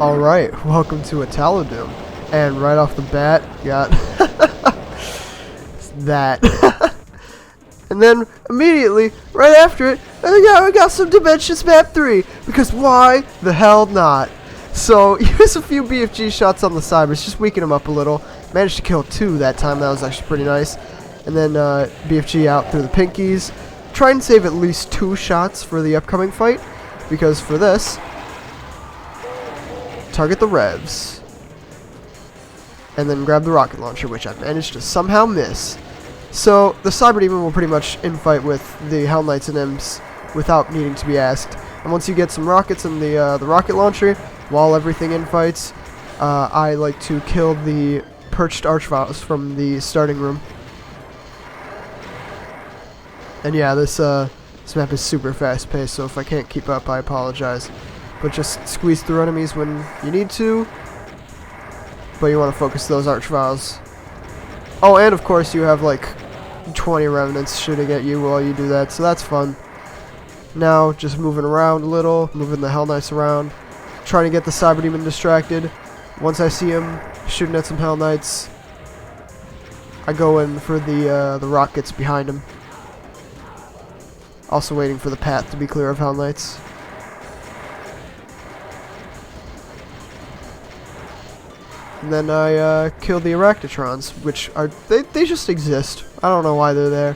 Alright, welcome to italo.wad. And right off the bat, got that. And then immediately, right after it, I got some Dimensions Map 3. Because why the hell not? So, use a few BFG shots on the cybers, just weaken them up a little. Managed to kill 2 that time, that was actually pretty nice. And then BFG out through the pinkies. Try and save at least 2 shots for the upcoming fight. Because for this, target the revs. And then grab the rocket launcher, which I managed to somehow miss. So, the Cyber Demon will pretty much infight with the Hell Knights and Imps without needing to be asked. And once you get some rockets and the rocket launcher, while everything infights, I like to kill the perched archviles from the starting room. And yeah, this map is super fast-paced, so if I can't keep up, I apologize. But just squeeze through enemies when you need to. But you want to focus those archviles. Oh, and of course you have like 20 revenants shooting at you while you do that, so that's fun. Now, just moving around a little, moving the Hell Knights around, trying to get the Cyber Demon distracted. Once I see him shooting at some Hell Knights, I go in for the rockets behind him. Also waiting for the path to be clear of Hell Knights. And then I kill the Arachnotrons, which are, they just exist. I don't know why they're there.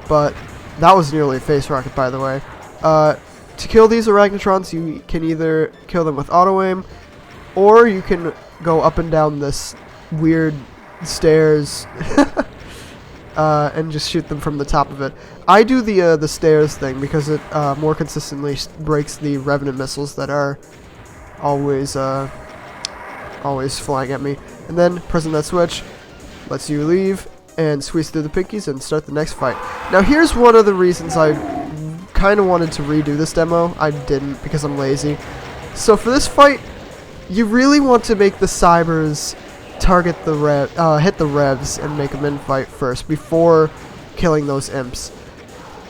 But that was nearly a face rocket, by the way. To kill these Arachnotrons, you can either kill them with auto-aim, or you can go up and down this weird stairs and just shoot them from the top of it. I do the stairs thing because it more consistently breaks the Revenant missiles that are always flying at me. And then pressing that switch lets you leave and squeeze through the pinkies and start the next fight. Now here's one of the reasons I kind of wanted to redo this demo. I didn't because I'm lazy. So for this fight, you really want to make the cybers target the hit the revs and make them infight first before killing those imps.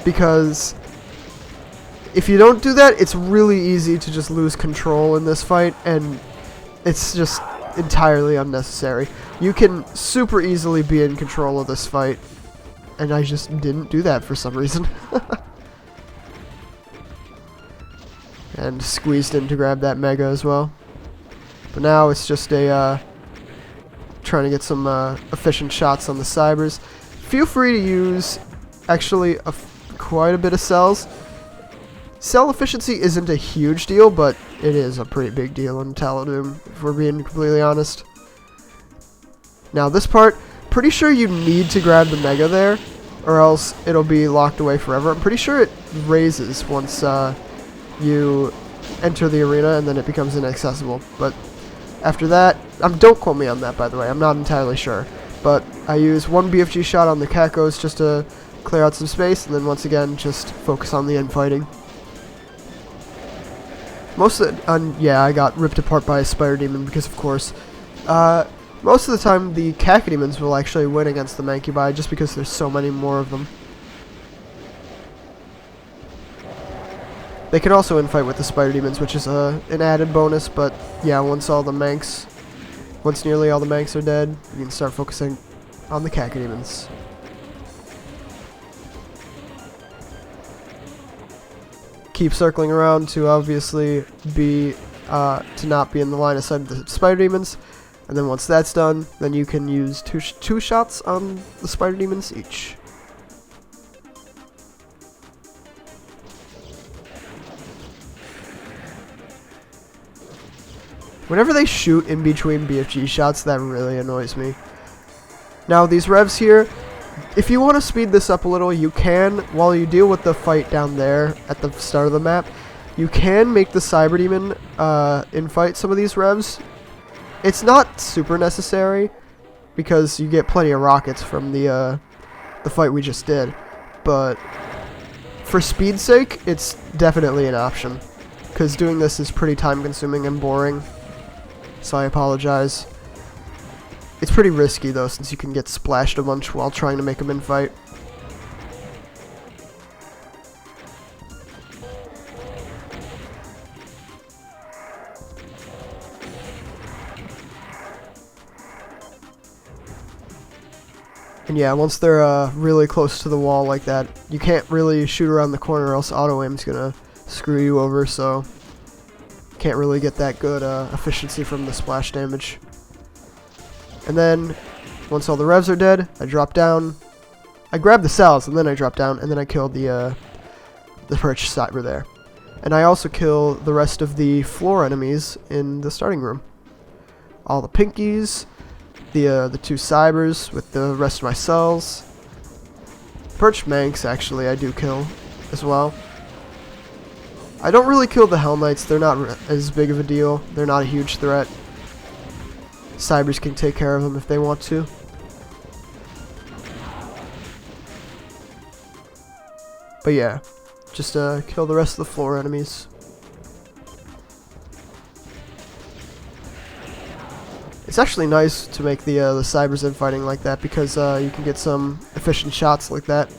Because if you don't do that, it's really easy to just lose control in this fight, and it's just entirely unnecessary. You can super easily be in control of this fight, and I just didn't do that for some reason. And squeezed in to grab that mega as well. But now it's just a trying to get some efficient shots on the cybers. Feel free to use actually quite a bit of cells. Cell efficiency isn't a huge deal, but it is a pretty big deal in Thunderdome, if we're being completely honest. Now this part, pretty sure you need to grab the mega there, or else it'll be locked away forever. I'm pretty sure it raises once you enter the arena, and then it becomes inaccessible. But after that, don't quote me on that, by the way, I'm not entirely sure. But I use one BFG shot on the Cacos just to clear out some space, and then once again, just focus on the infighting. Most of the, yeah, I got ripped apart by a Spider Demon because, of course, most of the time the Cacodemons will actually win against the Mancubi just because there's so many more of them. They can also infight with the Spider Demons, which is an added bonus, but yeah, once nearly all the Mancs are dead, you can start focusing on the Cacodemons. Keep circling around to obviously be to not be in the line of sight of the Spider Demons, and then once that's done, then you can use two shots on the Spider Demons each. Whenever they shoot in between BFG shots, that really annoys me. Now these revs here, if you want to speed this up a little, you can, while you deal with the fight down there at the start of the map, you can make the Cyber Demon infight some of these revs. It's not super necessary, because you get plenty of rockets from the fight we just did, but for speed's sake, it's definitely an option, because doing this is pretty time consuming and boring, so I apologize. It's pretty risky though, since you can get splashed a bunch while trying to make them infight. And yeah, once they're really close to the wall like that, you can't really shoot around the corner or else auto-aim's gonna screw you over, so can't really get that good efficiency from the splash damage. And then, once all the revs are dead, I drop down. I grab the cells, and then I drop down, and then I kill the perch cyber there. And I also kill the rest of the floor enemies in the starting room. All the pinkies, the two cybers with the rest of my cells. Perch manx, actually, I do kill as well. I don't really kill the Hell Knights. They're not as big of a deal. They're not a huge threat. Cybers can take care of them if they want to. But yeah, just kill the rest of the floor enemies. It's actually nice to make the cybers infighting like that because you can get some efficient shots like that.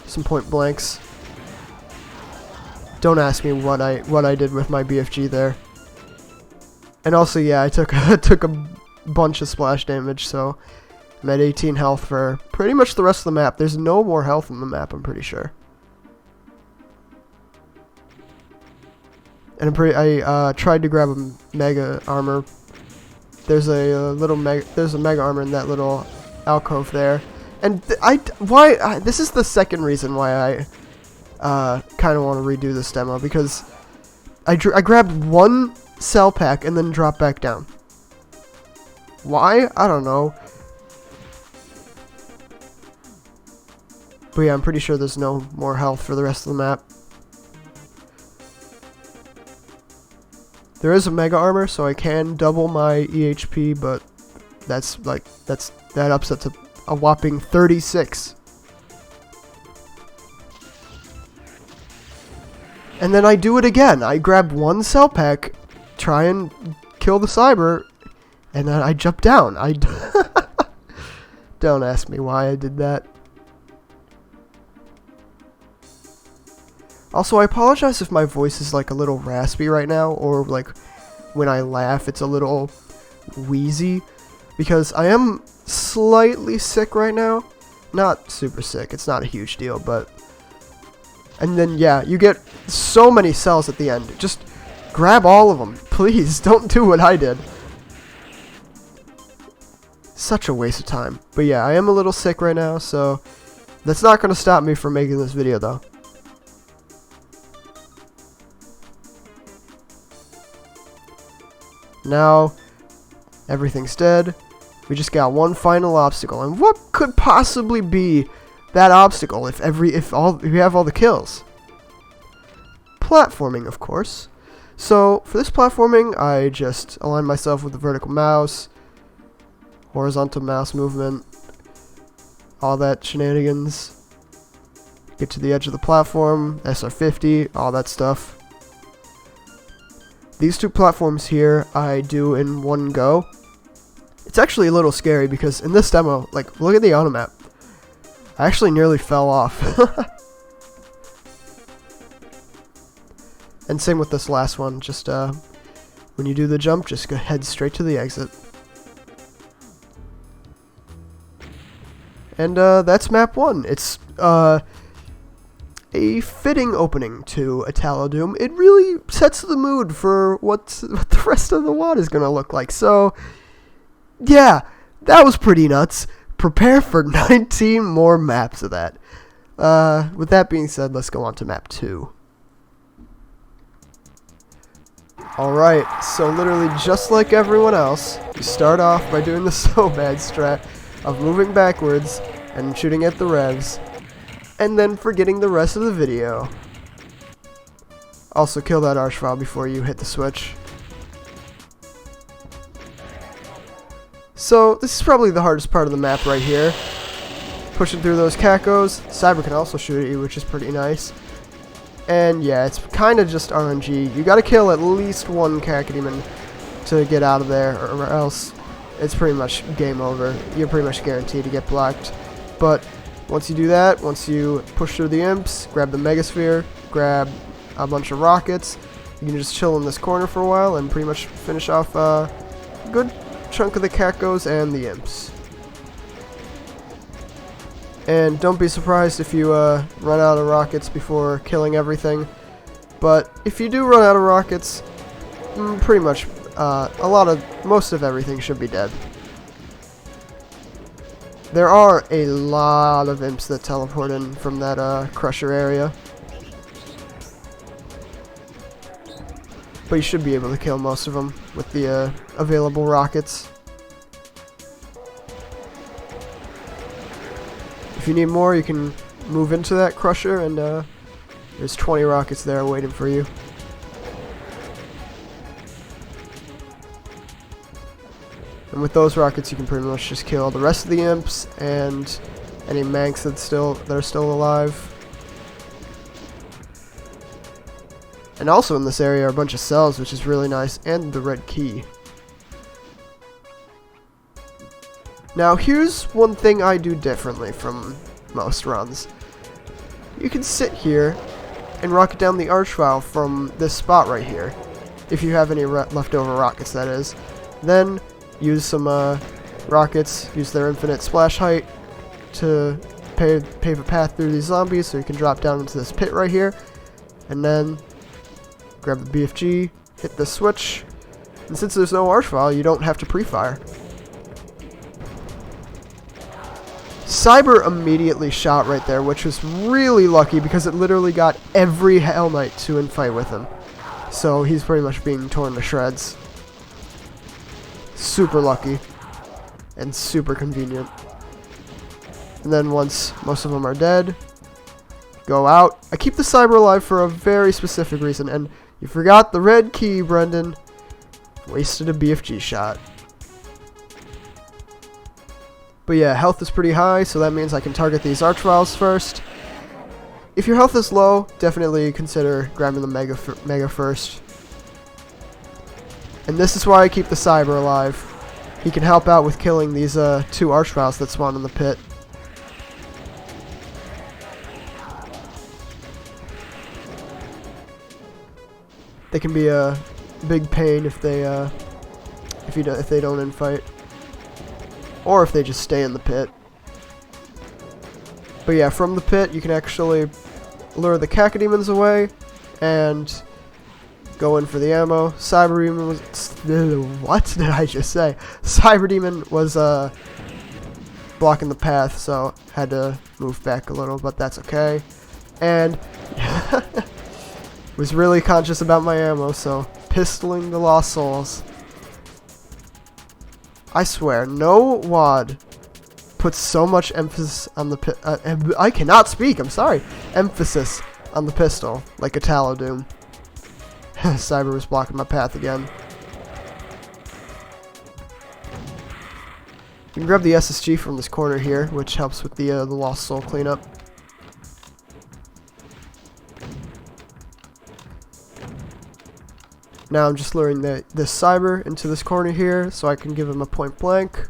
Some point blanks. Don't ask me what I did with my BFG there. And also, yeah, I took a bunch of splash damage, so I'm at 18 health for pretty much the rest of the map. There's no more health in the map, I'm pretty sure. And I tried to grab a mega armor. There's a mega armor in that little alcove there, and this is the second reason why I kind of want to redo this demo, because I grabbed one cell pack and then dropped back down. Why? I don't know. But yeah, I'm pretty sure there's no more health for the rest of the map. There is a mega armor, so I can double my EHP, but that ups it to a whopping 36. And then I do it again. I grab one cell pack, try and kill the cyber, and then I jump down. Don't ask me why I did that. Also, I apologize if my voice is like a little raspy right now, or like when I laugh it's a little wheezy, because I am slightly sick right now. Not super sick, it's not a huge deal, but... And then, yeah, you get so many cells at the end. Just grab all of them. Please, don't do what I did. Such a waste of time. But yeah, I am a little sick right now, so that's not going to stop me from making this video, though. Now, everything's dead. We just got one final obstacle, and what could possibly be that obstacle if you have all the kills? Platforming, of course. So for this platforming, I just align myself with the vertical mouse, horizontal mouse movement, all that shenanigans. Get to the edge of the platform, SR50, all that stuff. These two platforms here I do in one go. It's actually a little scary because in this demo, like, look at the auto map. I actually nearly fell off. And same with this last one, just when you do the jump, just go head straight to the exit. And that's map 1. It's a fitting opening to Italo.wad. It really sets the mood for what the rest of the WAD is going to look like. So, yeah, that was pretty nuts. Prepare for 19 more maps of that. With that being said, let's go on to map 2. Alright, so literally just like everyone else, you start off by doing the so bad strat of moving backwards and shooting at the revs, and then forgetting the rest of the video. Also, kill that archvile before you hit the switch. So, this is probably the hardest part of the map right here. Pushing through those cacos. Cyber can also shoot at you, which is pretty nice. And yeah, it's kind of just RNG. You gotta kill at least one Cacodemon to get out of there, or else it's pretty much game over. You're pretty much guaranteed to get blocked. But once you do that, once you push through the imps, grab the Megasphere, grab a bunch of rockets, you can just chill in this corner for a while and pretty much finish off a good chunk of the cacos and the imps. And don't be surprised if you run out of rockets before killing everything. But if you do run out of rockets, pretty much most of everything should be dead. There are a lot of imps that teleport in from that crusher area. But you should be able to kill most of them with the available rockets. If you need more, you can move into that crusher, and there's 20 rockets there waiting for you. And with those rockets, you can pretty much just kill the rest of the imps and any manx that are still alive. And also in this area are a bunch of cells, which is really nice, and the red key. Now here's one thing I do differently from most runs. You can sit here and rocket down the archvile from this spot right here, if you have any leftover rockets, that is. Then use some rockets, use their infinite splash height to pave a path through these zombies so you can drop down into this pit right here, and then grab the BFG, hit the switch, and since there's no archvile, you don't have to pre-fire. Cyber immediately shot right there, which was really lucky because it literally got every Hell Knight to infight with him. So he's pretty much being torn to shreds. Super lucky and super convenient. And then once most of them are dead, go out. I keep the cyber alive for a very specific reason, and you forgot the red key, Brendan. Wasted a BFG shot. But yeah, health is pretty high, so that means I can target these archviles first. If your health is low, definitely consider grabbing the mega first. And this is why I keep the cyber alive. He can help out with killing these two archviles that spawn in the pit. They can be a big pain if they don't infight, or if they just stay in the pit. But yeah, from the pit you can actually lure the cacodemons away and go in for the ammo. Cyber Demon was what did I just say? Cyber Demon was blocking the path, so had to move back a little, but that's okay. And was really conscious about my ammo, so pistoling the lost souls. I swear, no WAD puts so much emphasis on the I cannot speak, I'm sorry. Emphasis on the pistol, like italo.wad. Cyber was blocking my path again. You can grab the SSG from this corner here, which helps with the lost soul cleanup. Now I'm just luring this cyber into this corner here so I can give him a point blank.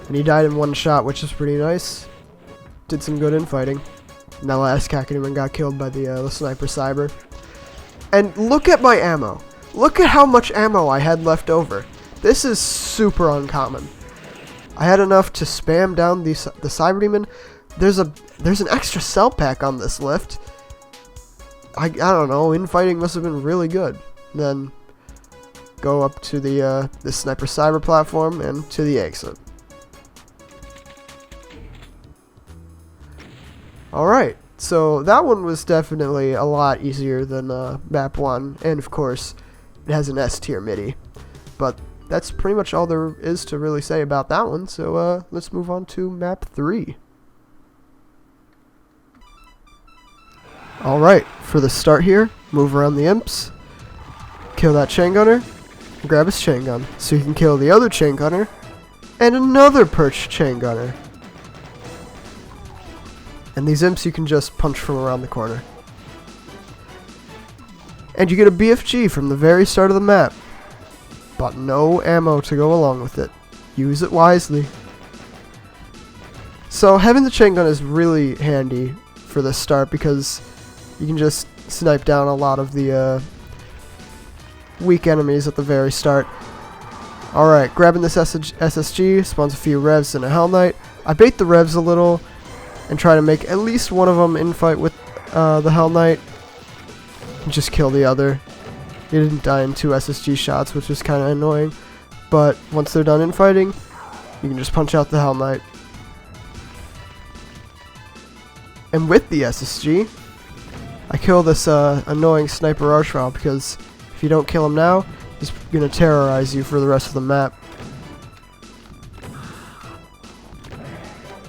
And he died in one shot, which is pretty nice. Did some good infighting. And that last cacodemon got killed by the sniper cyber. And look at my ammo. Look at how much ammo I had left over. This is super uncommon. I had enough to spam down the cyber demon. There's an extra cell pack on this lift. I don't know, infighting must have been really good. Then go up to the sniper cyber platform and to the exit. Alright, so that one was definitely a lot easier than map 1, and of course it has an S tier MIDI. But that's pretty much all there is to really say about that one, so let's move on to map 3. Alright, for the start here, move around the imps, kill that chain gunner, and grab his chain gun, so you can kill the other chain gunner, and another perched chain gunner. And these imps you can just punch from around the corner. And you get a BFG from the very start of the map, but no ammo to go along with it. Use it wisely. So having the chain gun is really handy for this start because you can just snipe down a lot of the weak enemies at the very start. Alright, grabbing this SSG, spawns a few revs and a Hell Knight. I bait the revs a little and try to make at least one of them infight with the Hell Knight. And just kill the other. He didn't die in 2 SSG shots, which is kind of annoying. But once they're done infighting, you can just punch out the Hell Knight. And with the SSG, I kill this annoying sniper archvile, because if you don't kill him now, he's going to terrorize you for the rest of the map.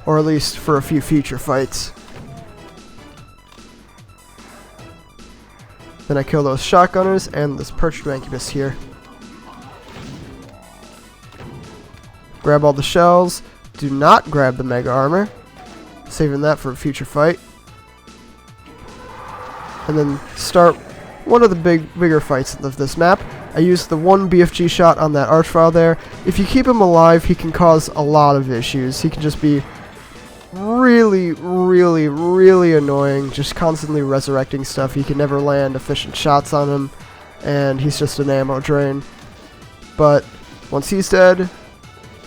Or at least for a few future fights. Then I kill those shotgunners and this perched mancubus here. Grab all the shells. Do not grab the mega armor. Saving that for a future fight. And then start one of the bigger fights of this map. I used the 1 BFG shot on that archvile there. If you keep him alive, he can cause a lot of issues. He can just be really, really, really annoying, just constantly resurrecting stuff. You can never land efficient shots on him, and he's just an ammo drain. But once he's dead,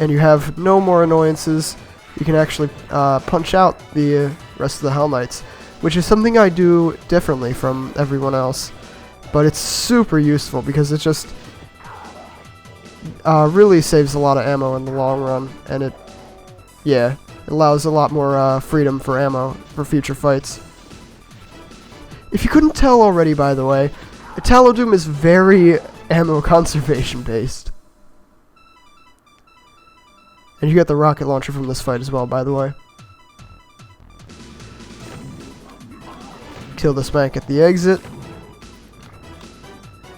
and you have no more annoyances, you can actually punch out the rest of the Hell Knights, which is something I do differently from everyone else. But it's super useful because it just really saves a lot of ammo in the long run, and it allows a lot more freedom for ammo for future fights. If you couldn't tell already, by the way, Italo.wad is very ammo conservation based. And you get the rocket launcher from this fight as well, by the way. Kill this bank at the exit.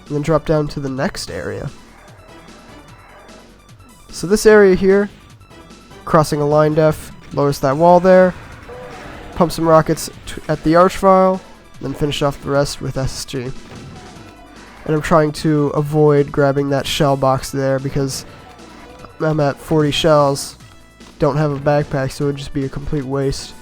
And then drop down to the next area. So this area here, crossing a line def, lowers that wall there. Pump some rockets at the archvile. Then finish off the rest with SSG. And I'm trying to avoid grabbing that shell box there because I'm at 40 shells, don't have a backpack, so it would just be a complete waste.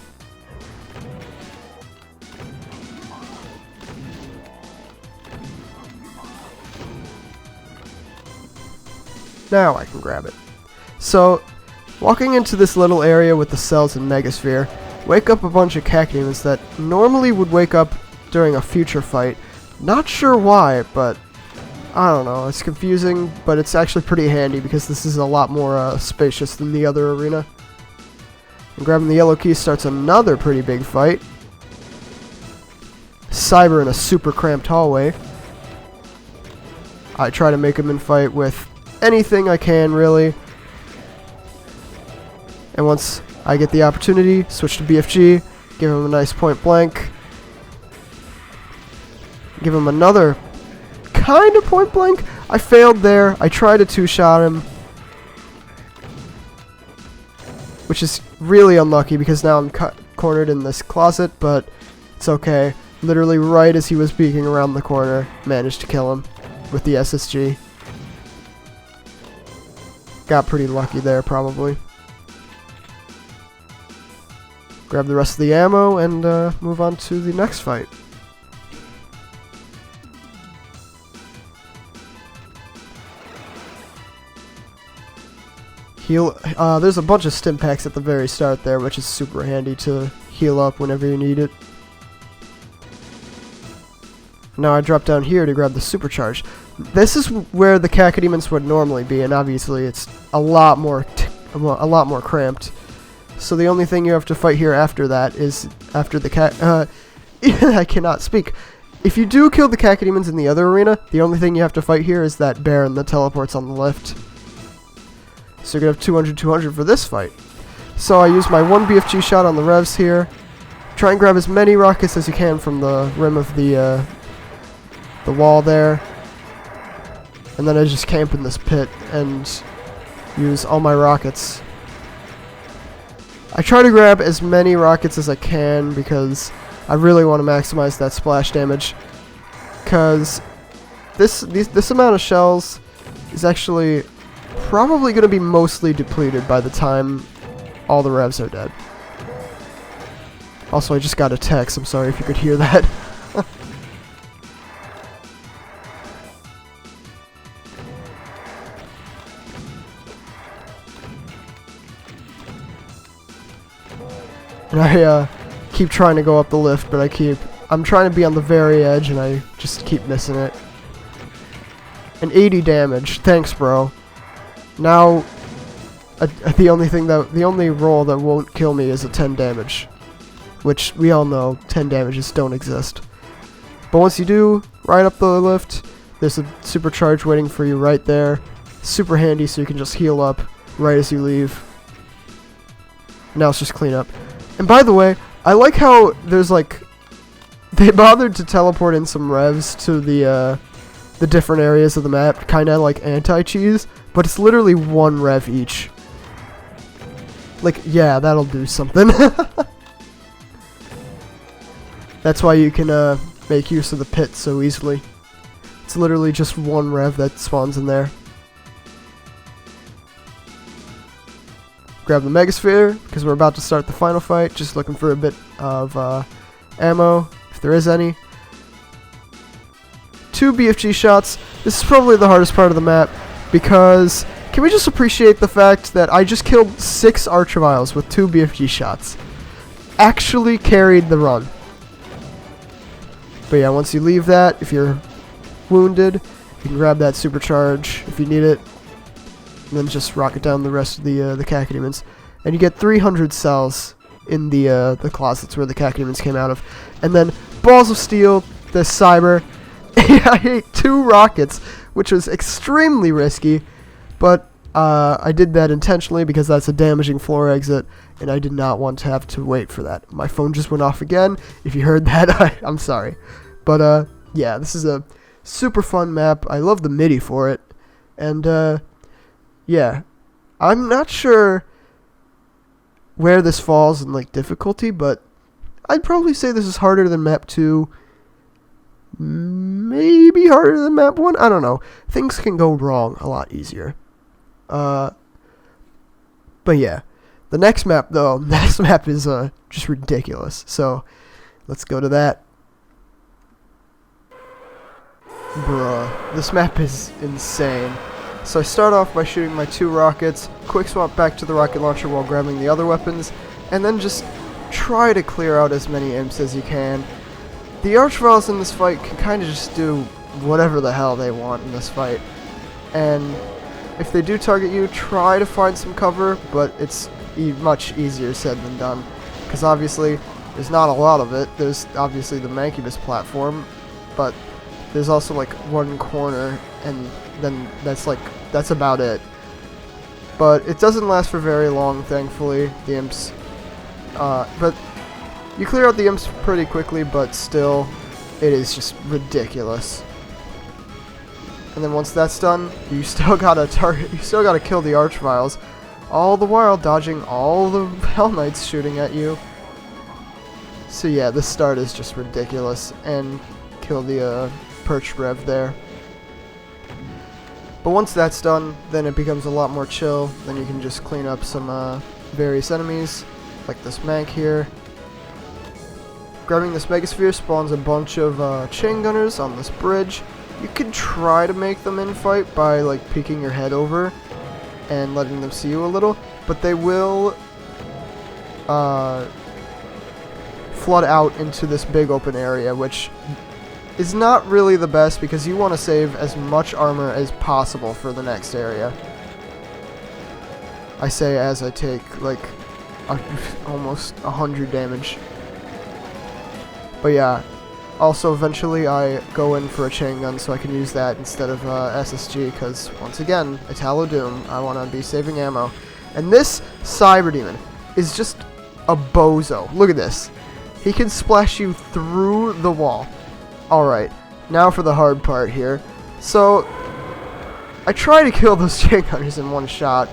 Now I can grab it. So, walking into this little area with the cells and Megasphere, wake up a bunch of cacodemons that normally would wake up during a future fight. Not sure why, but I don't know, it's confusing, but it's actually pretty handy because this is a lot more spacious than the other arena. And grabbing the yellow key starts another pretty big fight. Cyber in a super cramped hallway. I try to make him in fight with anything I can, really. And once I get the opportunity, switch to BFG, give him a nice point blank. Give him another kind of point blank. I failed there. I tried to 2-shot him, which is really unlucky because now I'm cornered in this closet, but it's okay. Literally right as he was peeking around the corner, managed to kill him with the SSG. Got pretty lucky there, probably. Grab the rest of the ammo and move on to the next fight. Heal. There's a bunch of stim packs at the very start there, which is super handy to heal up whenever you need it. Now I drop down here to grab the supercharge. This is where the cacodemons would normally be, and obviously it's a lot more cramped. So the only thing you have to fight here after that is after the I cannot speak. If you do kill the cacodemons in the other arena, the only thing you have to fight here is that Baron that teleports on the left. So you're going to have 200 for this fight. So I use my 1 BFG shot on the revs here. Try and grab as many rockets as you can from the rim of the wall there. And then I just camp in this pit and use all my rockets. I try to grab as many rockets as I can because I really want to maximize that splash damage. Because this amount of shells is actually probably going to be mostly depleted by the time all the revs are dead. Also, I just got a text. I'm sorry if you could hear that. and I keep trying to go up the lift, but I'm trying to be on the very edge, and I just keep missing it. And 80 damage. Thanks, bro. Now, the only roll that won't kill me is a 10 damage, which we all know 10 damages don't exist. But once you do, right up the lift, there's a supercharge waiting for you right there. Super handy, so you can just heal up right as you leave. Now it's just clean up. And by the way, I like how there's like, they bothered to teleport in some revs to the different areas of the map, kind of like anti-cheese, but it's literally 1 rev each. Like, yeah, that'll do something. That's why you can make use of the pit so easily. It's literally just 1 rev that spawns in there. Grab the Megasphere, because we're about to start the final fight. Just looking for a bit of ammo, if there is any. 2 BFG shots. This is probably the hardest part of the map, because can we just appreciate the fact that I just killed 6 Archviles with 2 BFG shots? Actually carried the run. But yeah, once you leave that, if you're wounded, you can grab that supercharge if you need it, and then just rocket down the rest of the cacodemons. And you get 300 cells in the closets where the cacodemons came out of. And then Balls of Steel, the Cyber. I ate 2 rockets, which was extremely risky, but I did that intentionally because that's a damaging floor exit, and I did not want to have to wait for that. My phone just went off again. If you heard that, I'm sorry. But yeah, this is a super fun map. I love the MIDI for it. And yeah, I'm not sure where this falls in like difficulty, but I'd probably say this is harder than map 2. Maybe harder than map 1. I don't know. Things can go wrong a lot easier. But yeah, the next map though, next map is just ridiculous. So let's go to that. Bruh, this map is insane. So I start off by shooting my 2 rockets, quick swap back to the rocket launcher while grabbing the other weapons, and then just try to clear out as many imps as you can. The Archviles in this fight can kind of just do whatever the hell they want in this fight. And if they do target you, try to find some cover, but it's much easier said than done. Because obviously, there's not a lot of it. There's obviously the Mancubus platform, but there's also like 1 corner, and then that's about it. But it doesn't last for very long, thankfully, the imps. But you clear out the imps pretty quickly, but still, it is just ridiculous. And then once that's done, you still gotta kill the Archviles, all the while dodging all the Hell Knights shooting at you. So yeah, this start is just ridiculous, and kill the perched rev there. But once that's done, then it becomes a lot more chill. Then you can just clean up some various enemies, like this Mank here. Grabbing this Megasphere spawns a bunch of chain gunners on this bridge. You can try to make them infight by like peeking your head over and letting them see you a little, but they will flood out into this big open area, which is not really the best because you want to save as much armor as possible for the next area. I say as I take like almost 100 damage. But yeah, also eventually I go in for a chain gun so I can use that instead of SSG, because once again, italo.wad, I want to be saving ammo. And this Cyber Demon is just a bozo. Look at this. He can splash you through the wall. Alright, now for the hard part here. So, I try to kill those chain gunners in 1 shot,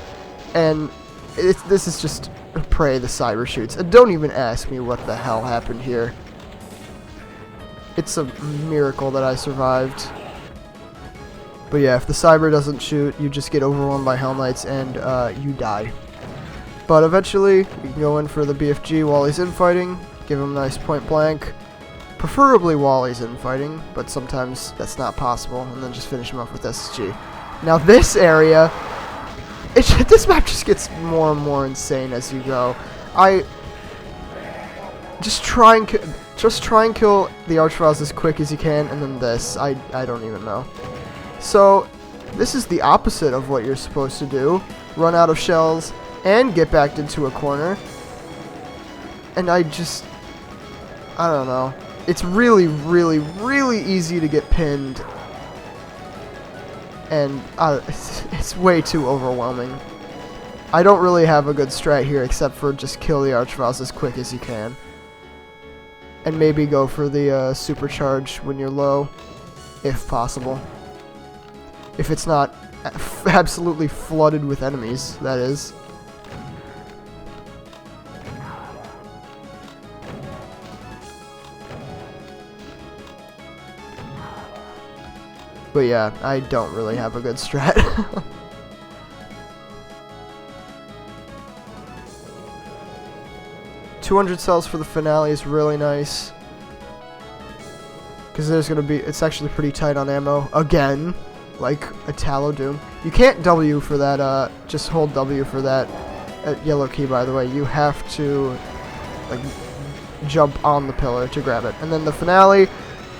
and this is just prey the Cyber shoots. And don't even ask me what the hell happened here. It's a miracle that I survived. But yeah, if the Cyber doesn't shoot, you just get overwhelmed by Hell Knights and you die. But eventually, you can go in for the BFG while he's infighting, give him a nice point blank. Preferably while he's infighting, but sometimes that's not possible, and then just finish him off with SSG. Now this area, this map just gets more and more insane as you go. just try and kill the Archviles as quick as you can, and then this. I don't even know. So this is the opposite of what you're supposed to do. Run out of shells and get backed into a corner. And I don't know. It's really, really, really easy to get pinned. And it's way too overwhelming. I don't really have a good strat here except for just kill the Archviles as quick as you can. And maybe go for the supercharge when you're low, if possible. If it's not absolutely flooded with enemies, that is. But yeah, I don't really have a good strat. $200 cells for the finale is really nice. Because there's going to be, it's actually pretty tight on ammo. Again, like italo.wad. You can't W for that, just hold W for that yellow key, by the way. You have to, like, jump on the pillar to grab it. And then the finale,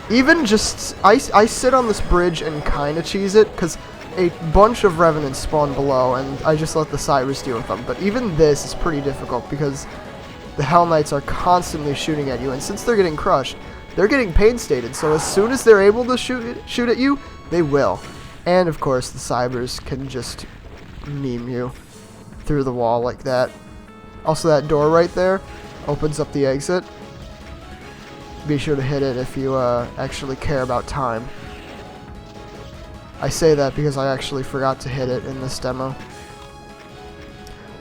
even just, I sit on this bridge and kind of cheese it, because a bunch of revenants spawn below, and I just let the Cybers deal with them. But even this is pretty difficult, because the Hell Knights are constantly shooting at you, and since they're getting crushed, they're getting pain-stated, so as soon as they're able to shoot at you, they will. And, of course, the Cybers can just meme you through the wall like that. Also, that door right there opens up the exit. Be sure to hit it if you actually care about time. I say that because I actually forgot to hit it in this demo.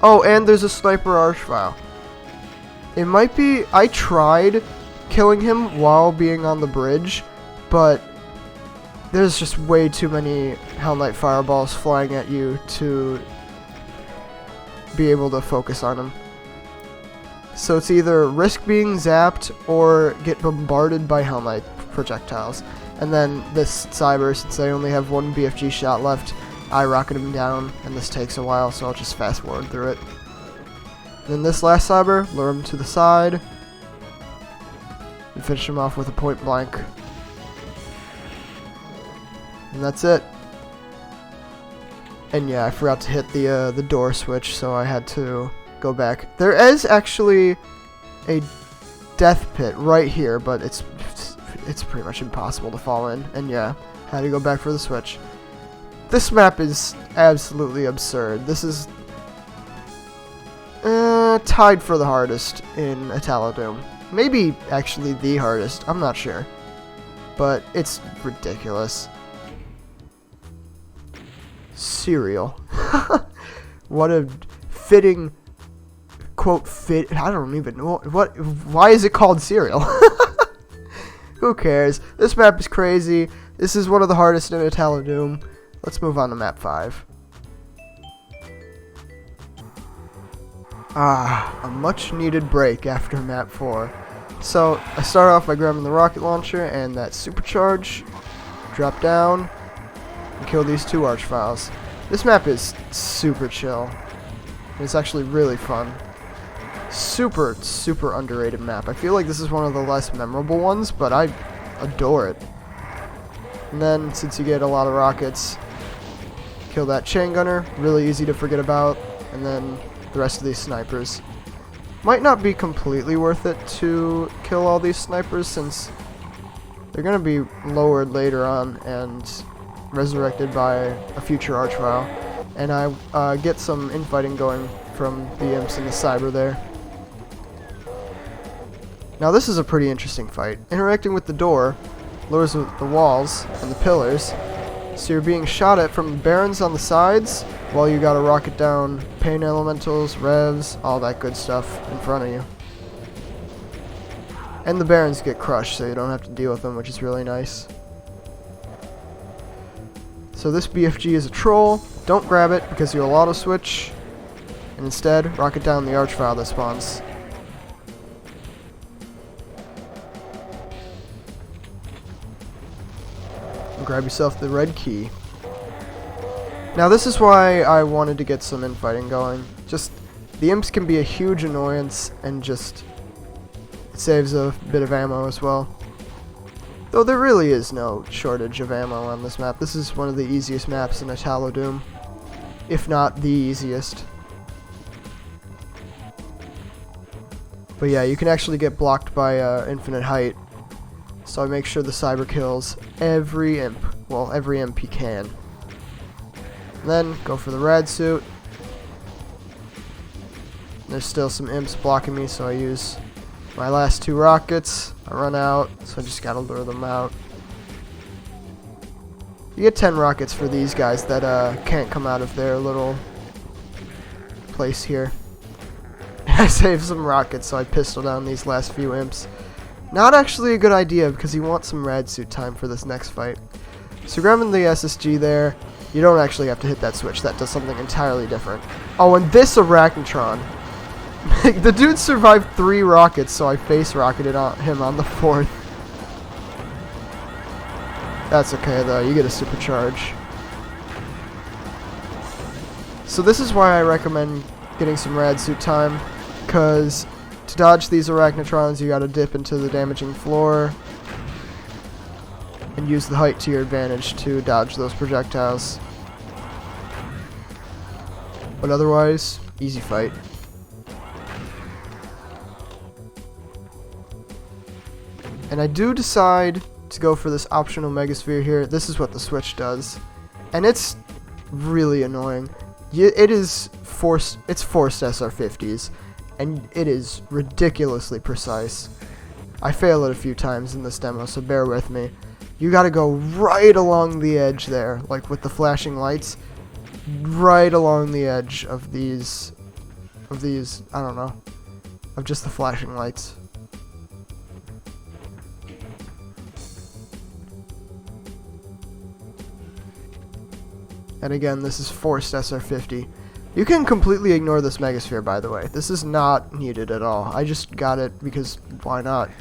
Oh, and there's a sniper Archvile. It might be... I tried killing him while being on the bridge, but there's just way too many Hell Knight fireballs flying at you to be able to focus on him. So it's either risk being zapped or get bombarded by Hell Knight projectiles. And then this Cyber, since I only have one BFG shot left, I rocket him down, and this takes a while, so I'll just fast forward through it. Then this last Cyber, lure him to the side, and finish him off with a point blank. And that's it. And yeah, I forgot to hit the door switch, so I had to go back. There is actually a death pit right here, but it's pretty much impossible to fall in. And yeah, had to go back for the switch. This map is absolutely absurd. This is tied for the hardest in italo.wad. Maybe actually the hardest. I'm not sure, but it's ridiculous. Cereal. What a fitting quote fit. I don't even know what. Why is it called cereal? Who cares? This map is crazy. This is one of the hardest in italo.wad. Let's move on to map 5. A much needed break after map 4. So I start off by grabbing the rocket launcher and that supercharge, drop down, and kill these 2 Archviles. This map is super chill. It's actually really fun. Super, super underrated map. I feel like this is one of the less memorable ones, but I adore it. And then, since you get a lot of rockets, kill that chain gunner, really easy to forget about, and then the rest of these snipers. Might not be completely worth it to kill all these snipers, since they're going to be lowered later on and resurrected by a future Archvile. And I get some infighting going from the imps and the Cyber there. Now this is a pretty interesting fight. Interacting with the door lures the walls and the pillars, so you're being shot at from barons on the sides while you gotta rocket down pain elementals, revs, all that good stuff in front of you. And the barons get crushed, so you don't have to deal with them, which is really nice. So this BFG is a troll. Don't grab it because you'll auto switch, and instead rocket down the Archvile that spawns. And grab yourself the red key. Now this is why I wanted to get some infighting going. Just, the imps can be a huge annoyance, and just, It saves a bit of ammo as well. Though there really is no shortage of ammo on this map. This is one of the easiest maps in italo.wad, if not the easiest. But yeah, you can actually get blocked by infinite height. So I make sure the cyber kills every imp. Well, every imp he can. And then go for the rad suit. There's still some imps blocking me, so I use my last 2 rockets. I run out, so I just gotta lure them out. You get 10 rockets for these guys that can't come out of their little place here. I saved some rockets, so I pistol down these last few imps. Not actually a good idea, because you want some rad suit time for this next fight. So grabbing the SSG there, you don't actually have to hit that switch. That does something entirely different. Oh, and this Arachnotron. The dude survived 3 rockets, so I face rocketed him on the 4th. That's okay though, you get a supercharge. So this is why I recommend getting some rad suit time, because to dodge these Arachnotrons you gotta dip into the damaging floor and use the height to your advantage to dodge those projectiles. But otherwise, easy fight. And I do decide to go for this optional Megasphere here. This is what the switch does. And it's really annoying. It is forced, it's forced SR50s. And it is ridiculously precise. I fail it a few times in this demo, so bear with me. You gotta go right along the edge there, like with the flashing lights. Right along the edge of these, I don't know, of just the flashing lights. And again, this is forced SR50. You can completely ignore this Megasphere, by the way. This is not needed at all. I just got it because why not?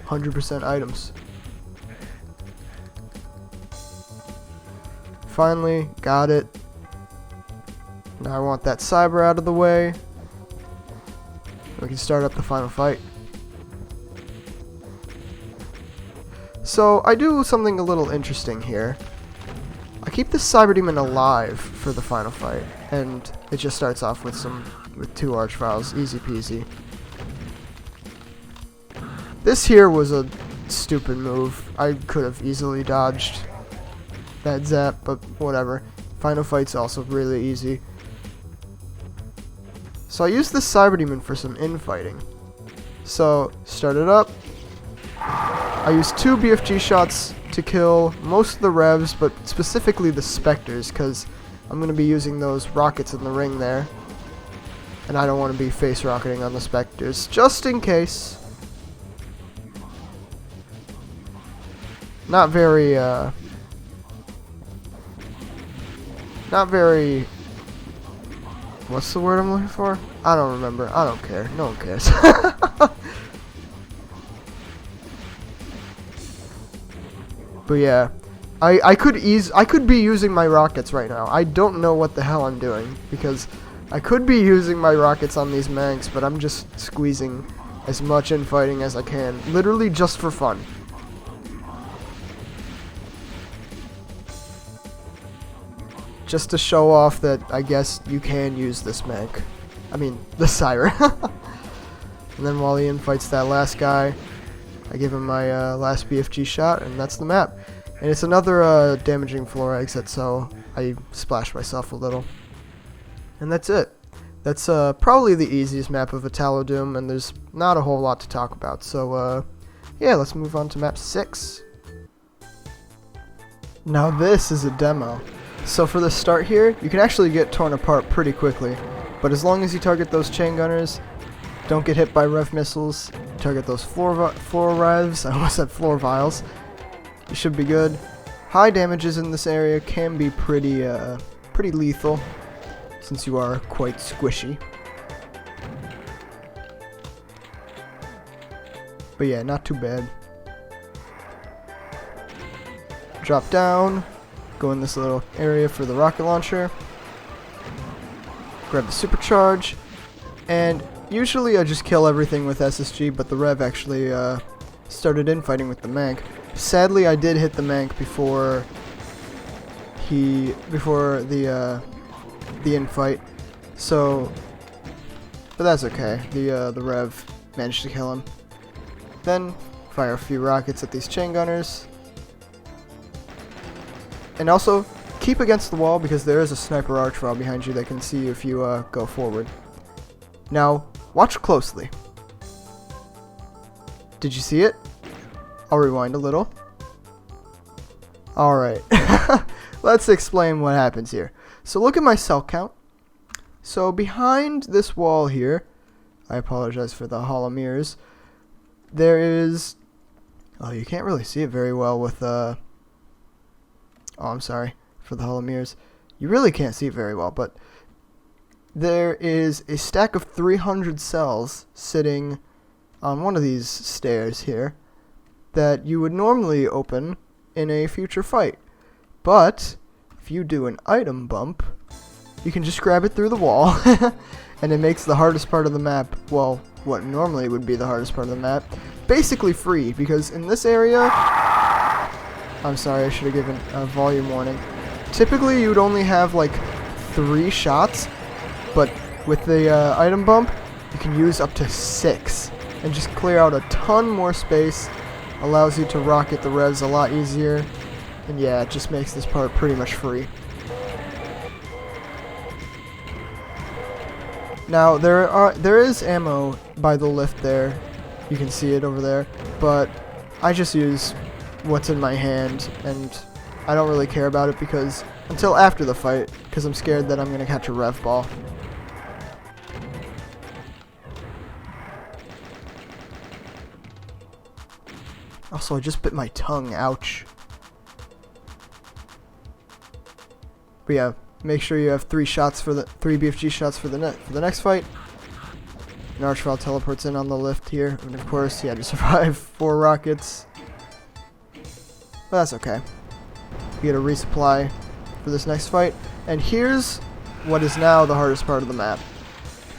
100% items. Finally, got it. Now I want that cyber out of the way. We can start up the final fight. So, I do something a little interesting here. I keep this Cyber Demon alive for the final fight, and it just starts off with 2 Archviles, easy peasy. This here was a stupid move. I could have easily dodged that zap, but whatever. Final fight's also really easy. So I used this Cyber Demon for some infighting. So, start it up. I used 2 BFG shots to kill most of the revs, but specifically the specters, because I'm going to be using those rockets in the ring there, and I don't want to be face rocketing on the specters, just in case. Not very what's the word I'm looking for? I don't remember. I don't care. No one cares. But yeah, I could be using my rockets right now. I don't know what the hell I'm doing, because I could be using my rockets on these Manx, but I'm just squeezing as much infighting as I can, literally just for fun. Just to show off that I guess you can use this Manx. I mean, the Siren. And then while he infights that last guy, I give him my last BFG shot, and that's the map. And it's another damaging floor exit, so I splashed myself a little. And that's it. That's probably the easiest map of italo.wad, and there's not a whole lot to talk about. So, yeah, let's move on to map 6. Now this is a demo. So for the start here, you can actually get torn apart pretty quickly. But as long as you target those chain gunners, don't get hit by rev missiles, target those floor revs, I almost said floor vials, you should be good. High damages in this area can be pretty lethal, since you are quite squishy. But yeah, not too bad. Drop down, go in this little area for the rocket launcher, grab the supercharge, and Usually I just kill everything with SSG, but the Rev actually started infighting with the Mank. Sadly, I did hit the Mank before the infight, so, but that's okay. The Rev managed to kill him. Then fire a few rockets at these chain gunners, and also keep against the wall because there is a sniper archvile behind you that can see you if you go forward. Now, watch closely. Did you see it? I'll rewind a little. Alright, let's explain what happens here. So look at my cell count. So behind this wall here, I apologize for the hollow mirrors, there is... Oh, you can't really see it very well with... Oh, I'm sorry for the hollow mirrors. You really can't see it very well, but... There is a stack of 300 cells sitting on one of these stairs here that you would normally open in a future fight. But if you do an item bump, you can just grab it through the wall and it makes the hardest part of the map, well, what normally would be the hardest part of the map, basically free, because in this area, I'm sorry, I should have given a volume warning. Typically you would only have like 3 shots, but with the item bump, you can use up to 6 and just clear out a ton more space. Allows you to rocket the revs a lot easier, and yeah, it just makes this part pretty much free. Now there is ammo by the lift there. You can see it over there, but I just use what's in my hand, and I don't really care about it because until after the fight, because I'm scared that I'm gonna catch a rev ball. Also, I just bit my tongue. Ouch. But yeah, make sure you have 3 BFG shots for the next fight. An archvile teleports in on the lift here, and of course, you had to survive 4 rockets. But that's okay. You get a resupply for this next fight, and here's what is now the hardest part of the map.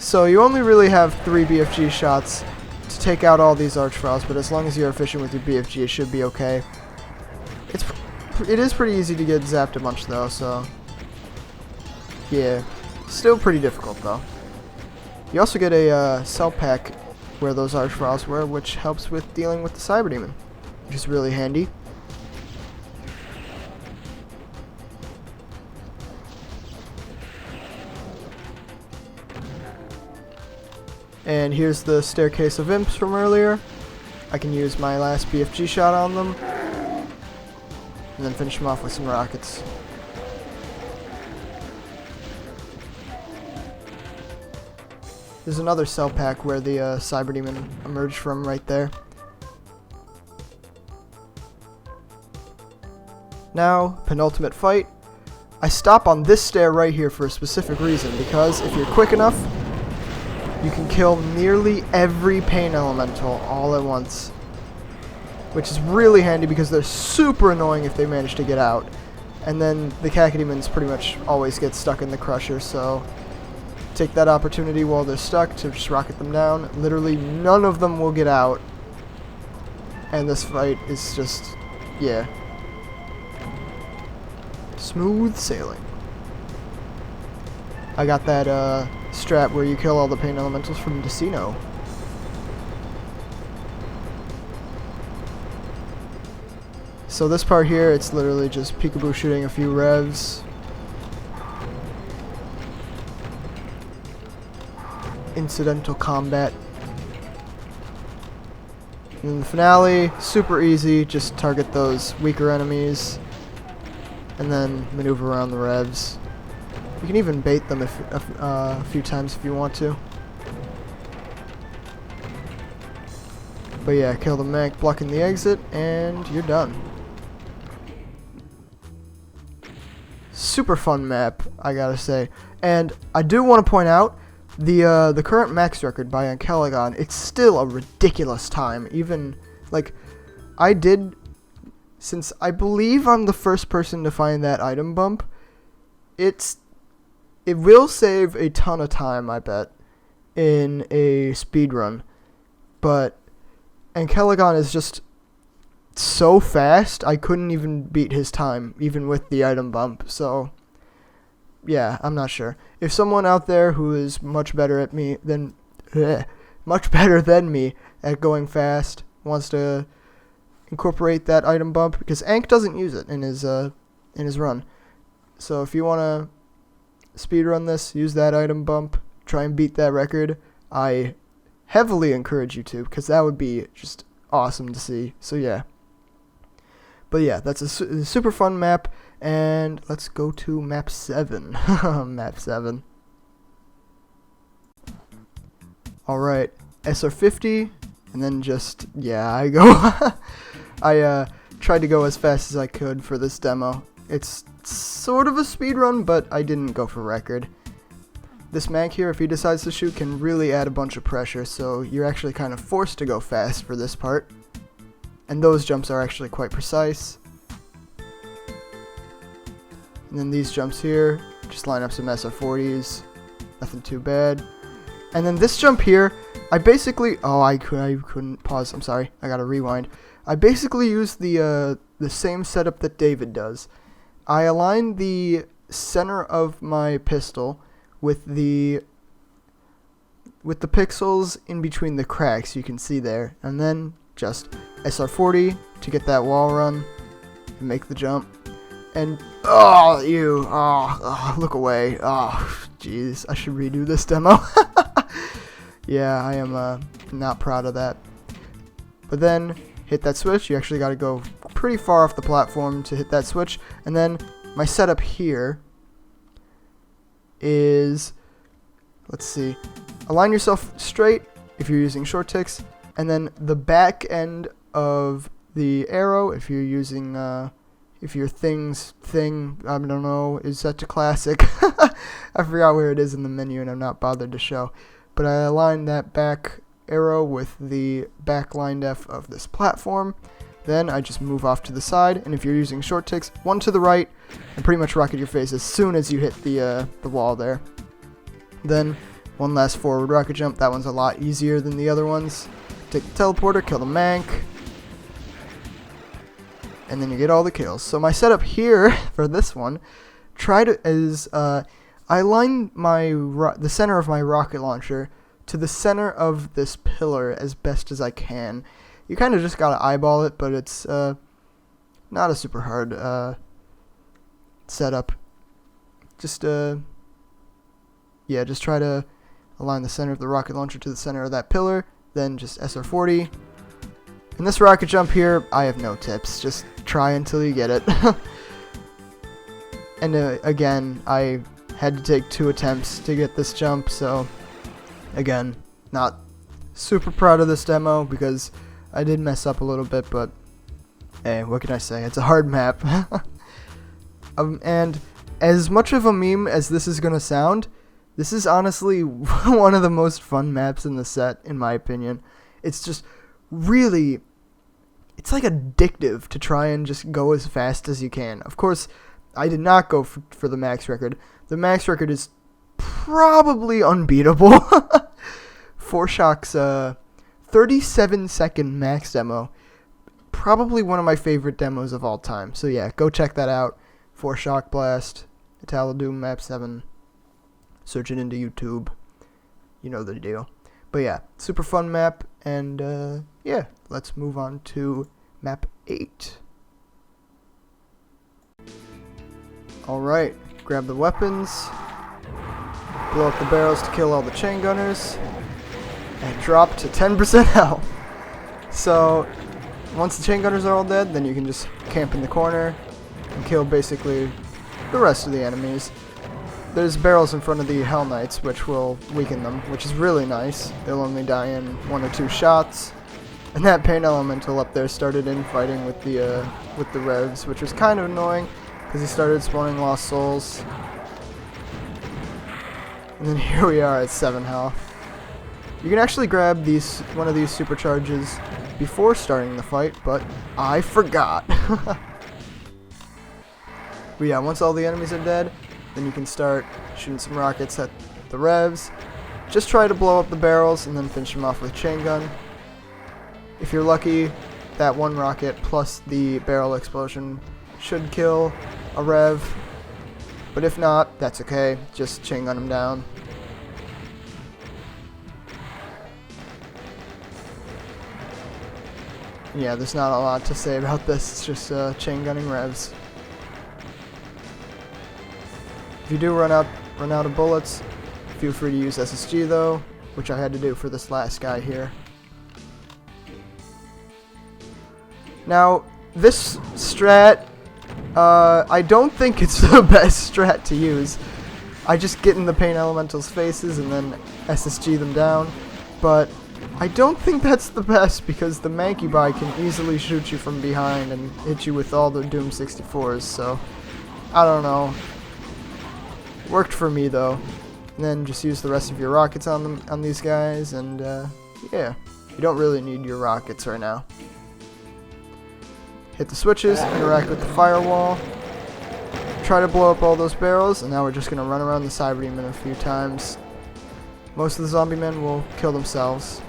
So you only really have 3 BFG shots to take out all these archviles, but as long as you're efficient with your BFG, it should be okay. It is pretty easy to get zapped a bunch though, so yeah, still pretty difficult though. You also get a cell pack where those archviles were, which helps with dealing with the cyber demon, which is really handy. And here's the staircase of imps from earlier. I can use my last BFG shot on them, and then finish them off with some rockets. There's another cell pack where the cyber demon emerged from right there. Now, penultimate fight. I stop on this stair right here for a specific reason, because if you're quick enough, you can kill nearly every pain elemental all at once, which is really handy because they're super annoying if they manage to get out. And then the Cacodemons pretty much always get stuck in the crusher, so take that opportunity while they're stuck to just rocket them down. Literally none of them will get out, and this fight is just, yeah, smooth sailing. I got that strat where you kill all the pain elementals from Decino. So this part here, it's literally just peekaboo shooting a few revs. Incidental combat. And in the finale, super easy, just target those weaker enemies and then maneuver around the revs. You can even bait them a few times if you want to. But yeah, kill the mech, blocking the exit, and you're done. Super fun map, I gotta say. And I do want to point out, the current max record by Ankelagon, it's still a ridiculous time. Even, like, since I believe I'm the first person to find that item bump, it will save a ton of time, I bet. in a speed run, but Ankelagon is just so fast, I couldn't even beat his time, even with the item bump. So, yeah, I'm not sure. If someone out there who is much better at me than, much better than me at going fast wants to incorporate that item bump, because Ank doesn't use it in his run. So if you want to speed run this, use that item bump, try and beat that record, I heavily encourage you to, because that would be just awesome to see. So yeah. But yeah, that's a super fun map, and let's go to map 7. Map 7. Alright, SR50, and then just, yeah, I tried to go as fast as I could for this demo. It's sort of a speed run, but I didn't go for record. This Mank here, if he decides to shoot, can really add a bunch of pressure, so you're actually kind of forced to go fast for this part. And those jumps are actually quite precise. And then these jumps here, just line up some SR40s, nothing too bad. And then this jump here, I basically, I couldn't pause, I'm sorry, I gotta rewind. I basically used the same setup that David does. I aligned the center of my pistol with the pixels in between the cracks you can see there, and then just SR40 to get that wall run and make the jump. And look away. Oh, jeez, I should redo this demo. Yeah, I am not proud of that. But then hit that switch. You actually got to go pretty far off the platform to hit that switch. And then my setup here is, let's see, align yourself straight if you're using short ticks, and then the back end of the arrow if you're using if your thing, I don't know, is set to classic. I forgot where it is in the menu and I'm not bothered to show, but I aligned that back arrow with the back line def of this platform. Then I just move off to the side, and if you're using short ticks, one to the right, and pretty much rocket your face as soon as you hit the wall there. Then one last forward rocket jump. That one's a lot easier than the other ones. Take the teleporter, kill the Mank, and then you get all the kills. So my setup here for this one, I align the center of my rocket launcher to the center of this pillar as best as I can. You kind of just gotta eyeball it, but it's not a super hard setup. Just just try to align the center of the rocket launcher to the center of that pillar, then just SR40. And this rocket jump here, I have no tips. Just try until you get it. And again, I had to take 2 attempts to get this jump, so again, not super proud of this demo because I did mess up a little bit, but hey, what can I say? It's a hard map. And as much of a meme as this is gonna sound, this is honestly one of the most fun maps in the set, in my opinion. It's just really, it's like addictive to try and just go as fast as you can. Of course, I did not go for the max record. The max record is probably unbeatable. 4Shock's 37-second max demo, probably one of my favorite demos of all time. So yeah, go check that out. 4Shock Blast, italo.wad map 7. Search it into YouTube. You know the deal. But yeah, super fun map, and yeah, let's move on to map 8. Alright, grab the weapons, blow up the barrels to kill all the chain gunners, and drop to 10% health. So, once the chain gunners are all dead, then you can just camp in the corner and kill basically the rest of the enemies. There's barrels in front of the Hell Knights, which will weaken them, which is really nice. They'll only die in 1 or 2 shots. And that pain elemental up there started infighting with the Revs, which was kind of annoying, because he started spawning lost souls. And then here we are at 7 health. You can actually grab one of these supercharges before starting the fight, but I forgot. But yeah, once all the enemies are dead, then you can start shooting some rockets at the Revs. just try to blow up the barrels and then finish them off with chain gun. If you're lucky, that one rocket plus the barrel explosion should kill a rev, but if not, that's okay, just chain gun them down. Yeah, there's not a lot to say about this, it's just chain gunning revs. If you do run out of bullets, feel free to use SSG though, which I had to do for this last guy here. Now, this strat, I don't think it's the best strat to use. I just get in the paint elementals' faces and then SSG them down, but I don't think that's the best because the Manky Bye can easily shoot you from behind and hit you with all the Doom 64s, so I don't know. Worked for me though. And then just use the rest of your rockets on these guys, and yeah, you don't really need your rockets right now. Hit the switches, interact with the firewall, try to blow up all those barrels, and now we're just going to run around the Cyber Demon a few times. Most of the zombie men will kill themselves.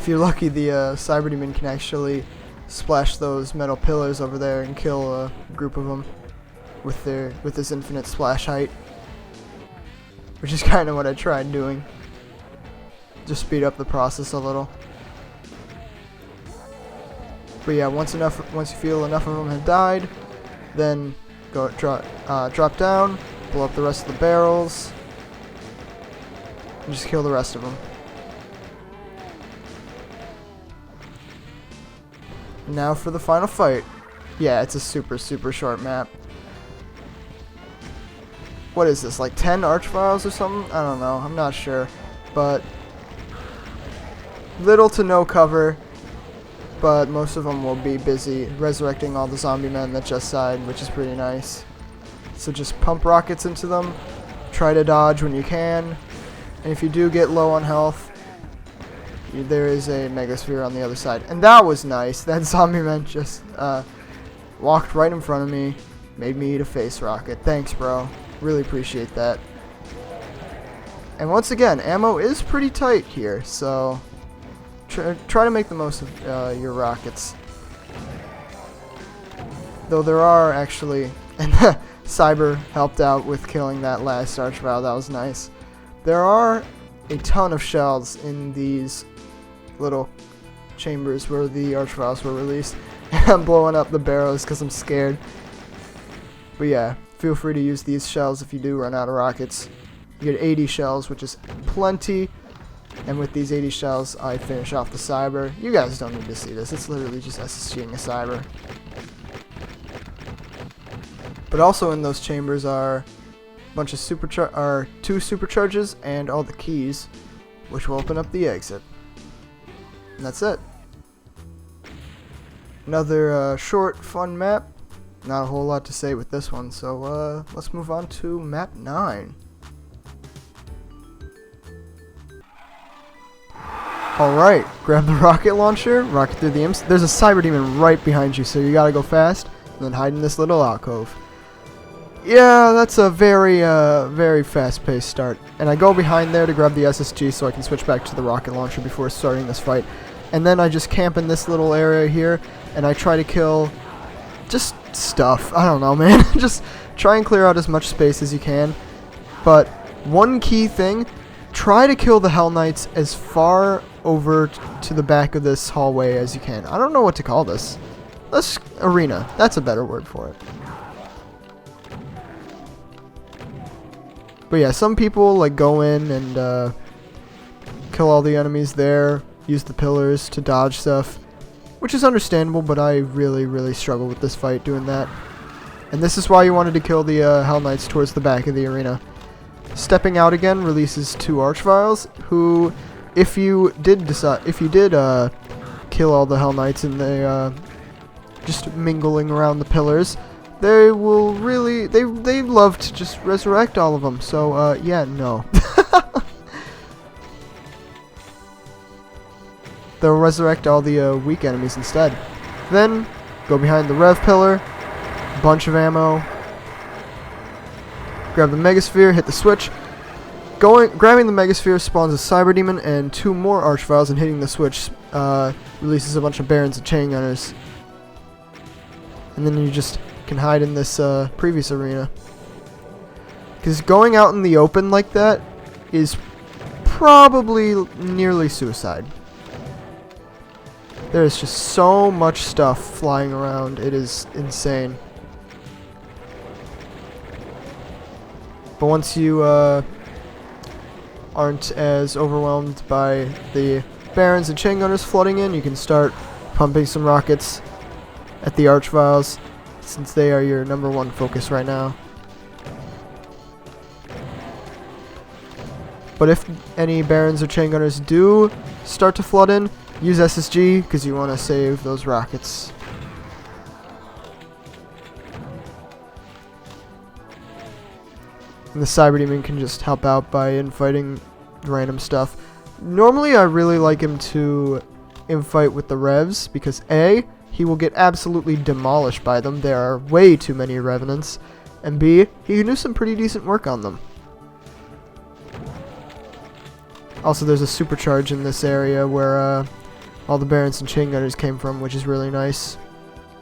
If you're lucky, the Cyber Demon can actually splash those metal pillars over there and kill a group of them with his infinite splash height, which is kind of what I tried doing. Just speed up the process a little. But yeah, once you feel enough of them have died, then go drop down, blow up the rest of the barrels, and just kill the rest of them. And now for the final fight. Yeah, it's a super short map. What is this, like 10 archviles or something? I don't know, I'm not sure. But little to no cover. But most of them will be busy resurrecting all the zombie men that just died, which is pretty nice. So just pump rockets into them, try to dodge when you can, and if you do get low on health, there is a megasphere on the other side. And that was nice. That zombie man just walked right in front of me, made me eat a face rocket. Thanks, bro. Really appreciate that. And once again, ammo is pretty tight here, so try to make the most of your rockets. Though there are actually, and Cyber helped out with killing that last archvile, that was nice. There are a ton of shells in these little chambers where the archviles were released. I'm blowing up the barrels because I'm scared. But yeah, feel free to use these shells if you do run out of rockets. You get 80 shells, which is plenty. And with these 80 shells, I finish off the Cyber. You guys don't need to see this. It's literally just SSGing a Cyber. But also in those chambers are a bunch of two supercharges and all the keys, which will open up the exit. And that's it. Another short, fun map. Not a whole lot to say with this one, so let's move on to map 9. Alright, grab the rocket launcher, rocket through the imps. There's a Cyber Demon right behind you, so you gotta go fast, and then hide in this little alcove. Yeah, that's a very fast-paced start. And I go behind there to grab the SSG so I can switch back to the rocket launcher before starting this fight. And then I just camp in this little area here, and I try to kill just stuff. I don't know, man. Just try and clear out as much space as you can. But one key thing, try to kill the Hell Knights as far over to the back of this hallway as you can. I don't know what to call this. This arena. That's a better word for it. But yeah, some people like go in and kill all the enemies there, use the pillars to dodge stuff, which is understandable, but I really struggle with this fight doing that. And this is why you wanted to kill the Hell Knights towards the back of the arena. Stepping out again releases 2 archviles, who, if you did kill all the Hell Knights and they just mingling around the pillars, they will really, they love to just resurrect all of them. So yeah, no. They'll resurrect all the weak enemies instead. Then go behind the rev pillar, bunch of ammo, Grab the Megasphere, hit the switch. Grabbing the Megasphere spawns a Cyber Demon and 2 more Archviles, and hitting the switch releases a bunch of Barons and Chain Gunners. And then you just can hide in this previous arena. Because going out in the open like that is probably nearly suicide. There is just so much stuff flying around. It is insane. But once you aren't as overwhelmed by the Barons and Chain Gunners flooding in, you can start pumping some rockets at the Archviles, since they are your #1 focus right now. But if any Barons or Chain Gunners do start to flood in, use SSG, because you want to save those rockets. And the Cyber Demon can just help out by infighting random stuff. Normally I really like him to infight with the Revs, because A, he will get absolutely demolished by them. There are way too many Revenants. And B, he can do some pretty decent work on them. Also, there's a supercharge in this area where all the Barons and Chain Gunners came from, which is really nice.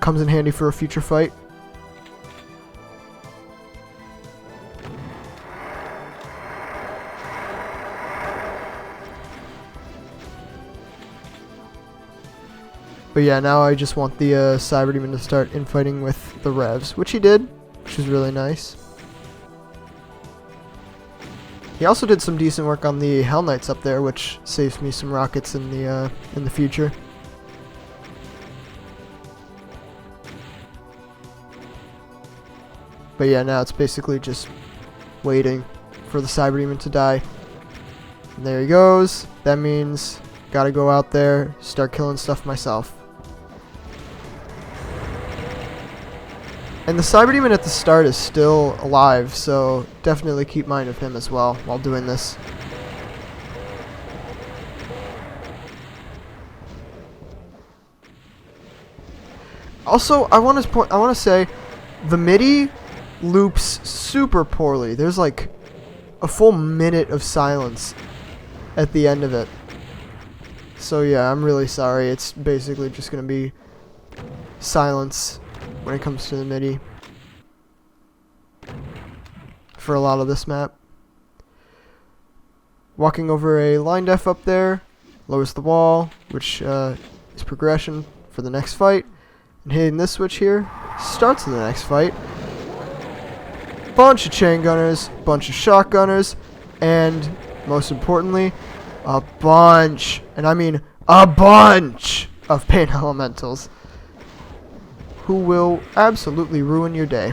Comes in handy for a future fight. But yeah, now I just want the Cyber Demon to start infighting with the Revs, which he did, which is really nice. He also did some decent work on the Hell Knights up there, which saves me some rockets in the future. But yeah, now it's basically just waiting for the Cyber Demon to die. And there he goes. That means gotta go out there, start killing stuff myself. And the Cyber Demon at the start is still alive, so definitely keep mind of him as well while doing this. Also, I want to say, the MIDI loops super poorly. There's like a full minute of silence at the end of it. So yeah, I'm really sorry. It's basically just gonna be silence when it comes to the MIDI for a lot of this map. Walking over a line def up there lowers the wall, which is progression for the next fight. And hitting this switch here starts the next fight. Bunch of chain gunners, bunch of shotgunners, and most importantly, a bunch, and I mean a bunch, of pain elementals who will absolutely ruin your day.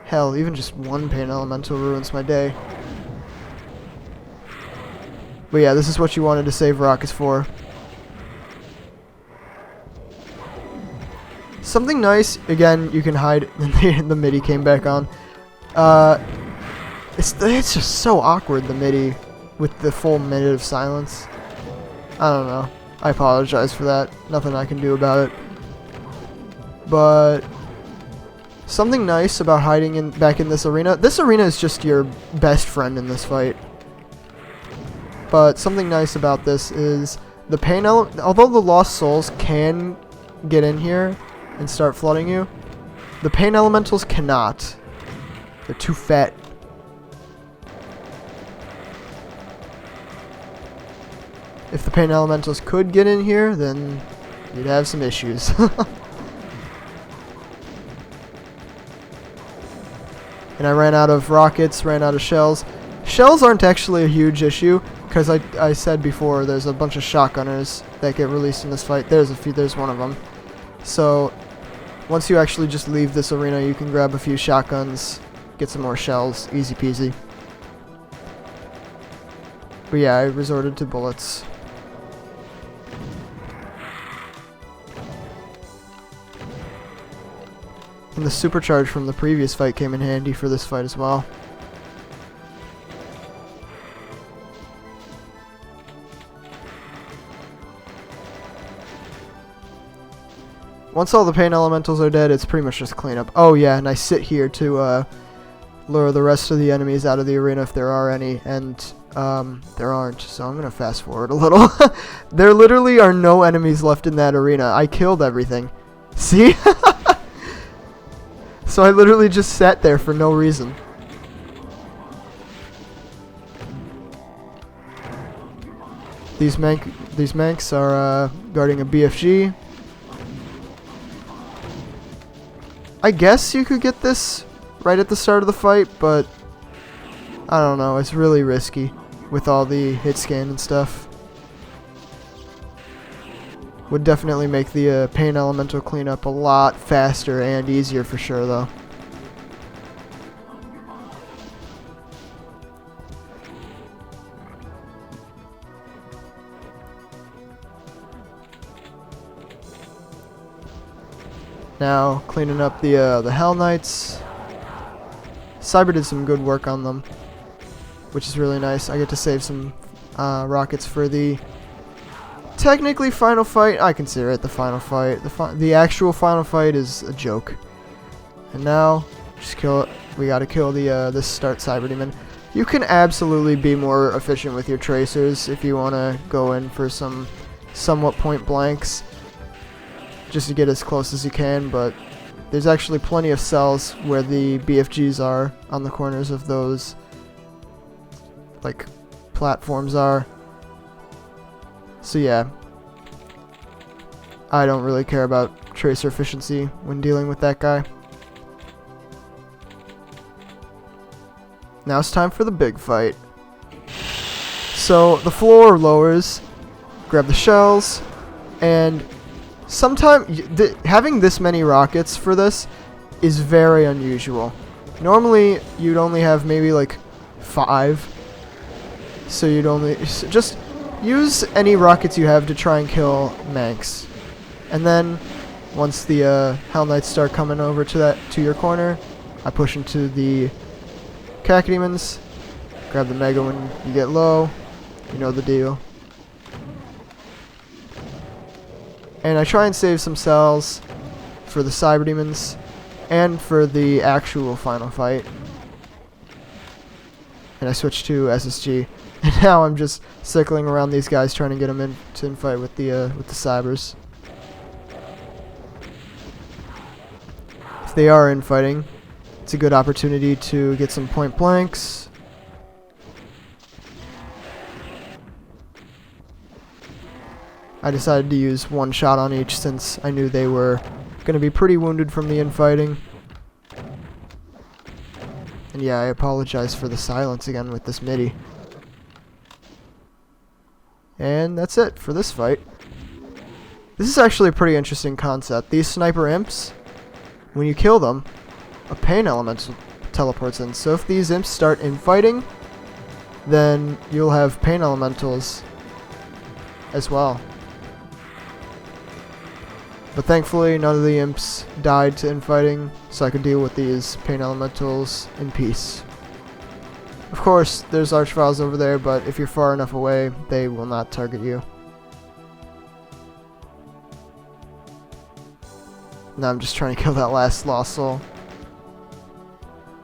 Hell, even just one pain elemental ruins my day. But yeah, this is what you wanted to save rockets for. Something nice, again, you can hide, the MIDI came back on. It's just so awkward, the MIDI, with the full minute of silence. I don't know. I apologize for that. Nothing I can do about it. But something nice about hiding back in this arena. This arena is just your best friend in this fight. But something nice about this is the pain although the lost souls can get in here and start flooding you, the pain elementals cannot. They're too fat. If the pain elementals could get in here, then you'd have some issues. And I ran out of rockets, ran out of shells. Shells aren't actually a huge issue, because I said before there's a bunch of shotgunners that get released in this fight. There's one of them. So once you actually just leave this arena, you can grab a few shotguns, get some more shells, easy peasy. But yeah, I resorted to bullets. And the supercharge from the previous fight came in handy for this fight as well. Once all the pain elementals are dead, it's pretty much just cleanup. Oh yeah, and I sit here to lure the rest of the enemies out of the arena if there are any, and there aren't, so I'm gonna fast forward a little. There literally are no enemies left in that arena. I killed everything. See? So I literally just sat there for no reason. These Manx are guarding a BFG. I guess you could get this right at the start of the fight, but I don't know, it's really risky with all the hit scan and stuff. Would definitely make the Pain Elemental cleanup a lot faster and easier for sure, though. Now, cleaning up the Hell Knights. Cyber did some good work on them, which is really nice. I get to save some rockets for the technically final fight. I consider it the final fight. The actual final fight is a joke. And now, just kill it. We gotta kill the this start Cyber Demon. You can absolutely be more efficient with your tracers if you want to go in for some somewhat point blanks, just to get as close as you can, but there's actually plenty of cells where the BFGs are on the corners of those, like, platforms are. So yeah, I don't really care about tracer efficiency when dealing with that guy. Now it's time for the big fight. So the floor lowers, grab the shells, and sometimes having this many rockets for this is very unusual. Normally you'd only have maybe like 5, so you'd only just use any rockets you have to try and kill Manx, and then once the Hell Knights start coming over to your corner, I push into the Cacodemons, grab the Mega when you get low, you know the deal. And I try and save some cells for the Cyber Demons and for the actual final fight. And I switch to SSG. And now I'm just circling around these guys trying to get them in to fight with the Cybers. If they are infighting, it's a good opportunity to get some point blanks. I decided to use one shot on each since I knew they were going to be pretty wounded from the infighting. And yeah, I apologize for the silence again with this MIDI. And that's it for this fight. This is actually a pretty interesting concept. These sniper imps, when you kill them, a pain elemental teleports in. So if these imps start infighting, then you'll have pain elementals as well. But thankfully, none of the imps died to infighting, so I could deal with these pain elementals in peace. Of course, there's archviles over there, but if you're far enough away, they will not target you. Now I'm just trying to kill that last lost soul.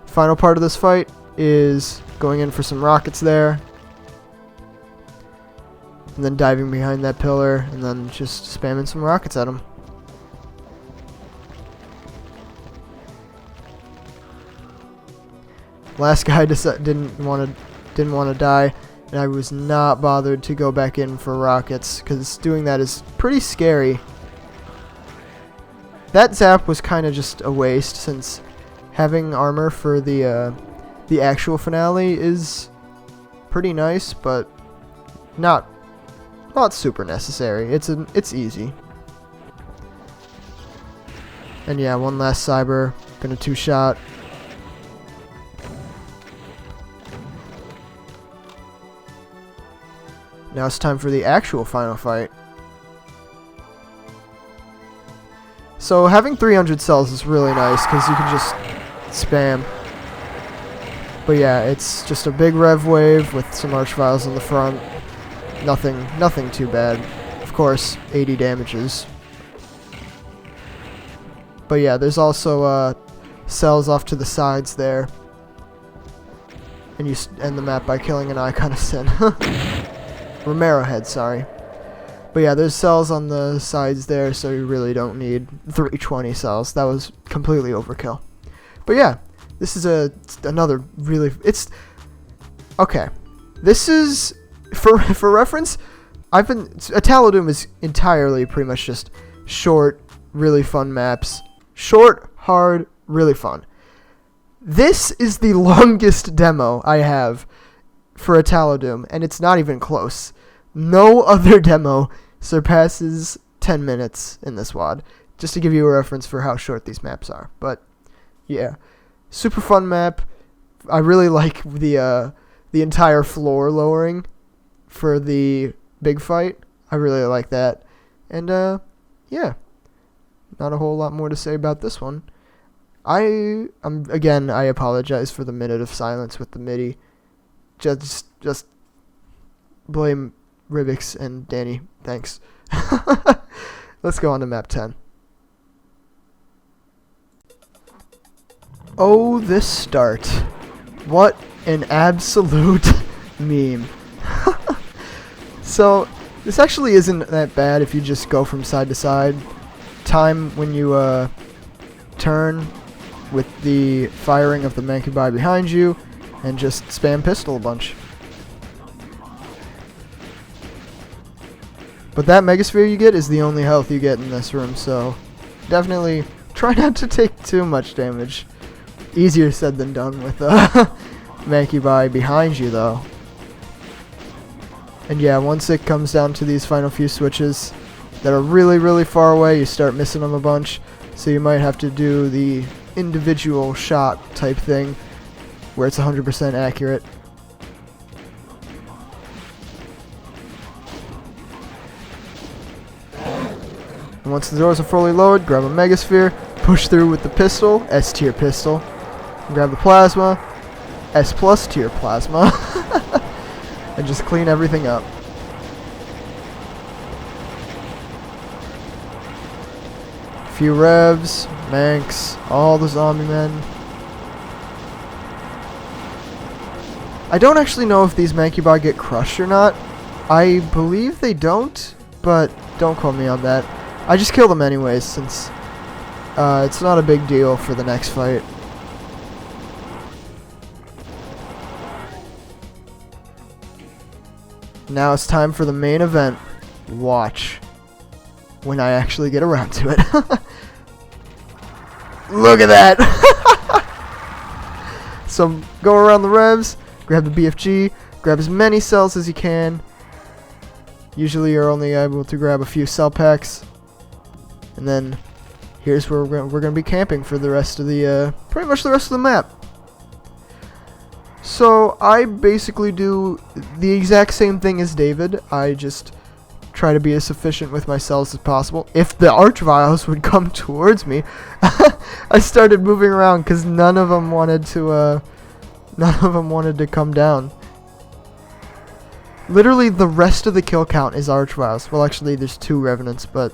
Final part of this fight is going in for some rockets there, and then diving behind that pillar, and then just spamming some rockets at him. Last guy didn't want to die, and I was not bothered to go back in for rockets because doing that is pretty scary. That zap was kind of just a waste since having armor for the actual finale is pretty nice, but not super necessary. It's easy. And yeah, one last cyber, gonna 2-shot. Now it's time for the actual final fight. So having 300 cells is really nice because you can just spam. But yeah, it's just a big rev wave with some archviles in the front. Nothing too bad. Of course, 80 damages. But yeah, there's also cells off to the sides there. and you end the map by killing an Icon of Sin. Romero head, sorry. But yeah, there's cells on the sides there, so you really don't need 320 cells. That was completely overkill. But yeah, this is another really... Okay. This is... For reference, italo.wad is entirely pretty much just short, really fun maps. Short, hard, really fun. This is the longest demo I have for italo.wad, and it's not even close. No other demo surpasses 10 minutes in this WAD, just to give you a reference for how short these maps are. But yeah, super fun map. I really like the entire floor lowering for the big fight. I really like that. And yeah, not a whole lot more to say about this one. Again, I apologize for the minute of silence with the MIDI. Just blame Ribix and Danny. Thanks. Let's go on to map 10. Oh, this start. What an absolute meme. So, this actually isn't that bad if you just go from side to side. Time when you turn with the firing of the Mancubi behind you and just spam pistol a bunch. But that Megasphere you get is the only health you get in this room, so definitely try not to take too much damage. Easier said than done with Mancubi behind you, though. And yeah, once it comes down to these final few switches that are really, really far away, you start missing them a bunch, so you might have to do the individual shot type thing where it's 100% accurate. And once the doors are fully loaded, grab a Megasphere, push through with the pistol, S tier pistol, and grab the plasma, S plus tier plasma, and just clean everything up. Few revs, Manx, all the zombie men. I don't actually know if these Mancubi get crushed or not. I believe they don't, but don't quote me on that. I just kill them anyways, since it's not a big deal for the next fight. Now it's time for the main event. Watch. When I actually get around to it. Look at that! So, go around the revs, grab the BFG, grab as many cells as you can. Usually you're only able to grab a few cell packs. And then, here's where we're going to be camping for the rest of the, pretty much the rest of the map. So, I basically do the exact same thing as David. I just try to be as efficient with my cells as possible. If the Archviles would come towards me, I started moving around because none of them wanted to come down. Literally, the rest of the kill count is Archviles. Well, actually, there's 2 Revenants, but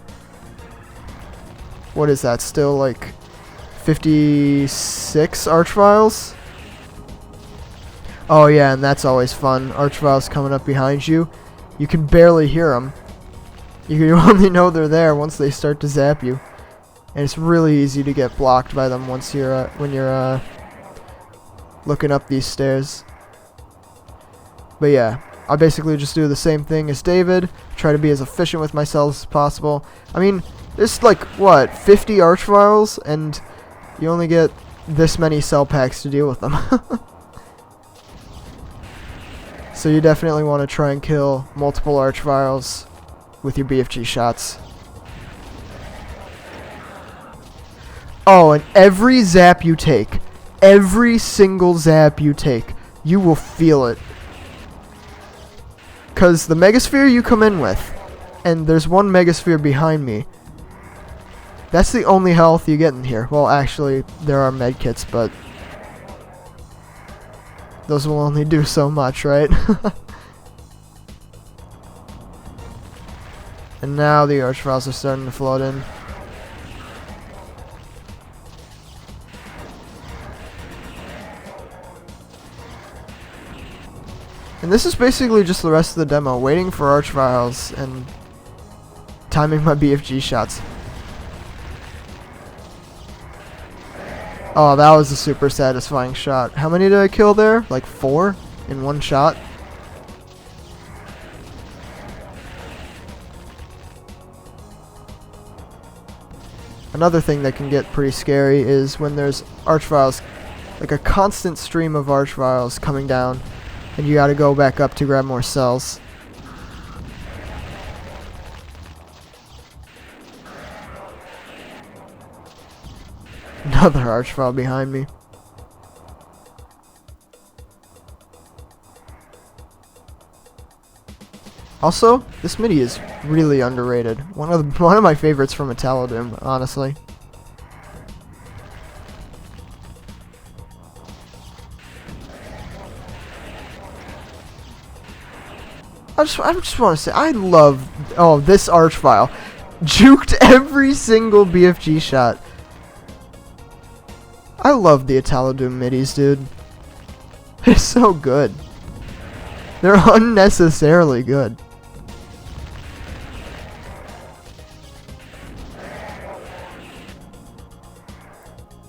what is that? Still like 56 Archviles? Oh yeah, and that's always fun. Archviles coming up behind you. You can barely hear them. You only know they're there once they start to zap you. And it's really easy to get blocked by them once you're when you're looking up these stairs. But yeah, I basically just do the same thing as David. Try to be as efficient with my cells as possible. I mean, there's like, what, 50 Archviles, and you only get this many cell packs to deal with them. So you definitely want to try and kill multiple Archviles with your BFG shots. Oh, and every zap you take, every single zap you take, you will feel it. Because the Megasphere you come in with, and there's one Megasphere behind me, that's the only health you get in here. Well, actually, there are medkits, but those will only do so much, right? And now the Archviles are starting to flood in. And this is basically just the rest of the demo, waiting for Archviles and timing my BFG shots. Oh, that was a super satisfying shot. How many did I kill there? Like 4 in one shot? Another thing that can get pretty scary is when there's Archviles, like a constant stream of Archviles coming down, and you gotta go back up to grab more cells. Another Archvile behind me. Also, this MIDI is really underrated. One of my favorites from Italo.wad, honestly. I just want to say, I love, this Archvile. Juked every single BFG shot. I love the Italo.wad midis, dude. They're so good. They're unnecessarily good.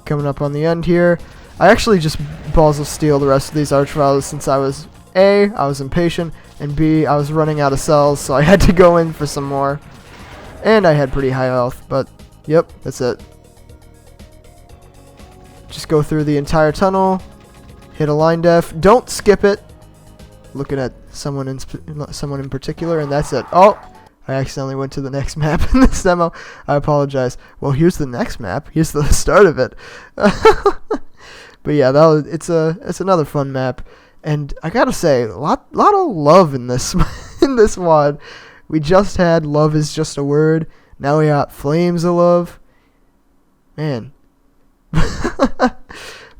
Coming up on the end here. I actually just balls of steel the rest of these Archviles since I was A, I was impatient, and B, I was running out of cells, so I had to go in for some more. And I had pretty high health, but yep, that's it. Just go through the entire tunnel, hit a line def, don't skip it. Looking at someone in particular, and that's it. Oh, I accidentally went to the next map in this demo. I apologize. Well, here's the next map. Here's the start of it. But yeah, it's another fun map, and I gotta say, a lot of love in this in this WAD. We just had love is just a word. Now we got flames of love. Man.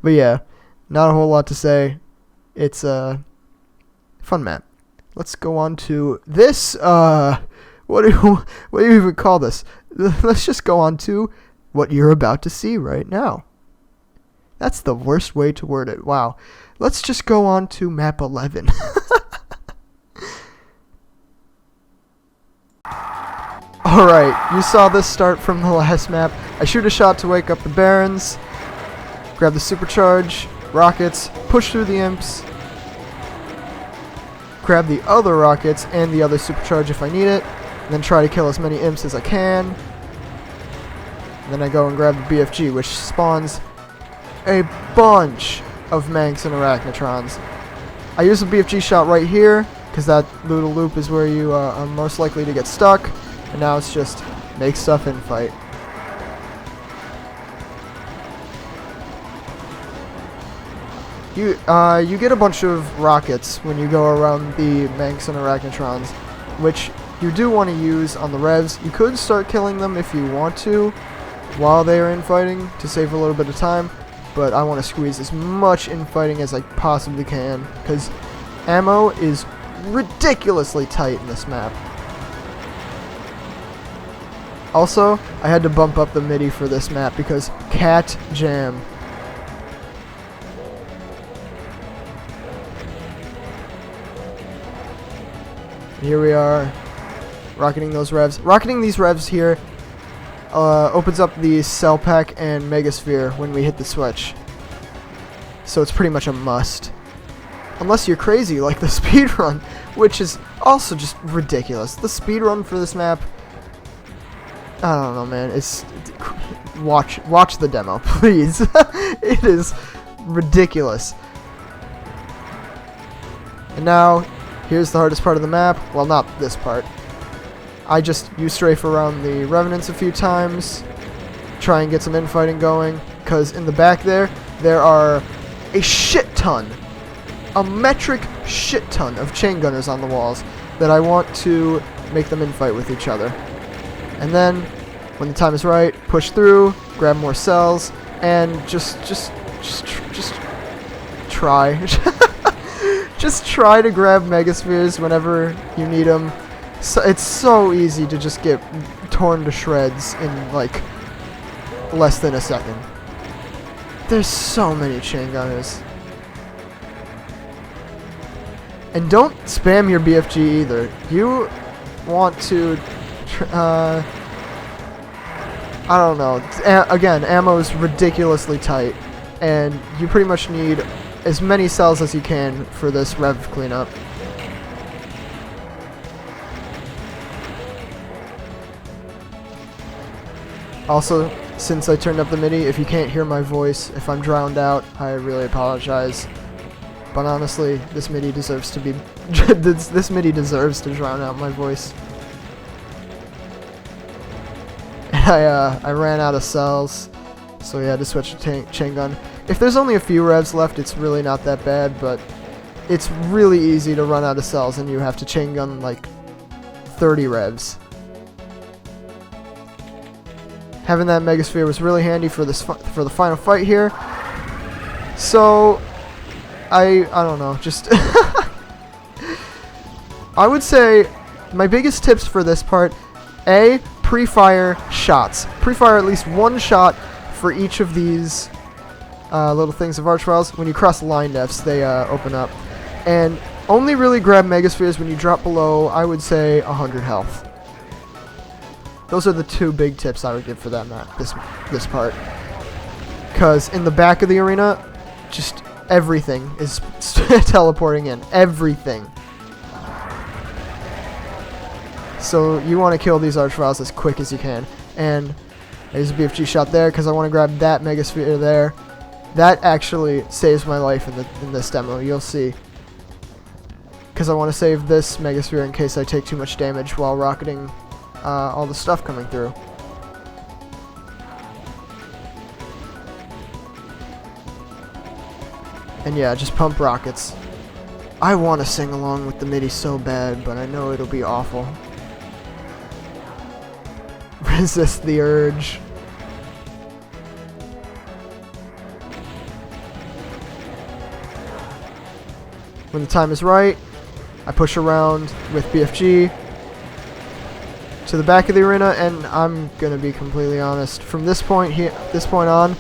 But yeah, not a whole lot to say. It's a fun map. Let's go on to this. What do you even call this? Let's just go on to what you're about to see right now. That's the worst way to word it. Wow. Let's just go on to map 11. Alright, you saw this start from the last map. I shoot a shot to wake up the Barons, grab the supercharge, rockets, push through the imps, grab the other rockets and the other supercharge if I need it, and then try to kill as many imps as I can. And then I go and grab the BFG, which spawns a bunch of Manx and Arachnotrons. I use the BFG shot right here, because that little loop is where you are most likely to get stuck. And now it's just make stuff and fight. You get a bunch of rockets when you go around the Manx and Arachnotrons, which you do want to use on the revs. You could start killing them if you want to while they are infighting to save a little bit of time, but I want to squeeze as much infighting as I possibly can because ammo is ridiculously tight in this map. Also, I had to bump up the MIDI for this map because cat jam. Here we are, rocketing those revs. Rocketing these revs here opens up the Cell Pack and Megasphere when we hit the switch. So it's pretty much a must. Unless you're crazy like the speedrun, which is also just ridiculous. The speedrun for this map, I don't know, man. Watch the demo, please. It is ridiculous. And now, here's the hardest part of the map. Well, not this part. You strafe around the Revenants a few times, try and get some infighting going, because in the back there are a shit ton, a metric shit ton of chain gunners on the walls that I want to make them infight with each other. And then, when the time is right, push through, grab more cells, and just try. Just try to grab Megaspheres whenever you need them. So it's so easy to just get torn to shreds in, like, less than a second. There's so many chain gunners. And don't spam your BFG either. You want to, I don't know. Again, ammo is ridiculously tight, and you pretty much need as many cells as you can for this rev cleanup. Also, since I turned up the MIDI, if you can't hear my voice, if I'm drowned out, I really apologize. But honestly, this MIDI deserves to be this MIDI deserves to drown out my voice. I ran out of cells, so we had to switch to chain gun. If there's only a few revs left, it's really not that bad, but it's really easy to run out of cells and you have to chain gun like 30 revs. Having that Megasphere was really handy for this for the final fight here. So I don't know, just I would say my biggest tips for this part: A, pre-fire shots. Pre-fire at least one shot for each of these little things of Archviles. When you cross line defs, they open up. And only really grab Megaspheres when you drop below, I would say, 100 health. Those are the two big tips I would give for that map, this part. Because in the back of the arena, just everything is teleporting in. Everything. So you want to kill these Archviles as quick as you can. And there's a BFG shot there because I want to grab that Megasphere there. That actually saves my life in this demo, you'll see. Because I want to save this Megasphere in case I take too much damage while rocketing all the stuff coming through. And yeah, just pump rockets. I want to sing along with the MIDI so bad, but I know it'll be awful. Resist the urge. When the time is right, I push around with BFG to the back of the arena, and I'm gonna be completely honest. From this point on,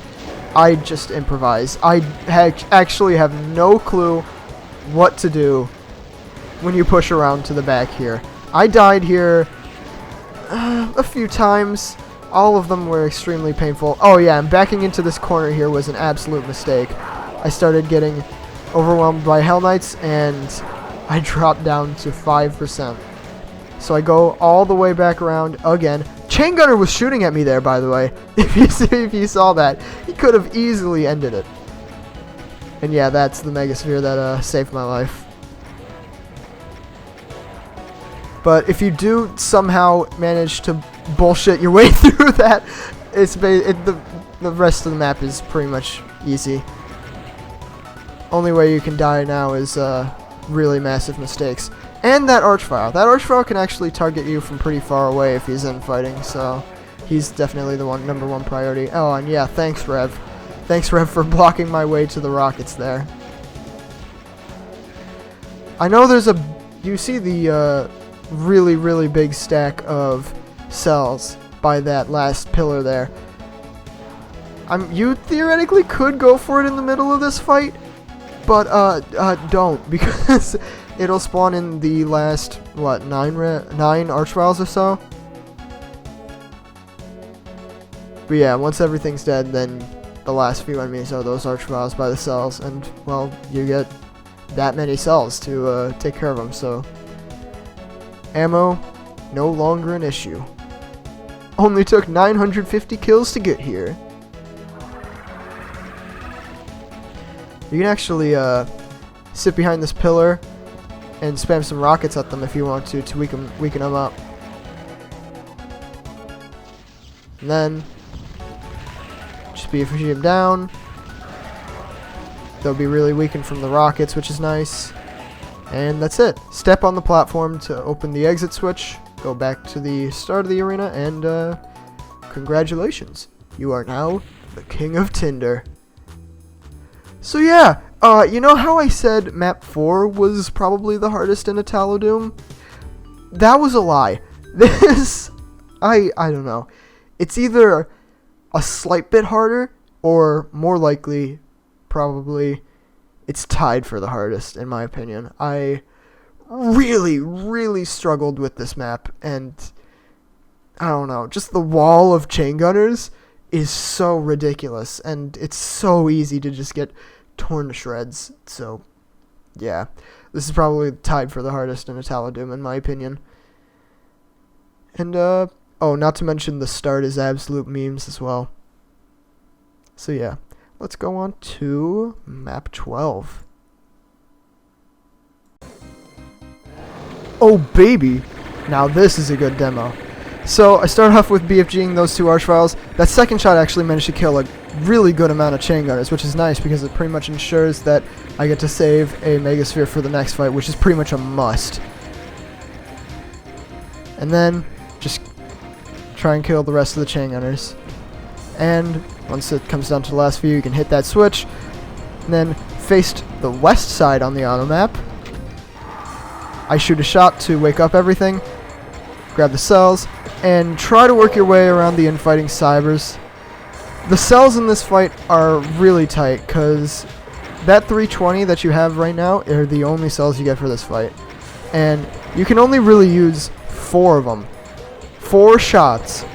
I just improvise. I actually have no clue what to do when you push around to the back here. I died here a few times. All of them were extremely painful. Oh yeah, and backing into this corner here was an absolute mistake. I started getting overwhelmed by Hell Knights, and I dropped down to 5%. So I go all the way back around again. Chain Gunner was shooting at me there, by the way. If you saw that, he could have easily ended it. And yeah, that's the Megasphere that saved my life. But if you do somehow manage to bullshit your way through that, the rest of the map is pretty much easy. Only way you can die now is really massive mistakes. And that Archvile. That Archvile can actually target you from pretty far away if he's in fighting, so he's definitely the number one priority. Oh, and yeah, thanks, Rev. Thanks, Rev, for blocking my way to the rockets there. I know there's you see the really, really big stack of cells by that last pillar there. You theoretically could go for it in the middle of this fight, but don't, because it'll spawn in the last, what, 9 Archviles or so? But yeah, once everything's dead, then the last few enemies are those Archviles by the cells, and, well, you get that many cells to take care of them, so ammo, no longer an issue. Only took 950 kills to get here. You can actually sit behind this pillar and spam some rockets at them if you want to weaken them up. And then just BFG them down. They'll be really weakened from the rockets, which is nice. And that's it. Step on the platform to open the exit switch. Go back to the start of the arena, and congratulations. You are now the king of Tinder. So yeah, you know how I said map 4 was probably the hardest in italo.wad? That was a lie. This, I don't know. It's either a slight bit harder, or more likely, probably, it's tied for the hardest, in my opinion. I really struggled with this map, and I don't know, just the wall of chain gunners is so ridiculous, and it's so easy to just get torn to shreds. So yeah, this is probably tied for the hardest in italo.wad in my opinion. And oh, not to mention the start is absolute memes as well. So yeah, let's go on to map 12. Oh baby, now this is a good demo. So I started off with BFGing those two archviles. That second shot actually managed to kill a really good amount of chain gunners, which is nice because it pretty much ensures that I get to save a Megasphere for the next fight, which is pretty much a must. And then just try and kill the rest of the chain gunners. And once it comes down to the last few, you can hit that switch, and then faced the west side on the auto map. I shoot a shot to wake up everything, grab the cells, and try to work your way around the infighting cybers. The cells in this fight are really tight, because that 320 that you have right now are the only cells you get for this fight. And you can only really use 4 of them. 4 shots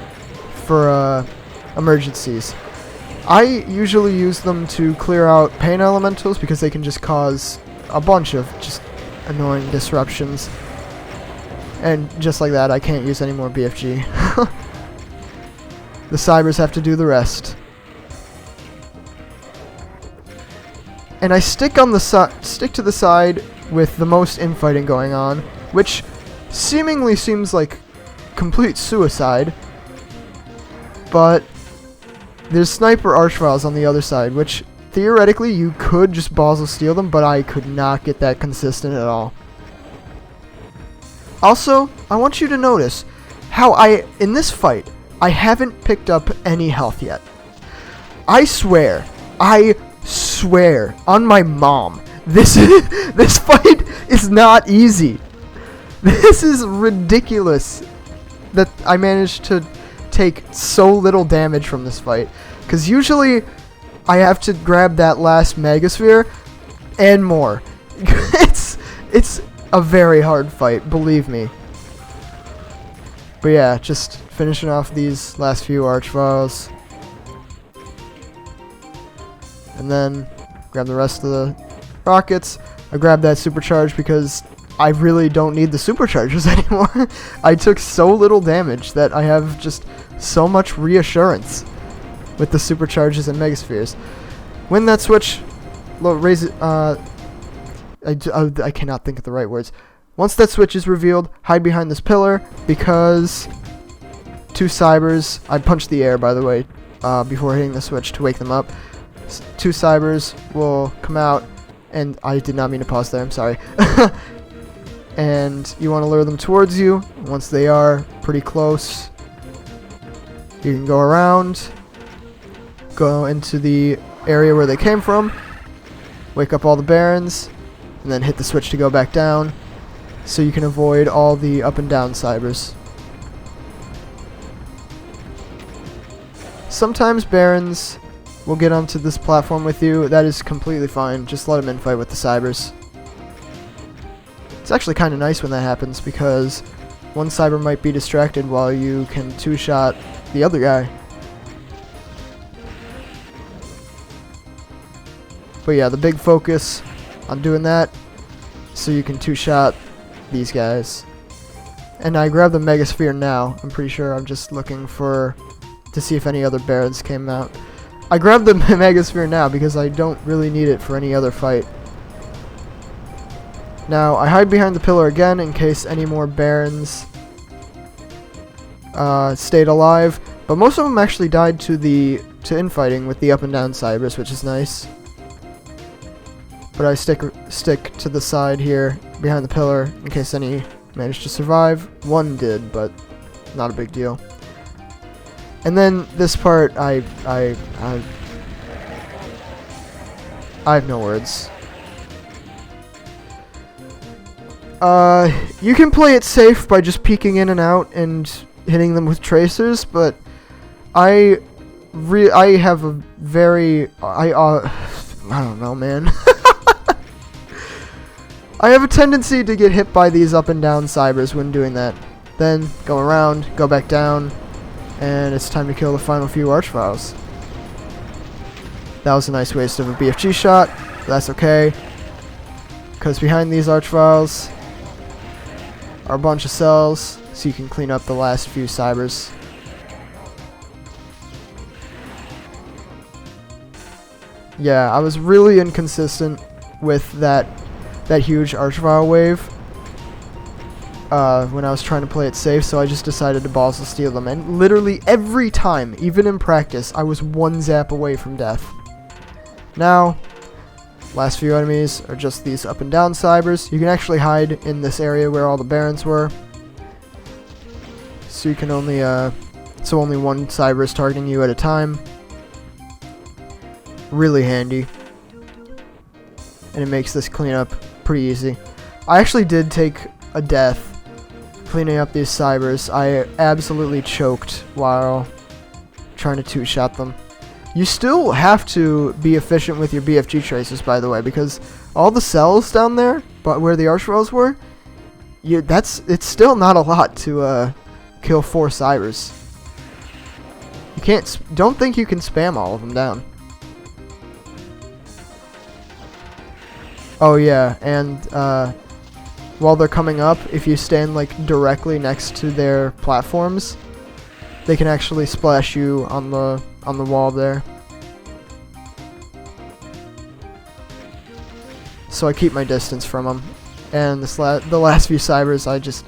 for emergencies. I usually use them to clear out pain elementals because they can just cause a bunch of just annoying disruptions. And just like that, I can't use any more BFG. The cybers have to do the rest. And I stick to the side with the most infighting going on, which seemingly seems like complete suicide. But there's sniper archviles on the other side, which theoretically you could just balls of steel them, but I could not get that consistent at all. Also, I want you to notice how in this fight, I haven't picked up any health yet. I swear on my mom, this fight is not easy. This is ridiculous that I managed to take so little damage from this fight, because usually I have to grab that last Megasphere and more. It's a very hard fight, believe me. But yeah, just finishing off these last few archviles, and then grab the rest of the rockets. I grabbed that supercharge because I really don't need the superchargers anymore. I took so little damage that I have just so much reassurance with the supercharges and Megaspheres. When that switch, raise it, I cannot think of the right words. Once that switch is revealed, hide behind this pillar, because 2 cybers, I punched the air by the way, before hitting the switch to wake them up. 2 cybers will come out, and I did not mean to pause there, I'm sorry. And you want to lure them towards you. Once they are pretty close, you can go around, go into the area where they came from, wake up all the barons, and then hit the switch to go back down, so you can avoid all the up and down cybers. Sometimes barons will get onto this platform with you. That is completely fine. Just let them infight with the cybers. It's actually kind of nice when that happens, because one cyber might be distracted while you can 2-shot the other guy. But yeah, the big focus on doing that so you can 2-shot these guys. And I grabbed the Megasphere now. I'm pretty sure I'm just looking to see if any other barons came out. I grabbed the Megasphere now because I don't really need it for any other fight. Now, I hide behind the pillar again in case any more barons stayed alive, but most of them actually died to infighting with the up and down cybers, which is nice. But I stick to the side here behind the pillar in case any managed to survive. One did, but not a big deal. And then this part, I have no words. You can play it safe by just peeking in and out and hitting them with tracers, but I have a very I don't know, man. I have a tendency to get hit by these up and down cybers when doing that. Then go around, go back down, and it's time to kill the final few archviles. That was a nice waste of a BFG shot, but that's okay. Because behind these archviles are a bunch of cells, so you can clean up the last few cybers. Yeah, I was really inconsistent with that huge archvile wave when I was trying to play it safe, so I just decided to balls to steal them. And literally every time, even in practice, I was one zap away from death. Now, last few enemies are just these up and down cybers. You can actually hide in this area where all the barons were. So you can only, so only one cyber is targeting you at a time. Really handy. And it makes this cleanup pretty easy. I actually did take a death cleaning up these cybers. I absolutely choked while trying to two-shot them. You still have to be efficient with your BFG traces, by the way, because all the cells down there, but where the archviles were, it's still not a lot to kill 4 cybers. You can't. Don't think you can spam all of them down. Oh yeah, and while they're coming up, if you stand like directly next to their platforms, they can actually splash you on the wall there. So I keep my distance from them. And the last few cybers, I just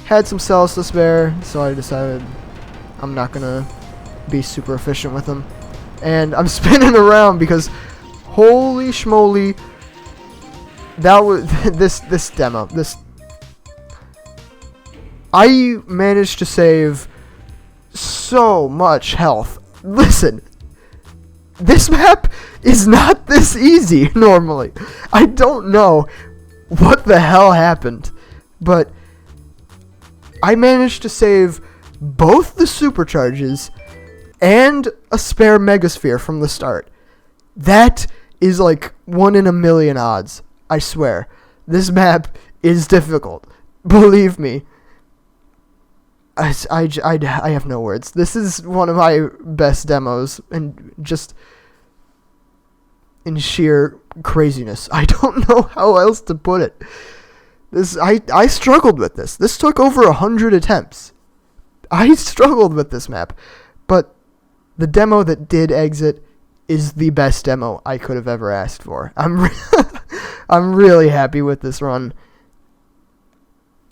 had some cells to spare, so I decided I'm not gonna be super efficient with them. And I'm spinning around because holy schmoly. That was this demo. I managed to save so much health. Listen, this map is not this easy normally. I don't know what the hell happened, but I managed to save both the supercharges and a spare megasphere from the start. That is like 1 in a million odds. I swear, this map is difficult. Believe me. I have no words. This is one of my best demos, and just in sheer craziness. I don't know how else to put it. I struggled with this. This took over 100 attempts. I struggled with this map, but the demo that did exit is the best demo I could have ever asked for. I'm really happy with this run.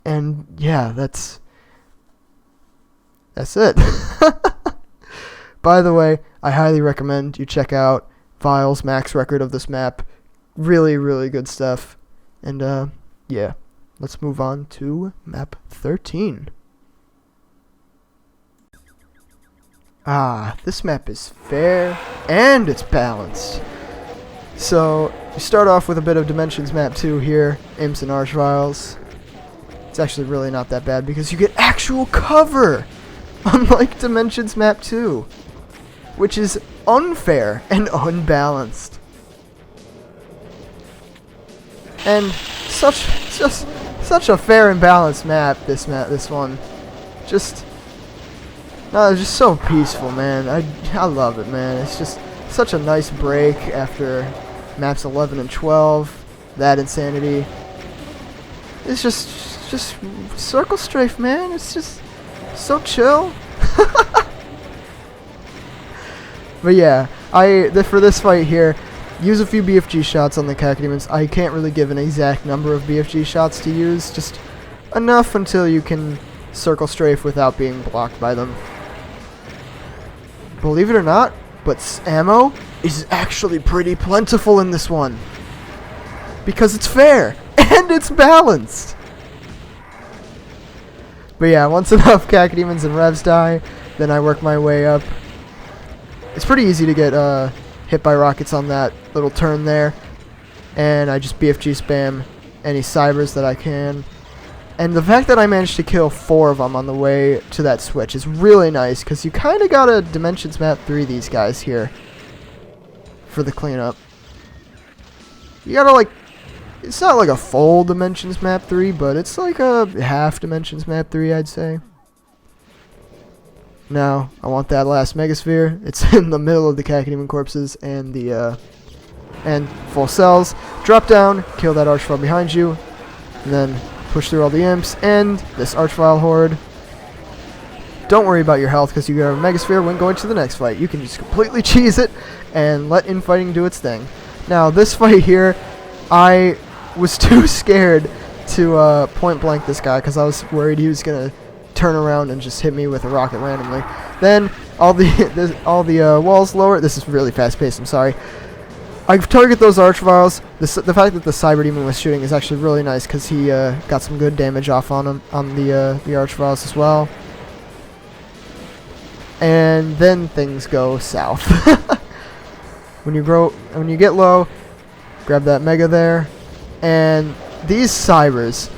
And yeah, that's it. By the way, I highly recommend you check out Vile's max record of this map. Really, really good stuff. And yeah, let's move on to map 13. This map is fair and it's balanced. So, you start off with a bit of Dimensions map 2 here, Imps and Archviles. It's actually really not that bad because you get actual cover, unlike Dimensions map 2, which is unfair and unbalanced. And such a fair and balanced map, this one. Just so peaceful, man. I love it, man. It's just such a nice break after maps 11 and 12. That insanity. It's just circle strafe, man. It's just so chill. But yeah, for this fight here, use a few BFG shots on the Cacodemons. I can't really give an exact number of BFG shots to use, just enough until you can circle strafe without being blocked by them. Believe it or not, but ammo is actually pretty plentiful in this one. Because it's fair, and it's balanced. But yeah, once enough Cacodemons and Revs die, then I work my way up. It's pretty easy to get hit by rockets on that little turn there. And I just BFG spam any cybers that I can. And the fact that I managed to kill 4 of them on the way to that switch is really nice, because you kind of gotta Dimensions map 3 these guys here for the cleanup. You gotta, like, It's not like a full Dimensions Map 3, but it's like a half Dimensions Map 3, I'd say. Now, I want that last Megasphere. It's in the middle of the Cacodemon corpses and the and full cells. Drop down, kill that Archvile behind you, and then push through all the imps and this Archvile horde. Don't worry about your health because you got a Megasphere when going to the next fight. You can just completely cheese it and let infighting do its thing. Now, this fight here, I was too scared to point blank this guy because I was worried he was gonna turn around and just hit me with a rocket randomly. Then all the walls lower. This is really fast paced. I'm sorry. I target those Archviles. The fact that the Cyber Demon was shooting is actually really nice because he got some good damage off on him on the Archviles as well. And then things go south. When you get low, grab that Mega there, and these Cybers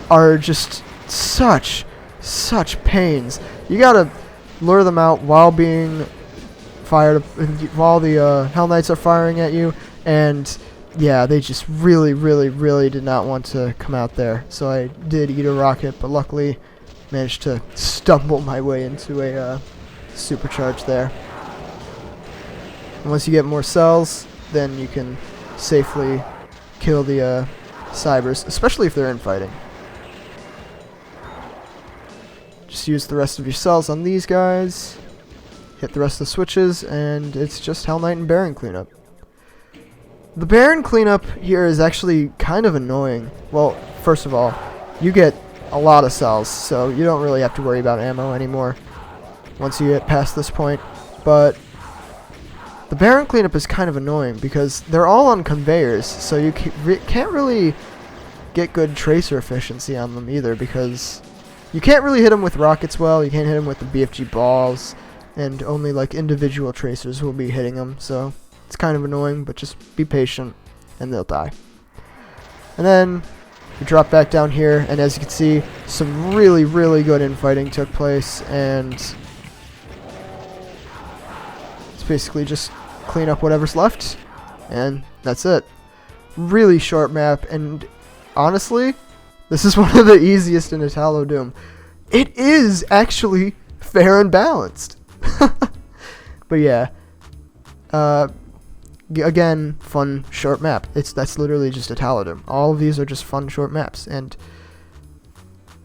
are just such pains. You gotta lure them out while being fired, while the Hell Knights are firing at you, and yeah, they just really did not want to come out there. So I did eat a rocket, but luckily managed to stumble my way into a supercharge there. And once you get more cells, then you can safely kill the Cybers, especially if they're infighting. Just use the rest of your cells on these guys, hit the rest of the switches, and it's just Hell Knight and Baron cleanup. The Baron cleanup here is actually kind of annoying. Well, first of all, you get a lot of cells, so you don't really have to worry about ammo anymore once you get past this point. But the Baron cleanup is kind of annoying because they're all on conveyors, so you can't really get good tracer efficiency on them either, because you can't really hit them with rockets well, you can't hit them with the BFG balls, and only like individual tracers will be hitting them, so it's kind of annoying, but just be patient and they'll die. And then you drop back down here, and as you can see, some really good infighting took place, and it's basically just clean up whatever's left, and that's it. Really short map, and honestly, this is one of the easiest in italo.wad. It is actually fair and balanced. But yeah, again, fun short map. That's literally just italo.wad. All of these are just fun short maps, and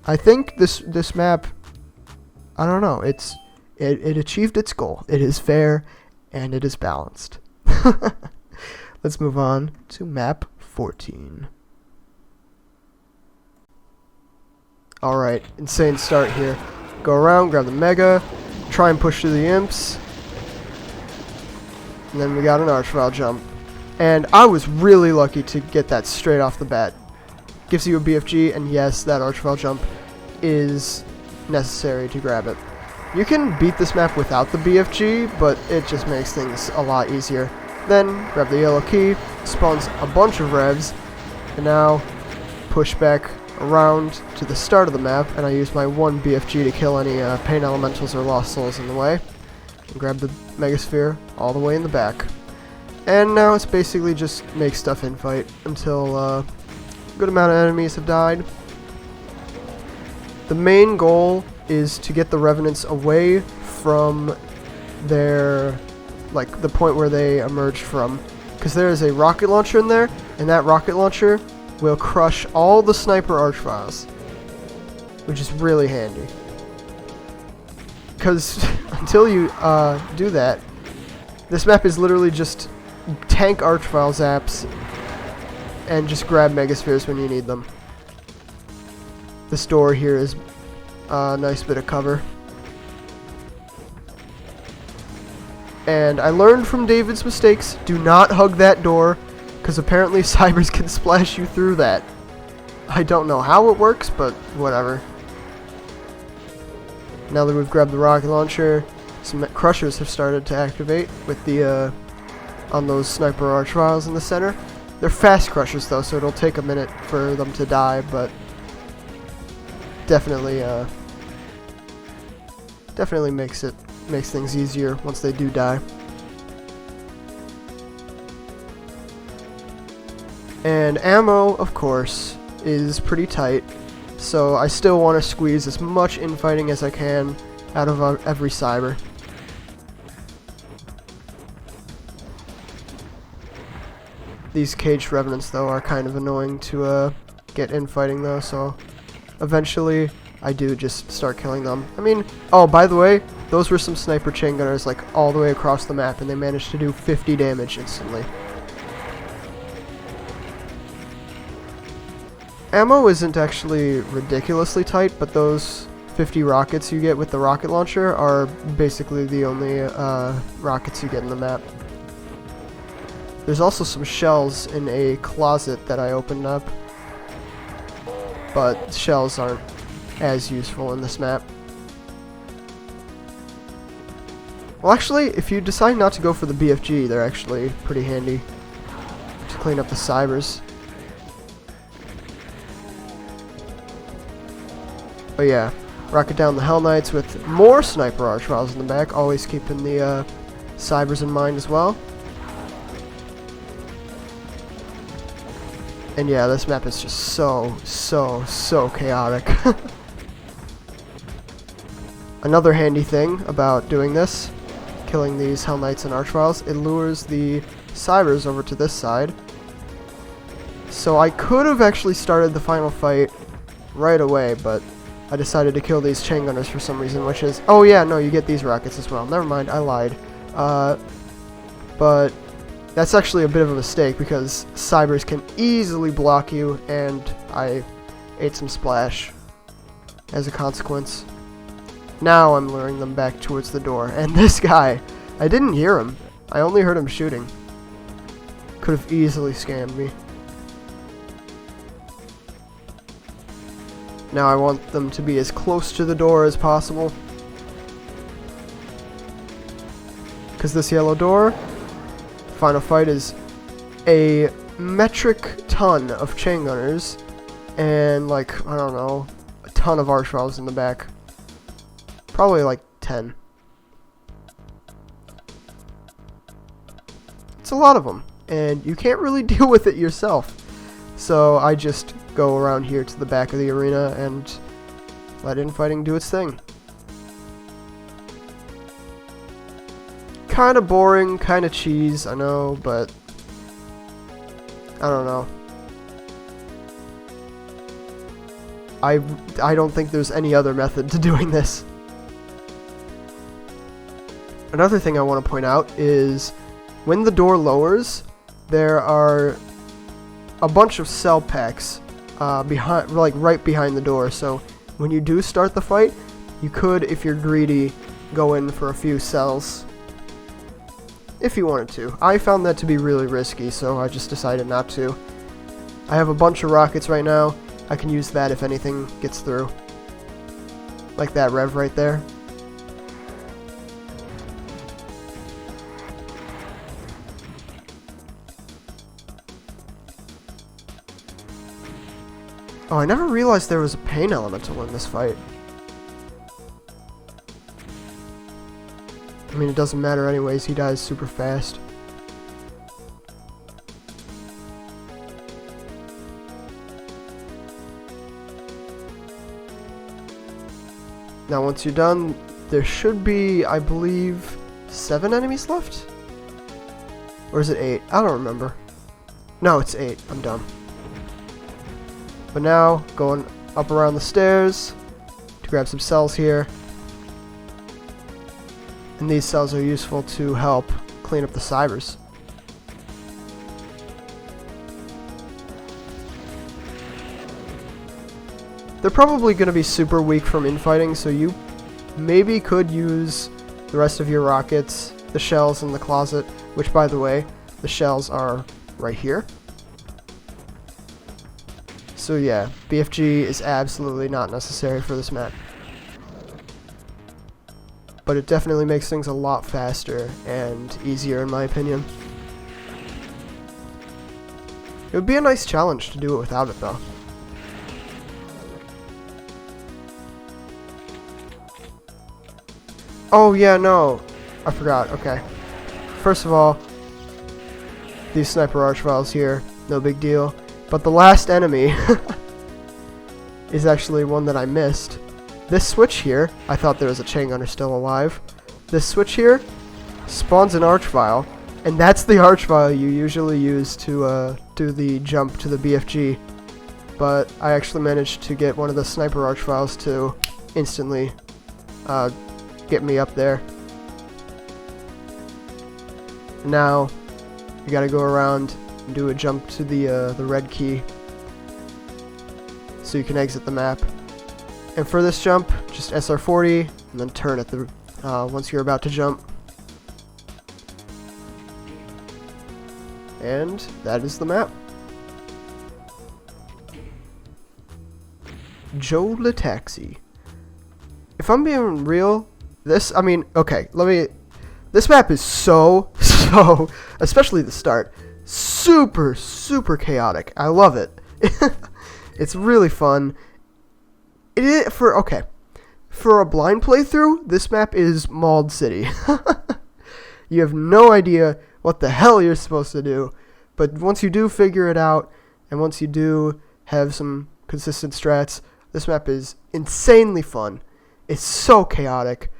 I think this map, I don't know, it achieved its goal. It is fair and it is balanced. Let's move on to map 14. Alright, insane start here. Go around, grab the Mega, try and push through the imps, and then we got an Archvile jump. And I was really lucky to get that straight off the bat. Gives you a BFG, and yes, that Archvile jump is necessary to grab it. You can beat this map without the BFG, but it just makes things a lot easier. Then, grab the yellow key, spawns a bunch of revs, and now push back around to the start of the map, and I use my one BFG to kill any Pain Elementals or Lost Souls in the way. And grab the Megasphere all the way in the back. And now it's basically just make stuff in fight until a good amount of enemies have died. The main goal is to get the Revenants away from their, like, the point where they emerged from, because there is a rocket launcher in there, and that rocket launcher will crush all the sniper Archviles, which is really handy, because until you do that, this map is literally just tank Archvile zaps and just grab Megaspheres when you need them. This door here is a nice bit of cover. And I learned from David's mistakes, do not hug that door, because apparently Cybers can splash you through that. I don't know how it works, but whatever. Now that we've grabbed the rocket launcher, some crushers have started to activate with the on those sniper Archviles in the center. They're fast crushers though, so it'll take a minute for them to die, but definitely makes things easier once they do die. And ammo, of course, is pretty tight, so I still want to squeeze as much infighting as I can out of every cyber. These caged revenants, though, are kind of annoying to get infighting, though, so eventually I do just start killing them. I mean, oh, by the way, those were some sniper chain gunners, like, all the way across the map, and they managed to do 50 damage instantly. Ammo isn't actually ridiculously tight, but those 50 rockets you get with the rocket launcher are basically the only rockets you get in the map. There's also some shells in a closet that I opened up, but shells aren't as useful in this map. Well, actually, if you decide not to go for the BFG, they're actually pretty handy to clean up the cybers. But yeah, rocket down the Hell Knights with more sniper archviles in the back, always keeping the cybers in mind as well. And yeah, this map is just so chaotic. Another handy thing about doing this, killing these Hell Knights and archviles, it lures the cybers over to this side. So I could have actually started the final fight right away, but I decided to kill these chain gunners for some reason, which is... Oh yeah, no, you get these rockets as well. Never mind, I lied. But that's actually a bit of a mistake, because cybers can easily block you, and I ate some splash as a consequence. Now I'm luring them back towards the door, and this guy, I didn't hear him. I only heard him shooting. Could have easily scammed me. Now I want them to be as close to the door as possible, because this yellow door, final fight, is a metric ton of chain gunners and, like, I don't know, a ton of archviles in the back. Probably like 10. It's a lot of them, and you can't really deal with it yourself. So I just go around here to the back of the arena and let infighting do its thing. Kinda boring, kinda cheese, I know, but I don't know. I don't think there's any other method to doing this. Another thing I want to point out is when the door lowers, there are a bunch of cell packs behind, like right behind the door. So when you do start the fight, you could, if you're greedy, go in for a few cells if you wanted to. I found that to be really risky, so I just decided not to. I have a bunch of rockets right now. I can use that if anything gets through. Like that rev right there. Oh, I never realized there was a pain elemental in this fight. I mean, it doesn't matter anyways, he dies super fast. Now once you're done, there should be, I believe, 7 enemies left? Or is it 8? I don't remember. No, it's 8. I'm dumb. But now, going up around the stairs to grab some cells here. And these cells are useful to help clean up the cybers. They're probably going to be super weak from infighting, so you maybe could use the rest of your rockets, the shells in the closet, which, by the way, the shells are right here. So yeah, BFG is absolutely not necessary for this map. But it definitely makes things a lot faster and easier in my opinion. It would be a nice challenge to do it without it though. Oh yeah, no. I forgot, okay. First of all, these sniper archviles here, no big deal. But the last enemy is actually one that I missed. This switch here, I thought there was a chain gunner still alive. This switch here spawns an archvile, and that's the archvile you usually use to do the jump to the BFG. But I actually managed to get one of the sniper archviles to instantly get me up there. Now you gotta go around and do a jump to the red key so you can exit the map. And for this jump, just SR40 and then turn at the once you're about to jump. And that is the map. Joe the Taxi. If I'm being real, this map is so, especially the start, super chaotic. I love it. It's really fun. For a blind playthrough, this map is Mauled City. You have no idea what the hell you're supposed to do, but once you do figure it out, and once you do have some consistent strats, this map is insanely fun. It's so chaotic,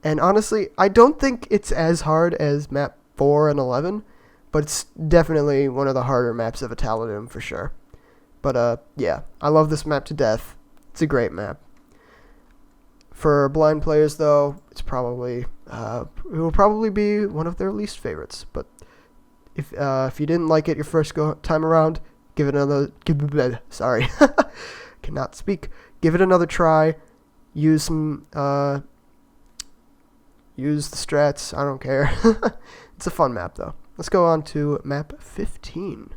and honestly, I don't think it's as hard as map 4 and 11, but it's definitely one of the harder maps of italo.wad for sure. But yeah, I love this map to death. It's a great map. For blind players, though, it will probably be one of their least favorites. But if you didn't like it your first time around, give it another. Cannot speak. Give it another try. Use some. Use the strats. I don't care. It's a fun map, though. Let's go on to map 15.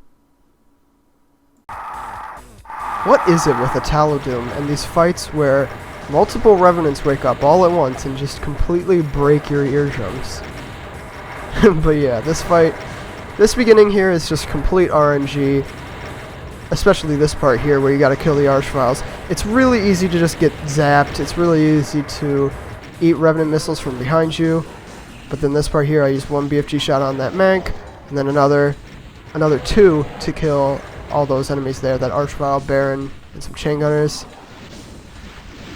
What is it with italo.wad and these fights where multiple revenants wake up all at once and just completely break your eardrums? But yeah, this beginning here is just complete RNG, especially this part here where you gotta kill the archviles. It's really easy to just get zapped. It's really easy to eat revenant missiles from behind you. But then this part here, I use one BFG shot on that mank, and then another 2 to kill all those enemies there, that archvile, baron, and some chain gunners.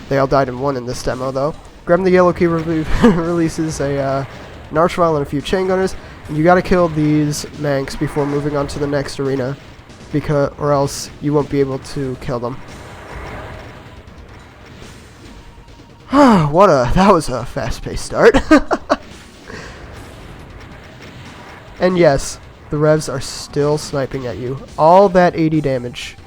They all died in one in this demo, though. Grabbing the yellow key releases an archvile and a few chain gunners, and you gotta kill these manks before moving on to the next arena, or else you won't be able to kill them. That was a fast-paced start. And yes, the revs are still sniping at you. All that 80 damage.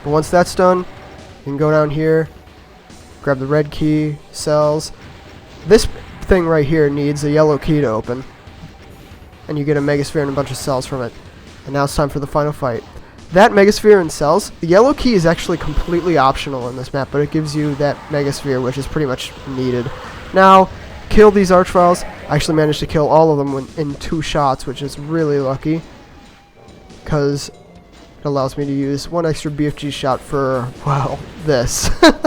But once that's done, you can go down here, grab the red key, cells. This thing right here needs a yellow key to open. And you get a megasphere and a bunch of cells from it. And now it's time for the final fight. That megasphere and cells, the yellow key is actually completely optional in this map, but it gives you that megasphere, which is pretty much needed. Now, kill these archviles. I actually managed to kill all of them in 2 shots, which is really lucky, because it allows me to use 1 extra BFG shot for, well, this. And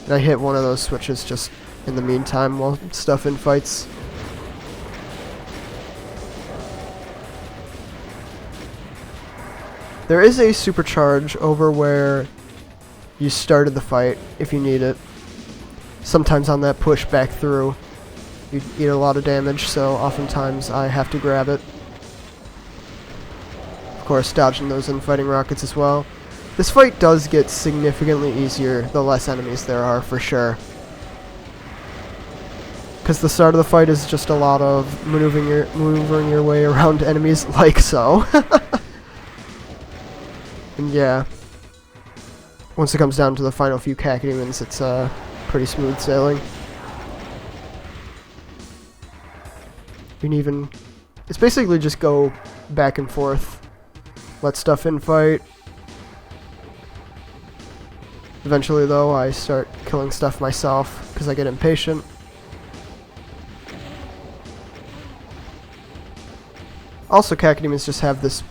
I hit one of those switches just in the meantime while stuff in fights. There is a supercharge over where you started the fight if you need it. Sometimes on that push back through, you eat a lot of damage, so oftentimes I have to grab it. Of course, dodging those infighting rockets as well. This fight does get significantly easier the less enemies there are, for sure. Because the start of the fight is just a lot of maneuvering your way around enemies like so. And yeah, once it comes down to the final few cacodemons, it's pretty smooth sailing. You can even, it's basically just go back and forth, let stuff infight. Eventually though, I start killing stuff myself because I get impatient. Also, cacodemons just have this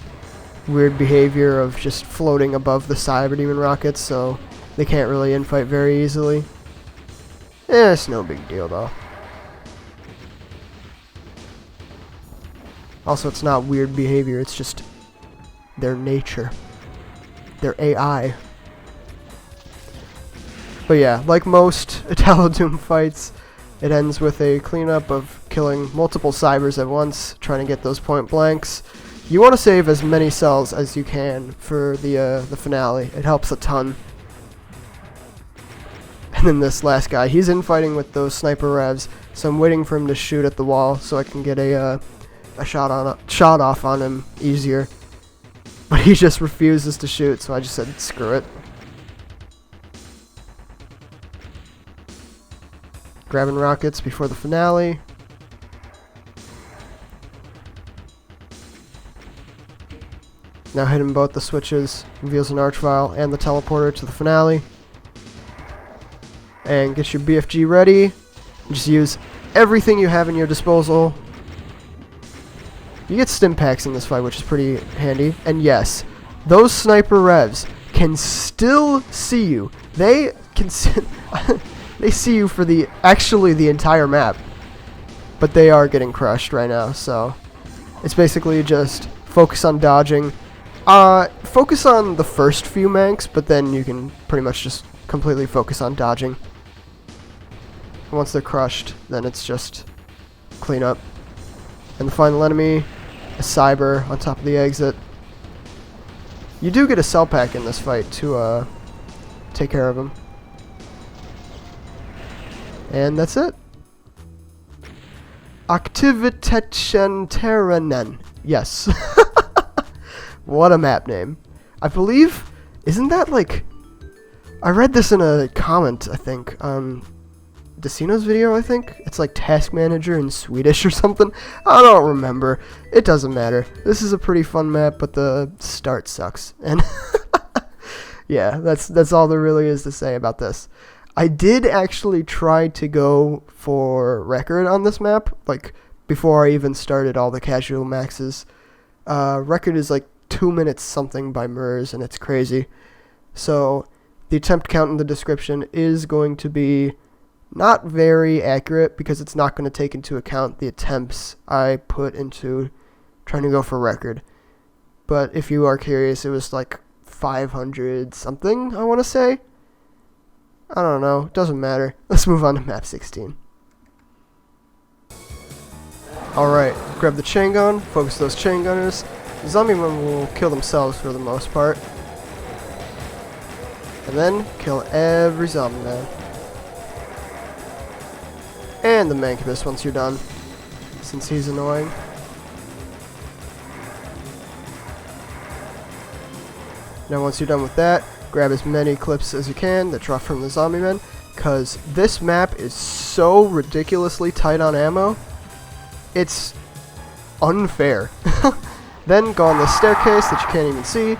weird behavior of just floating above the cyberdemon rockets, so they can't really infight very easily. It's no big deal though. Also, it's not weird behavior, it's just their nature. Their AI. But yeah, like most italo.wad fights, it ends with a cleanup of killing multiple cybers at once, trying to get those point blanks. You want to save as many cells as you can for the finale. It helps a ton. And then this last guy, he's infighting with those sniper revs, so I'm waiting for him to shoot at the wall so I can get a shot off on him easier. But he just refuses to shoot, so I just said screw it. Grabbing rockets before the finale. Now hitting both the switches reveals an archvile and the teleporter to the finale. And get your BFG ready. Just use everything you have in your disposal. You get stim packs in this fight, which is pretty handy. And yes, those sniper revs can still see you. They can they see you for actually the entire map. But they are getting crushed right now, so it's basically just focus on dodging. Focus on the first few manks, but then you can pretty much just completely focus on dodging. And once they're crushed, then it's just clean up. And the final enemy, a cyber on top of the exit. You do get a cell pack in this fight to take care of him. And that's it. Aktivitetshanteraren. Yes. What a map name. I believe, isn't that like, I read this in a comment, I think, on Decino's video, I think. It's like task manager in Swedish or something. I don't remember. It doesn't matter. This is a pretty fun map, but the start sucks. And yeah, that's all there really is to say about this. I did actually try to go for record on this map, like before I even started all the casual maxes. Record is like 2 minutes something by MERS, and it's crazy. So the attempt count in the description is going to be not very accurate because it's not going to take into account the attempts I put into trying to go for record. But if you are curious, it was like 500 something, I want to say. I don't know. Doesn't matter. Let's move on to map 16. Alright, grab the chain gun, focus those chain gunners. The zombie men will kill themselves for the most part. And then kill every zombie man. And the mancubus once you're done, since he's annoying. Now once you're done with that, grab as many clips as you can that drop from the zombie men, because this map is so ridiculously tight on ammo. It's unfair. Then go on the staircase that you can't even see,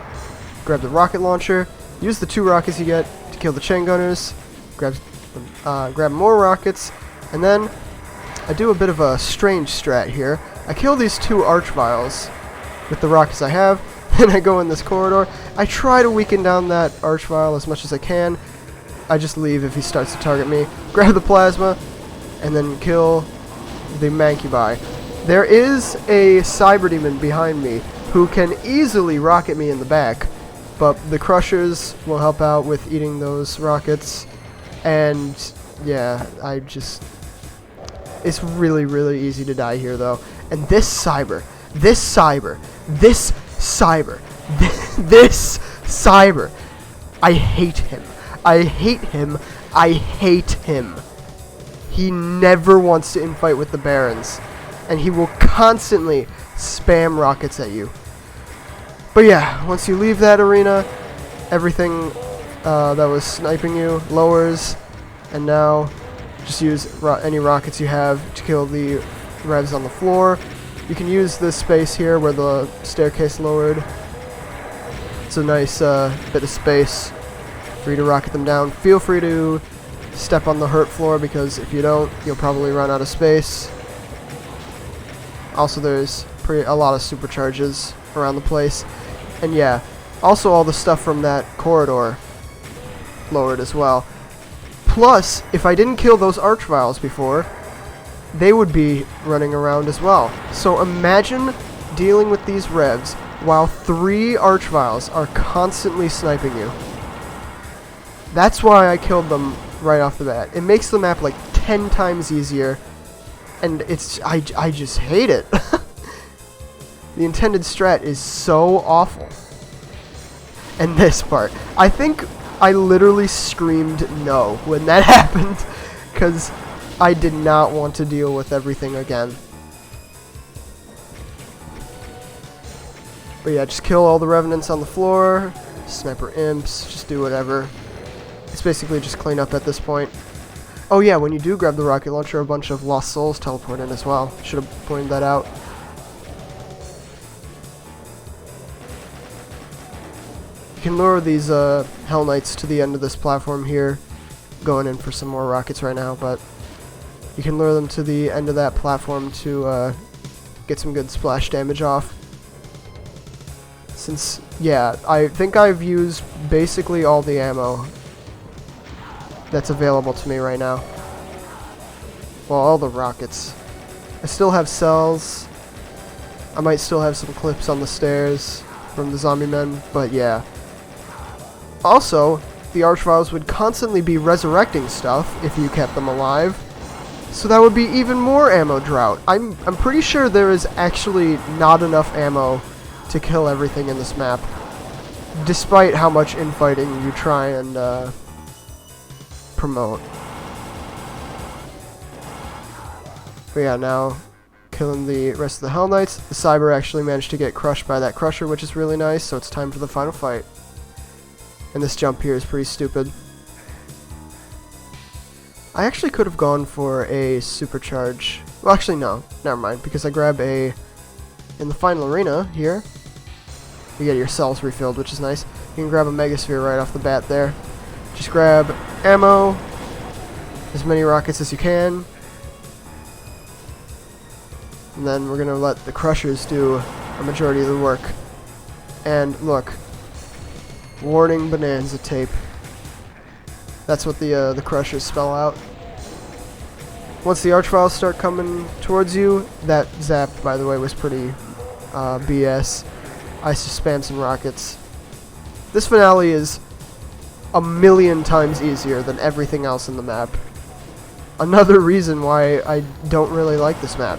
grab the rocket launcher, use the 2 rockets you get to kill the chain gunners, grab more rockets, and then I do a bit of a strange strat here. I kill these 2 archviles with the rockets I have, then I go in this corridor. I try to weaken down that archvile as much as I can. I just leave if he starts to target me. Grab the plasma, and then kill the mancubi. There is a cyber demon behind me who can easily rocket me in the back, but the crushers will help out with eating those rockets. And yeah, it's really, really easy to die here though. And this cyber, I hate him. I hate him. He never wants to infight with the barons, and he will constantly spam rockets at you. But yeah, once you leave that arena, everything that was sniping you lowers, and now just use any rockets you have to kill the revs on the floor. You can use this space here where the staircase lowered. It's a nice bit of space for you to rocket them down. Feel free to step on the hurt floor, because if you don't, you'll probably run out of space. Also, there's a lot of supercharges around the place. And yeah, also all the stuff from that corridor lowered as well. Plus, if I didn't kill those archviles before, they would be running around as well. So imagine dealing with these revs while 3 Archviles are constantly sniping you. That's why I killed them right off the bat. It makes the map like 10 times easier, and I just hate it. The intended strat is so awful. And this part, I think I literally screamed no when that happened, because I did not want to deal with everything again. But yeah, just kill all the revenants on the floor, sniper imps, just do whatever. It's basically just clean up at this point. Oh yeah, when you do grab the rocket launcher, a bunch of lost souls teleport in as well. Should have pointed that out. You can lure these Hell Knights to the end of this platform here. Going in for some more rockets right now, but you can lure them to the end of that platform to get some good splash damage off. Since, yeah, I think I've used basically all the ammo that's available to me right now. Well, all the rockets. I still have cells. I might still have some clips on the stairs from the zombie men, but yeah. Also, the Archviles would constantly be resurrecting stuff if you kept them alive, so that would be even more ammo drought. I'm pretty sure there is actually not enough ammo to kill everything in this map, despite how much infighting you try and promote. But yeah, now killing the rest of the Hell Knights. The Cyber actually managed to get crushed by that Crusher, which is really nice, so it's time for the final fight. And this jump here is pretty stupid. I actually could have gone for a supercharge. Well, actually no, never mind, because I grab a... In the final arena here, you get your cells refilled, which is nice. You can grab a Megasphere right off the bat there. Just grab ammo, as many rockets as you can, and then we're going to let the Crushers do a majority of the work. And look, warning Bonanza tape. That's what the Crushers spell out. Once the Archviles start coming towards you, that zap, by the way, was pretty BS. I just spammed some rockets. This finale is a million times easier than everything else in the map. Another reason why I don't really like this map.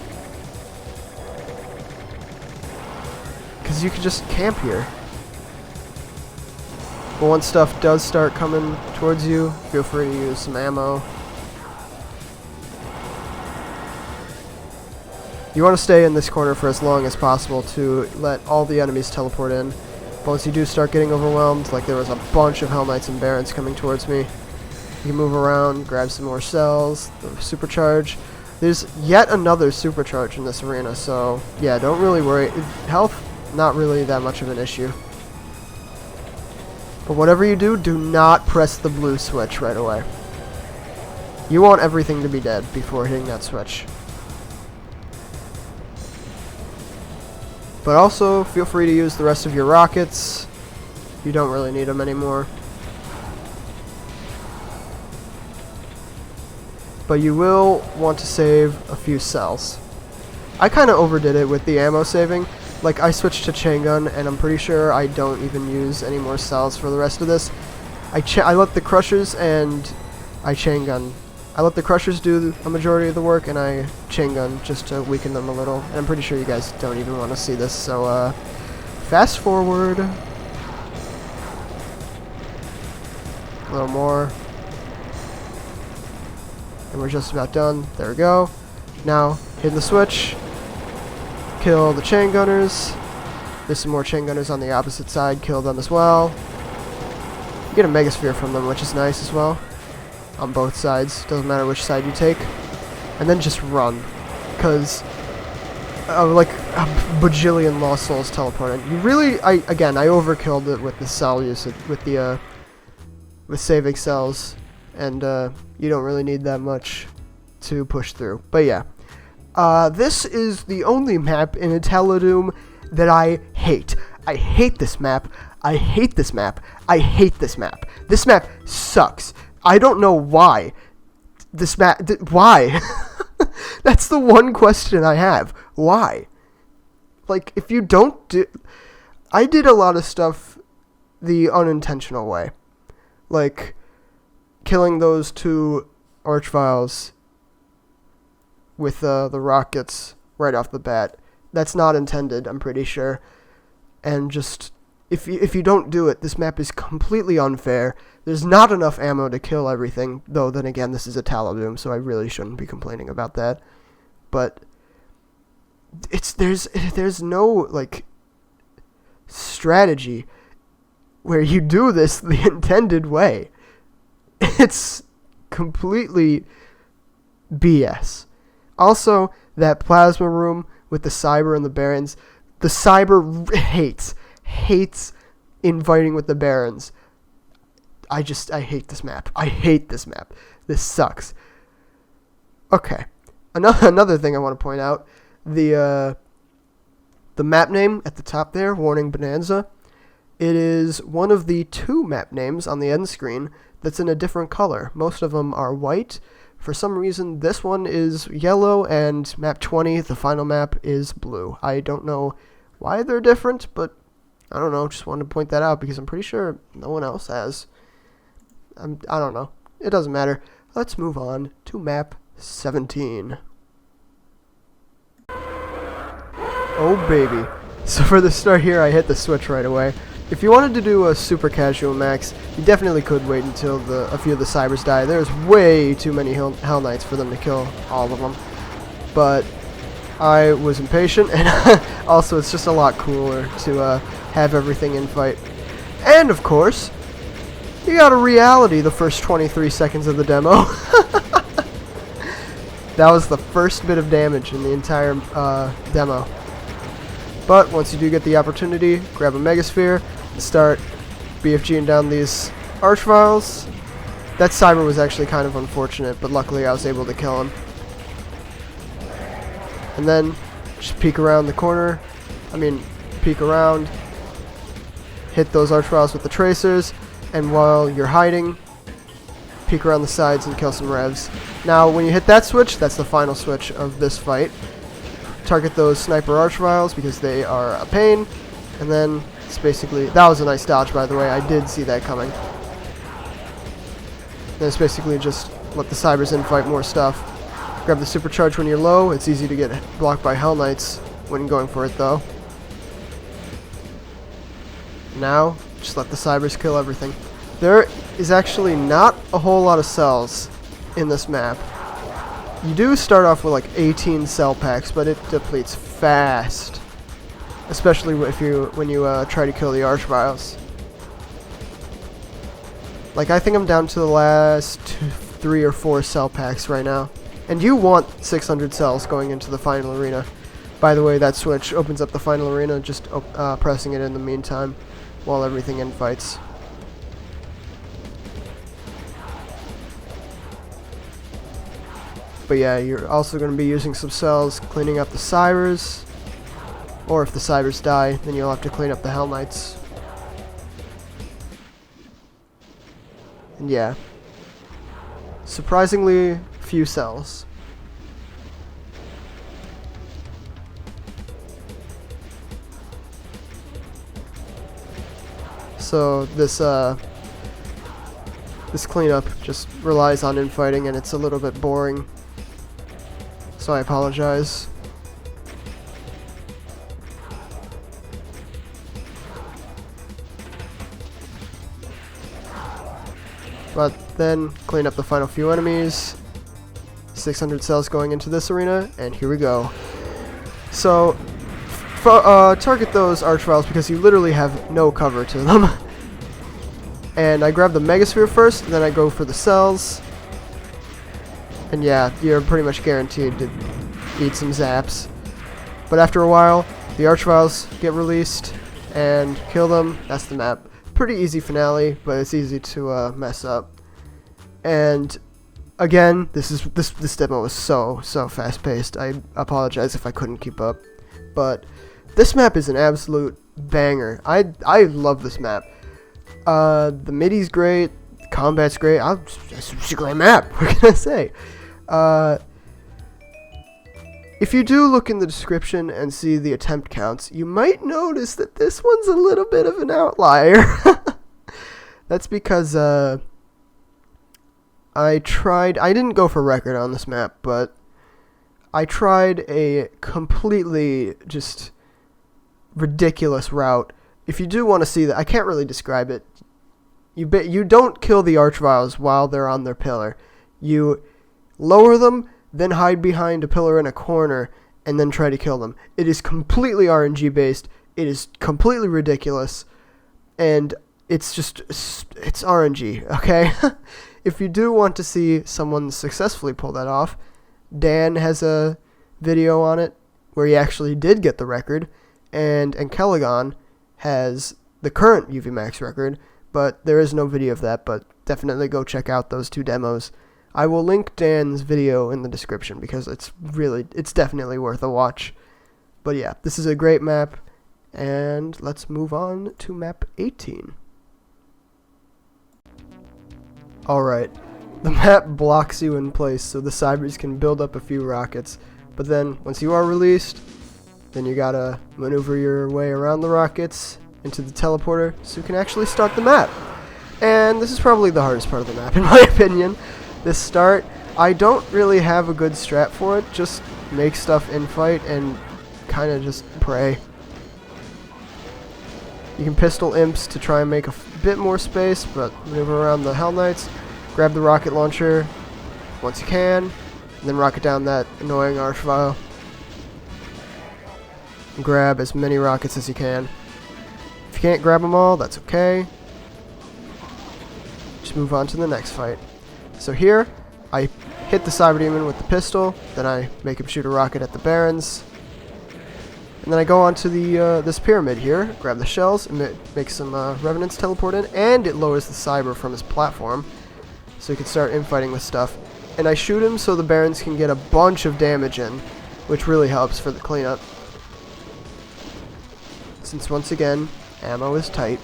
Because you can just camp here. But once stuff does start coming towards you, feel free to use some ammo. You want to stay in this corner for as long as possible to let all the enemies teleport in. But once you do start getting overwhelmed, like there was a bunch of Hell Knights and Barons coming towards me, you can move around, grab some more cells, the supercharge. There's yet another supercharge in this arena, so yeah, don't really worry. Health, not really that much of an issue. But whatever you do, do not press the blue switch right away. You want everything to be dead before hitting that switch. But also, feel free to use the rest of your rockets. You don't really need them anymore. But you will want to save a few cells. I kind of overdid it with the ammo saving. Like, I switched to chain gun, and I'm pretty sure I don't even use any more cells for the rest of this. I let the Crushers and I chain gun. I let the Crushers do a majority of the work, and I chain gun just to weaken them a little. And I'm pretty sure you guys don't even want to see this, so fast forward. A little more. And we're just about done. There we go. Now, hit the switch. Kill the chain gunners. There's some more chain gunners on the opposite side. Kill them as well. You get a Megasphere from them, which is nice as well. On both sides, doesn't matter which side you take, and then just run, because like a bajillion lost souls teleported. You really, I overkilled it with the cell usage, with the with saving cells, and you don't really need that much to push through. But yeah, this is the only map in italo.wad that I hate. I hate this map. I hate this map. I hate this map. This map sucks. I don't know why. This map... why? That's the one question I have. Why? like, if you don't do... I did a lot of stuff the unintentional way. Like, killing those 2 Archviles with the rockets right off the bat. That's not intended, I'm pretty sure. And just, if you don't do it, this map is completely unfair. There's not enough ammo to kill everything, though then again, this is italo.wad, so I really shouldn't be complaining about that. But there's no, like, strategy where you do this the intended way. It's completely BS. Also, that plasma room with the Cyber and the Barons, the Cyber hates inviting with the Barons. I hate this map. I hate this map. This sucks. Okay. Another thing I want to point out, the map name at the top there, Warning Bonanza, it is one of the 2 map names on the end screen that's in a different color. Most of them are white. For some reason, this one is yellow, and map 20, the final map, is blue. I don't know why they're different, but I don't know. Just wanted to point that out because I'm pretty sure no one else has. I don't know. It doesn't matter. Let's move on to map 17. Oh, baby. So for the start here, I hit the switch right away. If you wanted to do a super casual max, you definitely could wait until a few of the Cybers die. There's way too many Hell Knights for them to kill all of them. But I was impatient, and also it's just a lot cooler to have everything in fight. And of course, you got a reality the first 23 seconds of the demo. That was the first bit of damage in the entire demo. But once you do get the opportunity, grab a Megasphere and start BFGing down these Archviles. That Cyber was actually kind of unfortunate, but luckily I was able to kill him. And then just peek around the corner. Peek around, hit those Archviles with the Tracers, and while you're hiding, peek around the sides and kill some Revs. Now, when you hit that switch, that's the final switch of this fight. Target those Sniper Archviles because they are a pain, and then it's basically... That was a nice dodge, by the way. I did see that coming. Then it's basically just let the Cybers infight more stuff. Grab the Supercharge when you're low. It's easy to get blocked by Hell Knights when going for it, though. Now, just let the Cybers kill everything. There is actually not a whole lot of cells in this map. You do start off with like 18 cell packs, but it depletes fast. Especially when you try to kill the Archviles. Like, I think I'm down to the last 3 or 4 cell packs right now. And you want 600 cells going into the final arena. By the way, that switch opens up the final arena, just pressing it in the meantime while everything infights. But yeah, you're also going to be using some cells cleaning up the Cybers. Or if the Cybers die, then you'll have to clean up the Hell Knights. And yeah, surprisingly few cells. So this cleanup just relies on infighting, and it's a little bit boring. So I apologize. But then clean up the final few enemies. 600 cells going into this arena, and here we go. So target those Archviles because you literally have no cover to them. And I grab the Megasphere first, and then I go for the cells. And yeah, you're pretty much guaranteed to eat some zaps. But after a while, the Archviles get released and kill them. That's the map. Pretty easy finale, but it's easy to mess up. And again, this demo was so fast paced. I apologize if I couldn't keep up. But this map is an absolute banger. I love this map. The MIDI's great, combat's great. It's a great map. What can I say? If you do look in the description and see the attempt counts, you might notice that this one's a little bit of an outlier. That's because I didn't go for record on this map, but I tried a completely just ridiculous route. If you do want to see that, I can't really describe it. You don't kill the Archviles while they're on their pillar. You lower them, then hide behind a pillar in a corner, and then try to kill them. It is completely RNG based. It is completely ridiculous, and it's RNG, okay? If you do want to see someone successfully pull that off, Dan has a video on it where he actually did get the record, and Kelloggan has the current UV Max record, but there is no video of that, but definitely go check out those 2 demos. I will link Dan's video in the description because it's definitely worth a watch. But yeah, this is a great map, and let's move on to map 18. Alright, the map blocks you in place so the cybers can build up a few rockets, but then once you are released, then you gotta maneuver your way around the rockets into the teleporter so you can actually start the map. And this is probably the hardest part of the map in my opinion. This start, I don't really have a good strat for it, just make stuff in fight and kind of just pray. You can pistol imps to try and make a bit more space, but maneuver around the Hell Knights, grab the rocket launcher once you can, and then rocket down that annoying Archvile. And grab as many rockets as you can. If you can't grab them all, that's okay. Just move on to the next fight. So here, I hit the Cyber Demon with the pistol, then I make him shoot a rocket at the Barons, and then I go onto the this pyramid here, grab the shells, and make some Revenants teleport in, and it lowers the Cyber from his platform, so he can start infighting with stuff. And I shoot him so the Barons can get a bunch of damage in, which really helps for the cleanup. Since once again, ammo is tight.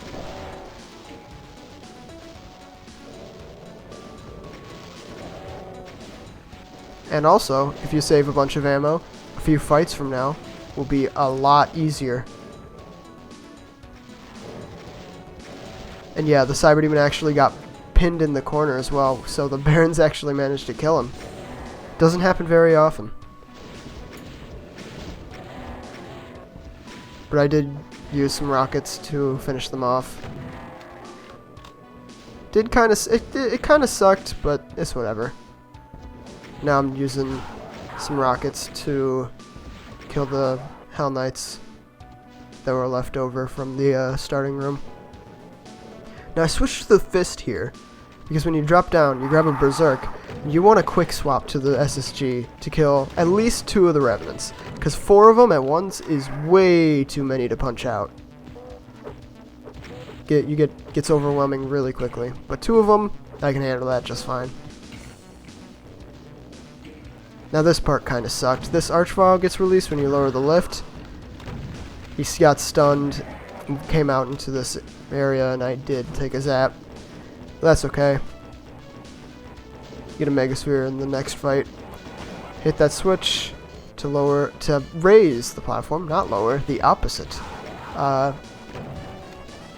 And also, if you save a bunch of ammo, a few fights from now will be a lot easier. And yeah, the Cyber Demon actually got pinned in the corner as well, so the Barons actually managed to kill him. Doesn't happen very often. But I did use some rockets to finish them off. It kind of sucked, but it's whatever. Now I'm using some rockets to kill the Hell Knights that were left over from the starting room. Now I switched to the Fist here, because when you drop down, you grab a Berserk, and you want a quick swap to the SSG to kill at least 2 of the Revenants, because 4 of them at once is way too many to punch out. Gets overwhelming really quickly, but 2 of them, I can handle that just fine. Now this part kind of sucked. This Archvile gets released when you lower the lift. He got stunned, and came out into this area, and I did take a zap. But that's okay. Get a Megasphere in the next fight. Hit that switch to raise the platform, not lower, the opposite.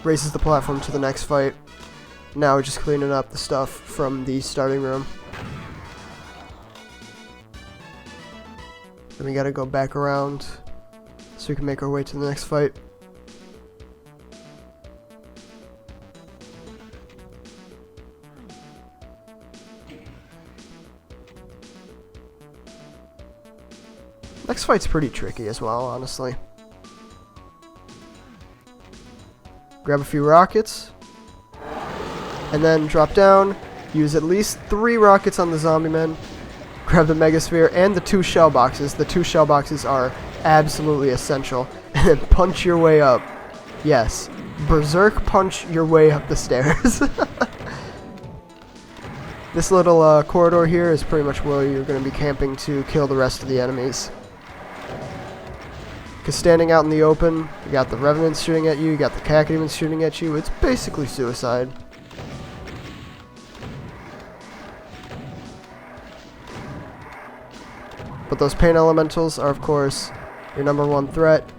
Raises the platform to the next fight. Now we're just cleaning up the stuff from the starting room. Then we gotta go back around so we can make our way to the next fight. Next fight's pretty tricky as well, honestly. Grab a few rockets, and then drop down, use at least 3 rockets on the zombie men, grab the Megasphere and the 2 shell boxes. The 2 shell boxes are absolutely essential. And then punch your way up. Yes, Berserk punch your way up the stairs. This little corridor here is pretty much where you're going to be camping to kill the rest of the enemies. Because standing out in the open, you got the Revenants shooting at you, you got the Cacodemons shooting at you, it's basically suicide. But those pain elementals are, of course, your #1 threat,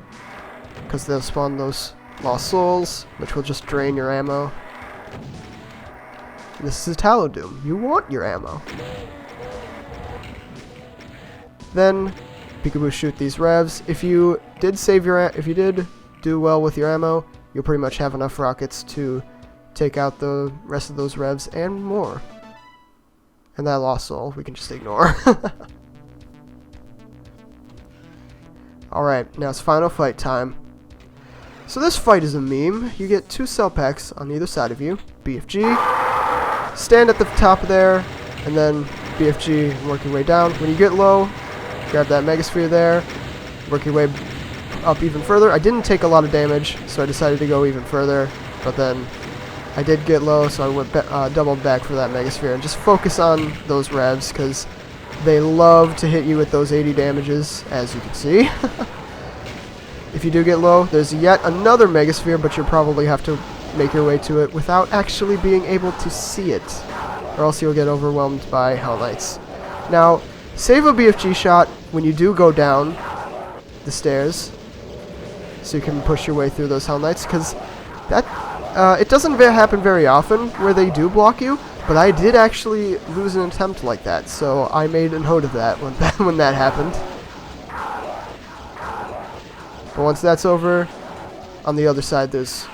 because they'll spawn those lost souls, which will just drain your ammo. And this is italo.wad. You want your ammo. Then, peekaboo shoot these revs. If you did do well with your ammo, you'll pretty much have enough rockets to take out the rest of those revs and more. And that lost soul we can just ignore. Alright, now it's final fight time. So this fight is a meme. You get 2 cell packs on either side of you. BFG. Stand at the top there, and then BFG, work your way down. When you get low, grab that megasphere there, work your way up even further. I didn't take a lot of damage, so I decided to go even further, but then I did get low, so I went doubled back for that megasphere, and just focus on those revs, because they love to hit you with those 80 damages, as you can see. If you do get low, there's yet another megasphere, but you'll probably have to make your way to it without actually being able to see it, or else you'll get overwhelmed by Hell Knights. Now, save a BFG shot when you do go down the stairs, so you can push your way through those Hell Knights, because that it doesn't happen very often where they do block you, but I did actually lose an attempt like that, so I made a note of that when that happened. But once that's over, on the other side there's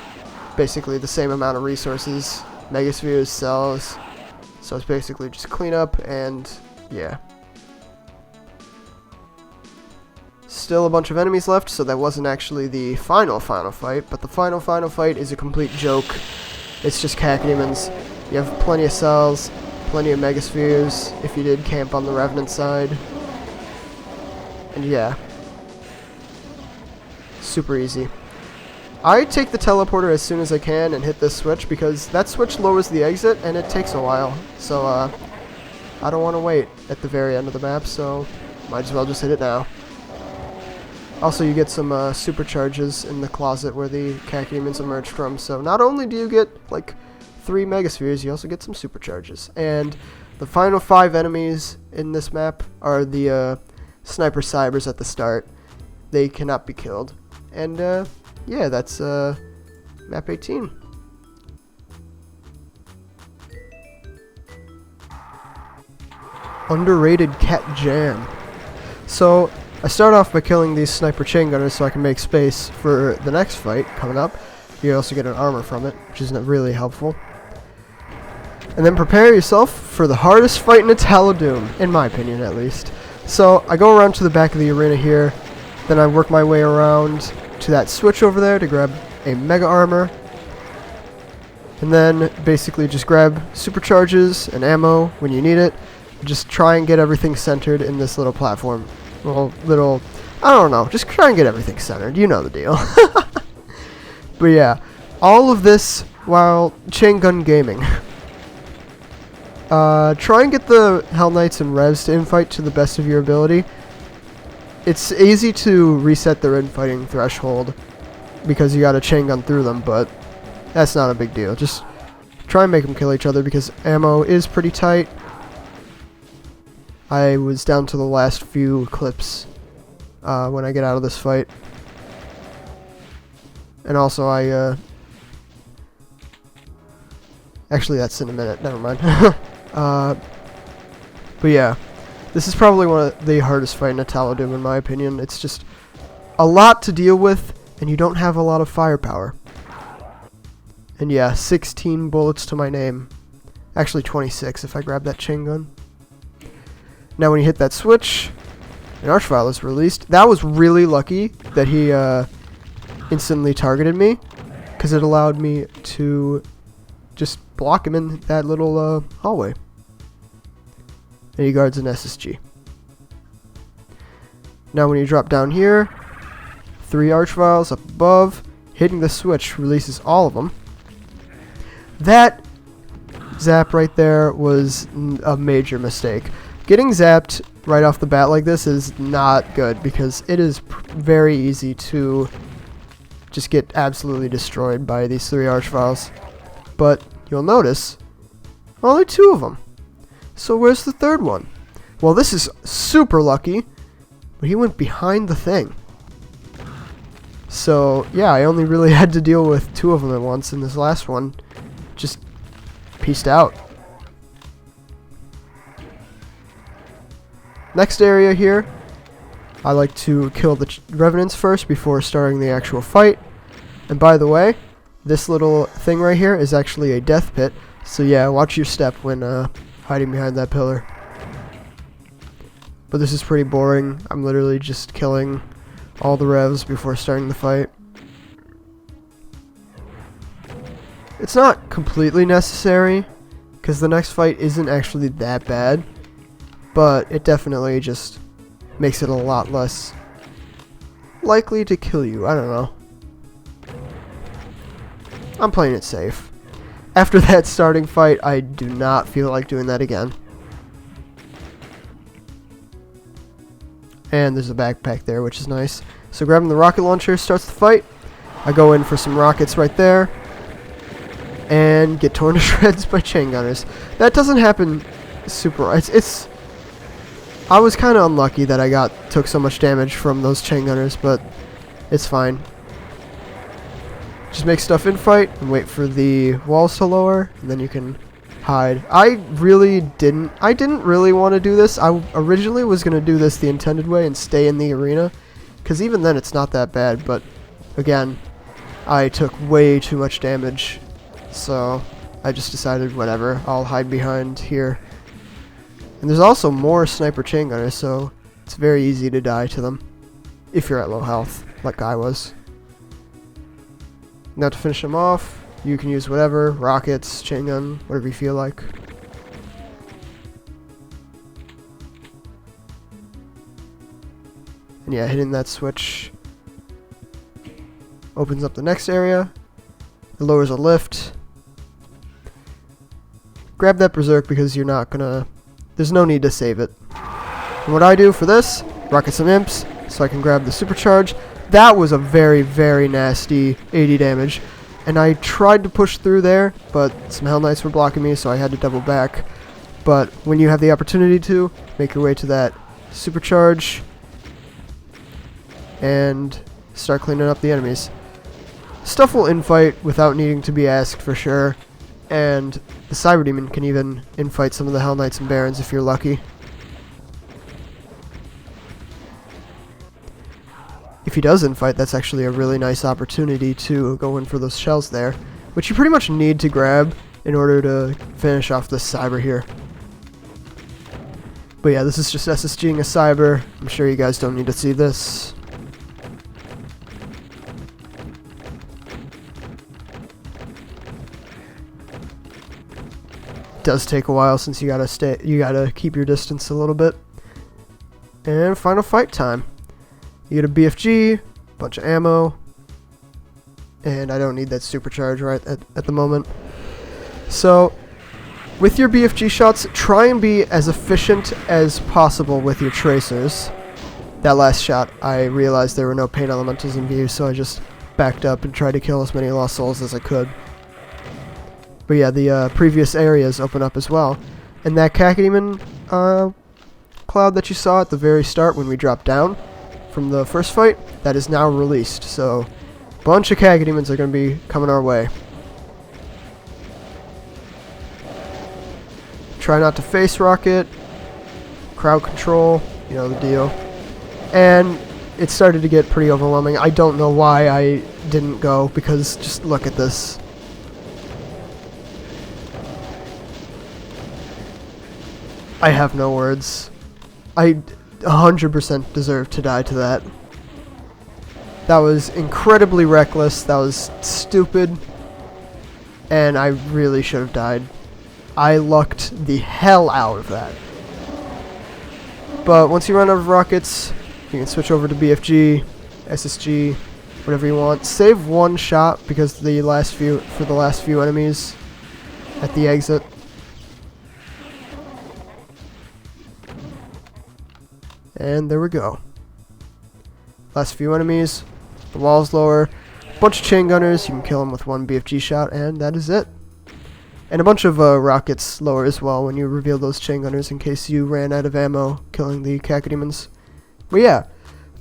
basically the same amount of resources, megaspheres, cells, so it's basically just clean up, and yeah. Still a bunch of enemies left, so that wasn't actually the final fight, but the final fight is a complete joke. It's just cacodemons. You have plenty of cells, plenty of megaspheres, if you did camp on the Revenant side. And yeah. Super easy. I take the teleporter as soon as I can and hit this switch, because that switch lowers the exit and it takes a while. So I don't want to wait at the very end of the map, so might as well just hit it now. Also, you get some supercharges in the closet where the cacodemons emerge from, so not only do you get like 3 megaspheres, you also get some supercharges. And the final 5 enemies in this map are the sniper cybers at the start. They cannot be killed. And yeah, that's map 18. Underrated cat jam. So I start off by killing these sniper chain gunners so I can make space for the next fight coming up. You also get an armor from it, which is really helpful. And then prepare yourself for the hardest fight in italo.wad, in my opinion at least. So I go around to the back of the arena here, then I work my way around to that switch over there to grab a mega armor, and then basically just grab supercharges and ammo when you need it. Just try and get everything centered in this little platform. Well, I don't know, just try and get everything centered, you know the deal. But yeah, all of this while chain gun gaming. Try and get the Hell Knights and Revs to infight to the best of your ability. It's easy to reset their infighting threshold because you gotta chain gun through them, but that's not a big deal. Just try and make them kill each other because ammo is pretty tight. I was down to the last few clips when I get out of this fight. And also actually that's in a minute, never mind. But yeah, this is probably one of the hardest fight in italo.wad in my opinion. It's just a lot to deal with, and you don't have a lot of firepower. And yeah, 16 bullets to my name. Actually 26 if I grab that chain gun. Now when you hit that switch, an Archvile is released. That was really lucky that he instantly targeted me, because it allowed me to just block him in that little hallway. And he guards an SSG. Now when you drop down here, 3 Archviles up above, hitting the switch releases all of them. That zap right there was a major mistake. Getting zapped right off the bat like this is not good, because it is very easy to just get absolutely destroyed by these 3 Archviles. But you'll notice only 2 of them. So where's the third one? Well, this is super lucky, but he went behind the thing. So, yeah, I only really had to deal with 2 of them at once, and this last one just peaced out. Next area here, I like to kill the revenants first before starting the actual fight. And by the way, this little thing right here is actually a death pit, so yeah, watch your step when hiding behind that pillar. But this is pretty boring. I'm literally just killing all the revs before starting the fight. It's not completely necessary, because the next fight isn't actually that bad, but it definitely just makes it a lot less likely to kill you. I don't know. I'm playing it safe. After that starting fight, I do not feel like doing that again. And there's a backpack there, which is nice. So grabbing the rocket launcher starts the fight. I go in for some rockets right there. And get torn to shreds by chain gunners. That doesn't happen super... It's I was kind of unlucky that I took so much damage from those chain gunners, but it's fine. Just make stuff in fight and wait for the walls to lower, and then you can hide. I didn't really want to do this. I originally was going to do this the intended way and stay in the arena, because even then it's not that bad, but again, I took way too much damage, so I just decided whatever, I'll hide behind here. And there's also more sniper chain gunners, so it's very easy to die to them if you're at low health, like I was. Now to finish them off, you can use whatever, rockets, chain gun, whatever you feel like. And yeah, hitting that switch opens up the next area. It lowers a lift. Grab that berserk because you're not gonna... There's no need to save it. And what I do for this, rocket some imps, so I can grab the supercharge. That was a very, very nasty 80 damage. And I tried to push through there, but some Hell Knights were blocking me, so I had to double back. But when you have the opportunity to, make your way to that supercharge and start cleaning up the enemies. Stuff will infight without needing to be asked for sure. And the Cyber Demon can even infight some of the Hell Knights and Barons if you're lucky. If he does infight, that's actually a really nice opportunity to go in for those shells there, which you pretty much need to grab in order to finish off this Cyber here. But yeah, this is just SSGing a Cyber. I'm sure you guys don't need to see this. Does take a while since you gotta keep your distance a little bit. And final fight time. You get a BFG, bunch of ammo, and I don't need that supercharge right at the moment. So with your BFG shots, try and be as efficient as possible with your tracers. That last shot, I realized there were no pain elementals in view, so I just backed up and tried to kill as many lost souls as I could. But yeah, the previous areas open up as well. And that Cacodemon cloud that you saw at the very start when we dropped down from the first fight, that is now released. So a bunch of Cacodemons are going to be coming our way. Try not to face rocket, crowd control, you know the deal. And it started to get pretty overwhelming. I don't know why I didn't go, because just look at this. I have no words. I 100% deserve to die to that. That was incredibly reckless. That was stupid. And I really should have died. I lucked the hell out of that. But once you run out of rockets, you can switch over to BFG, SSG, whatever you want. Save one shot because the last few enemies at the exit. And there we go. Last few enemies. The wall's lower. Bunch of chain gunners. You can kill them with one BFG shot, and that is it. And a bunch of rockets lower as well when you reveal those chain gunners in case you ran out of ammo killing the Cacodemons. But yeah,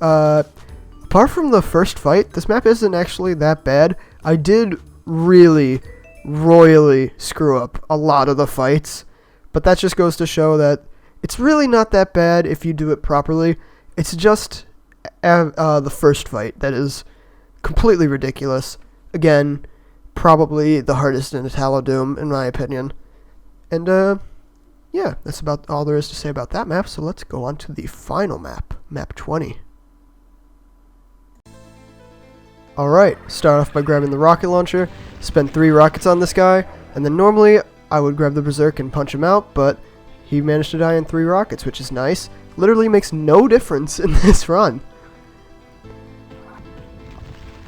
Apart from the first fight, this map isn't actually that bad. I did really royally screw up a lot of the fights, but that just goes to show that it's really not that bad if you do it properly. It's just the first fight that is completely ridiculous. Again, probably the hardest in italo.wad in my opinion. And yeah, that's about all there is to say about that map, so let's go on to the final map, map 20. Alright, start off by grabbing the rocket launcher, spend 3 rockets on this guy, and then normally I would grab the berserk and punch him out, but he managed to die in 3 rockets, which is nice. Literally makes no difference in this run.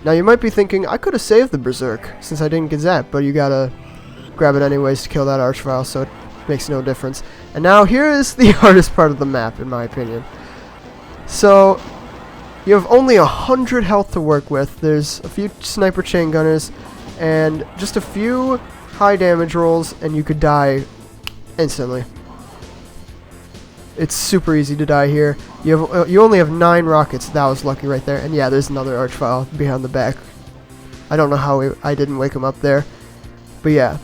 Now you might be thinking, I could have saved the berserk since I didn't get zapped, but you gotta grab it anyways to kill that archvile, so it makes no difference. And now here is the hardest part of the map, in my opinion. So you have only 100 health to work with. There's a few sniper chain gunners and just a few high damage rolls, and you could die instantly. It's super easy to die here. You only have 9 rockets. That was lucky right there. And yeah, there's another archvile behind the back. I don't know how I didn't wake him up there. But yeah.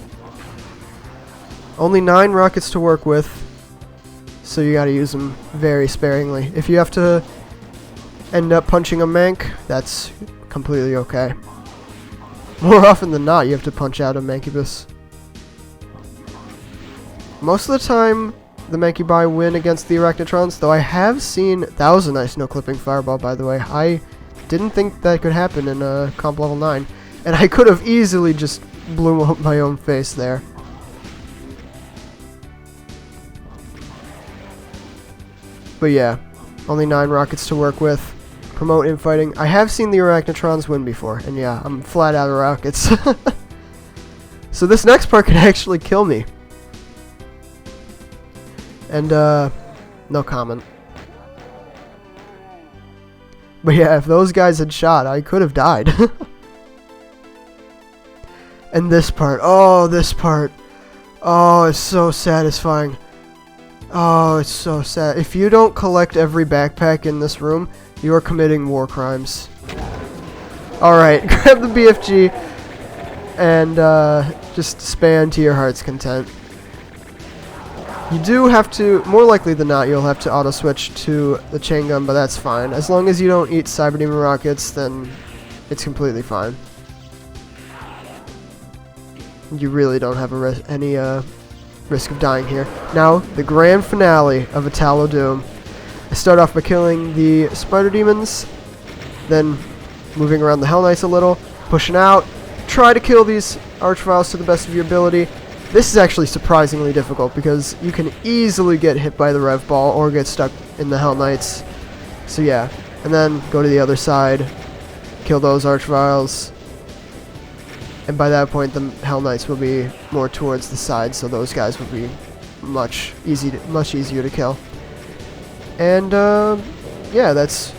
Only 9 rockets to work with. So you gotta use them very sparingly. If you have to end up punching a mank, that's completely okay. More often than not, you have to punch out a mancubus. Most of the time, the Mancubi win against the Arachnotrons, though I have seen... That was a nice no-clipping fireball, by the way. I didn't think that could happen in Comp Level 9. And I could have easily just blew up my own face there. But yeah, only 9 rockets to work with. Promote infighting. I have seen the Arachnotrons win before, and yeah, I'm flat out of rockets. So this next part could actually kill me. And, no comment. But yeah, if those guys had shot, I could have died. And this part, oh, it's so satisfying. Oh, it's so sad. If you don't collect every backpack in this room, you are committing war crimes. Alright, grab the BFG and just spam to your heart's content. You do have to, more likely than not, you'll have to auto-switch to the chain gun, but that's fine. As long as you don't eat Cyber Demon rockets, then it's completely fine. You really don't have any risk of dying here. Now, the grand finale of italo.wad. I start off by killing the spider demons, then moving around the Hell Knights a little, pushing out, try to kill these archviles to the best of your ability. This is actually surprisingly difficult because you can easily get hit by the Rev Ball or get stuck in the Hell Knights. So yeah, and then go to the other side, kill those archviles, and by that point the Hell Knights will be more towards the side, so those guys will be much easier to kill. And yeah, that's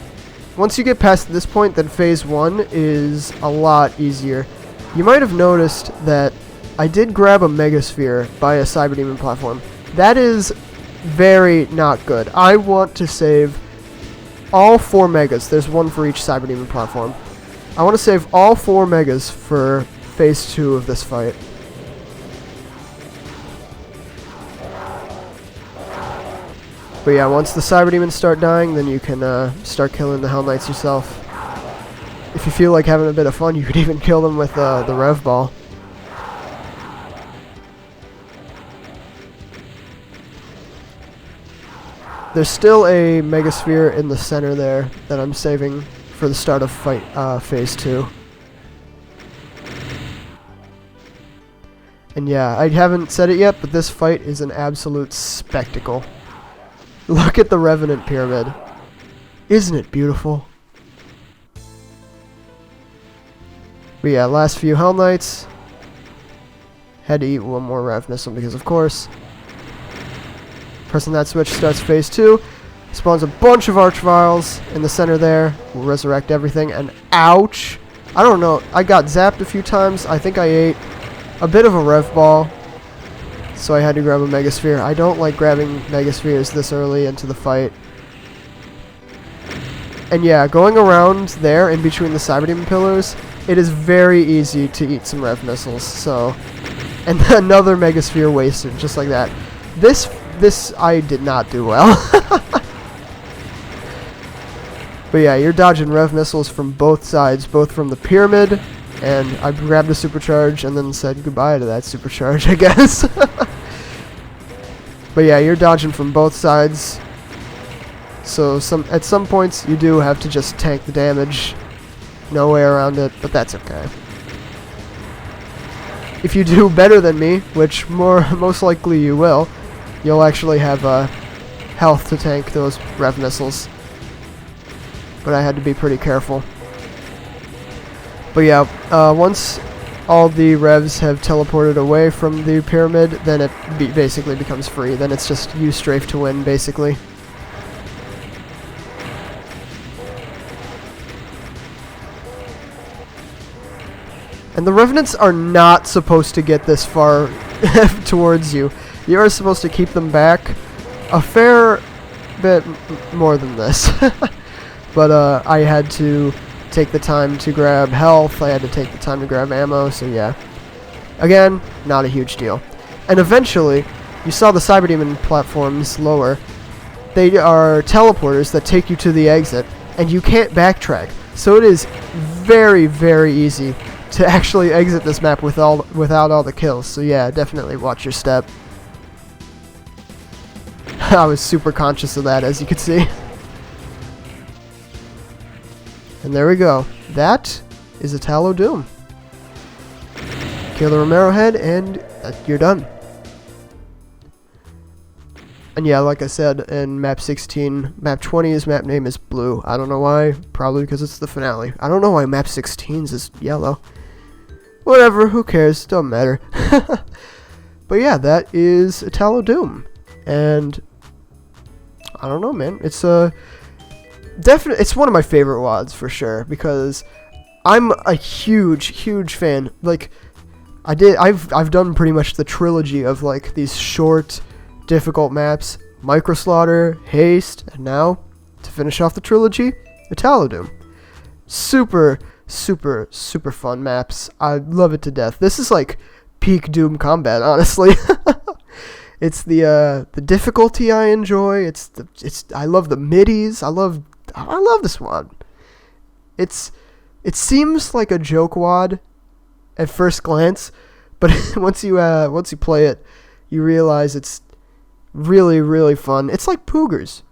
once you get past this point, then phase 1 is a lot easier. You might have noticed that I did grab a Megasphere by a Cyber Demon platform. That is very not good. I want to save all 4 Megas. There's one for each Cyber Demon platform. I want to save all 4 Megas for phase 2 of this fight. But yeah, once the Cyber Demons start dying, then you can start killing the Hell Knights yourself. If you feel like having a bit of fun, you could even kill them with the Rev Ball. There's still a Megasphere in the center there that I'm saving for the start of phase 2. And yeah, I haven't said it yet, but this fight is an absolute spectacle. Look at the Revenant Pyramid. Isn't it beautiful? But yeah, last few Hell Knights. Had to eat one more Rev Missile because of course. Pressing that switch starts phase 2. Spawns a bunch of Archviles in the center there. We'll resurrect everything. And ouch! I don't know. I got zapped a few times. I think I ate a bit of a Rev Ball. So I had to grab a Megasphere. I don't like grabbing Megaspheres this early into the fight. And yeah, going around there in between the Cyber Demon pillars, it is very easy to eat some Rev missiles. So, and another Megasphere wasted, just like that. This I did not do well. But yeah, you're dodging Rev missiles from both sides, both from the pyramid, and I grabbed a supercharge and then said goodbye to that supercharge, I guess. But yeah, you're dodging from both sides. So at some points you do have to just tank the damage. No way around it, but that's okay. If you do better than me, which most likely you will, you'll actually have health to tank those Rev missiles. But I had to be pretty careful. But yeah, once all the Revs have teleported away from the pyramid, then it basically becomes free. Then it's just use strafe to win, basically. And the Revenants are not supposed to get this far towards you. You are supposed to keep them back a fair bit more than this. But I had to take the time to grab health, I had to take the time to grab ammo, so yeah. Again, not a huge deal. And eventually, you saw the Cyber Demon platforms lower. They are teleporters that take you to the exit, and you can't backtrack. So it is very, very easy to actually exit this map without all the kills. So yeah, definitely watch your step. I was super conscious of that, as you can see. And there we go. That is italo.wad. Kill the Romero head, and you're done. And yeah, like I said, in map 16, map 20's map name is blue. I don't know why. Probably because it's the finale. I don't know why map 16's is yellow. Whatever, who cares? Don't matter. But yeah, that is italo.wad. And I don't know, man. It's it's one of my favorite WADs for sure, because I'm a huge fan. Like, I've done pretty much the trilogy of like these short, difficult maps: Microslaughter, Haste, and now to finish off the trilogy, italo.wad. Super fun maps. I love it to death. This is like peak Doom combat, honestly. It's the difficulty I enjoy. I love the middies. I love this WAD. It seems like a joke WAD at first glance, but once you play it, you realize it's really fun. It's like Poogers.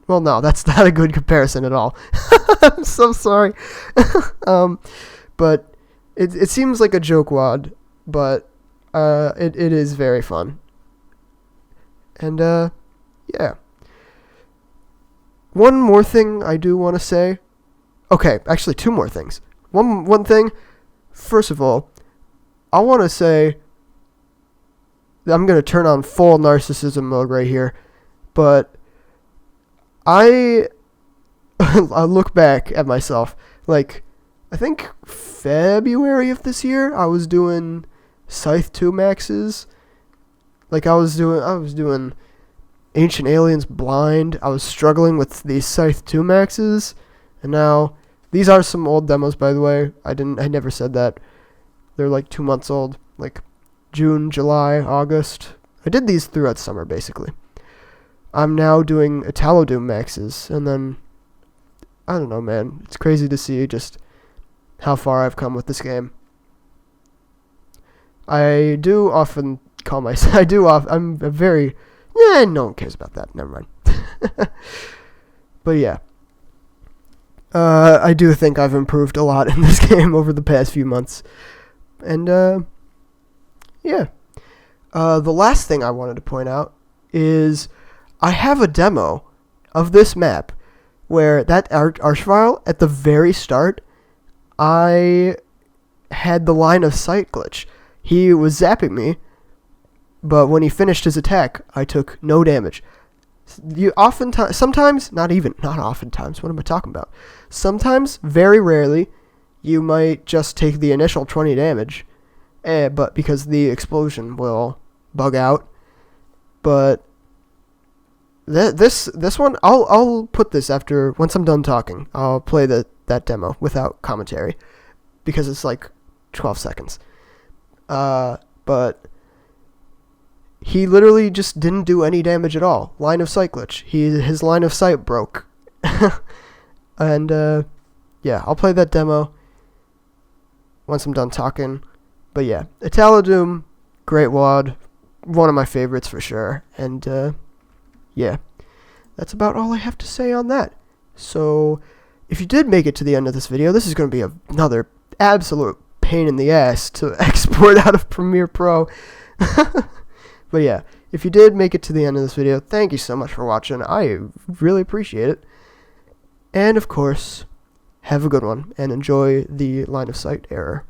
Well, no, that's not a good comparison at all. I'm so sorry. But it seems like a joke WAD, but it is very fun. And yeah. One more thing I do want to say. Okay, actually two more things. One thing. First of all, I want to say I'm going to turn on full narcissism mode right here. But I look back at myself. Like, I think February of this year, I was doing Scythe 2 maxes. Like, I was doing Ancient Aliens Blind. I was struggling with these Scythe 2 maxes, and now these are some old demos, by the way. I never said that. They're like 2 months old, like June, July, August. I did these throughout summer, basically. I'm now doing italo.wad maxes, and then I don't know, man. It's crazy to see just how far I've come with this game. I do often call myself. I'm a very. Yeah, no one cares about that. Never mind. But yeah. I do think I've improved a lot in this game over the past few months. And, yeah. The last thing I wanted to point out is I have a demo of this map where that arch file, at the very start, I had the line of sight glitch. He was zapping me, but when he finished his attack, I took no damage. Sometimes, not oftentimes, what am I talking about? Sometimes, very rarely, you might just take the initial 20 damage, but because the explosion will bug out. But This one, I'll put this after, once I'm done talking. I'll play that demo without commentary because it's like 12 seconds. But he literally just didn't do any damage at all. Line of sight glitch. His line of sight broke. And yeah, I'll play that demo once I'm done talking. But yeah, italo.wad, great WAD, one of my favorites for sure. And yeah, that's about all I have to say on that. So if you did make it to the end of this video, this is going to be another absolute pain in the ass to export out of Premiere Pro. But yeah, if you did make it to the end of this video, thank you so much for watching. I really appreciate it. And of course, have a good one and enjoy the line of sight error.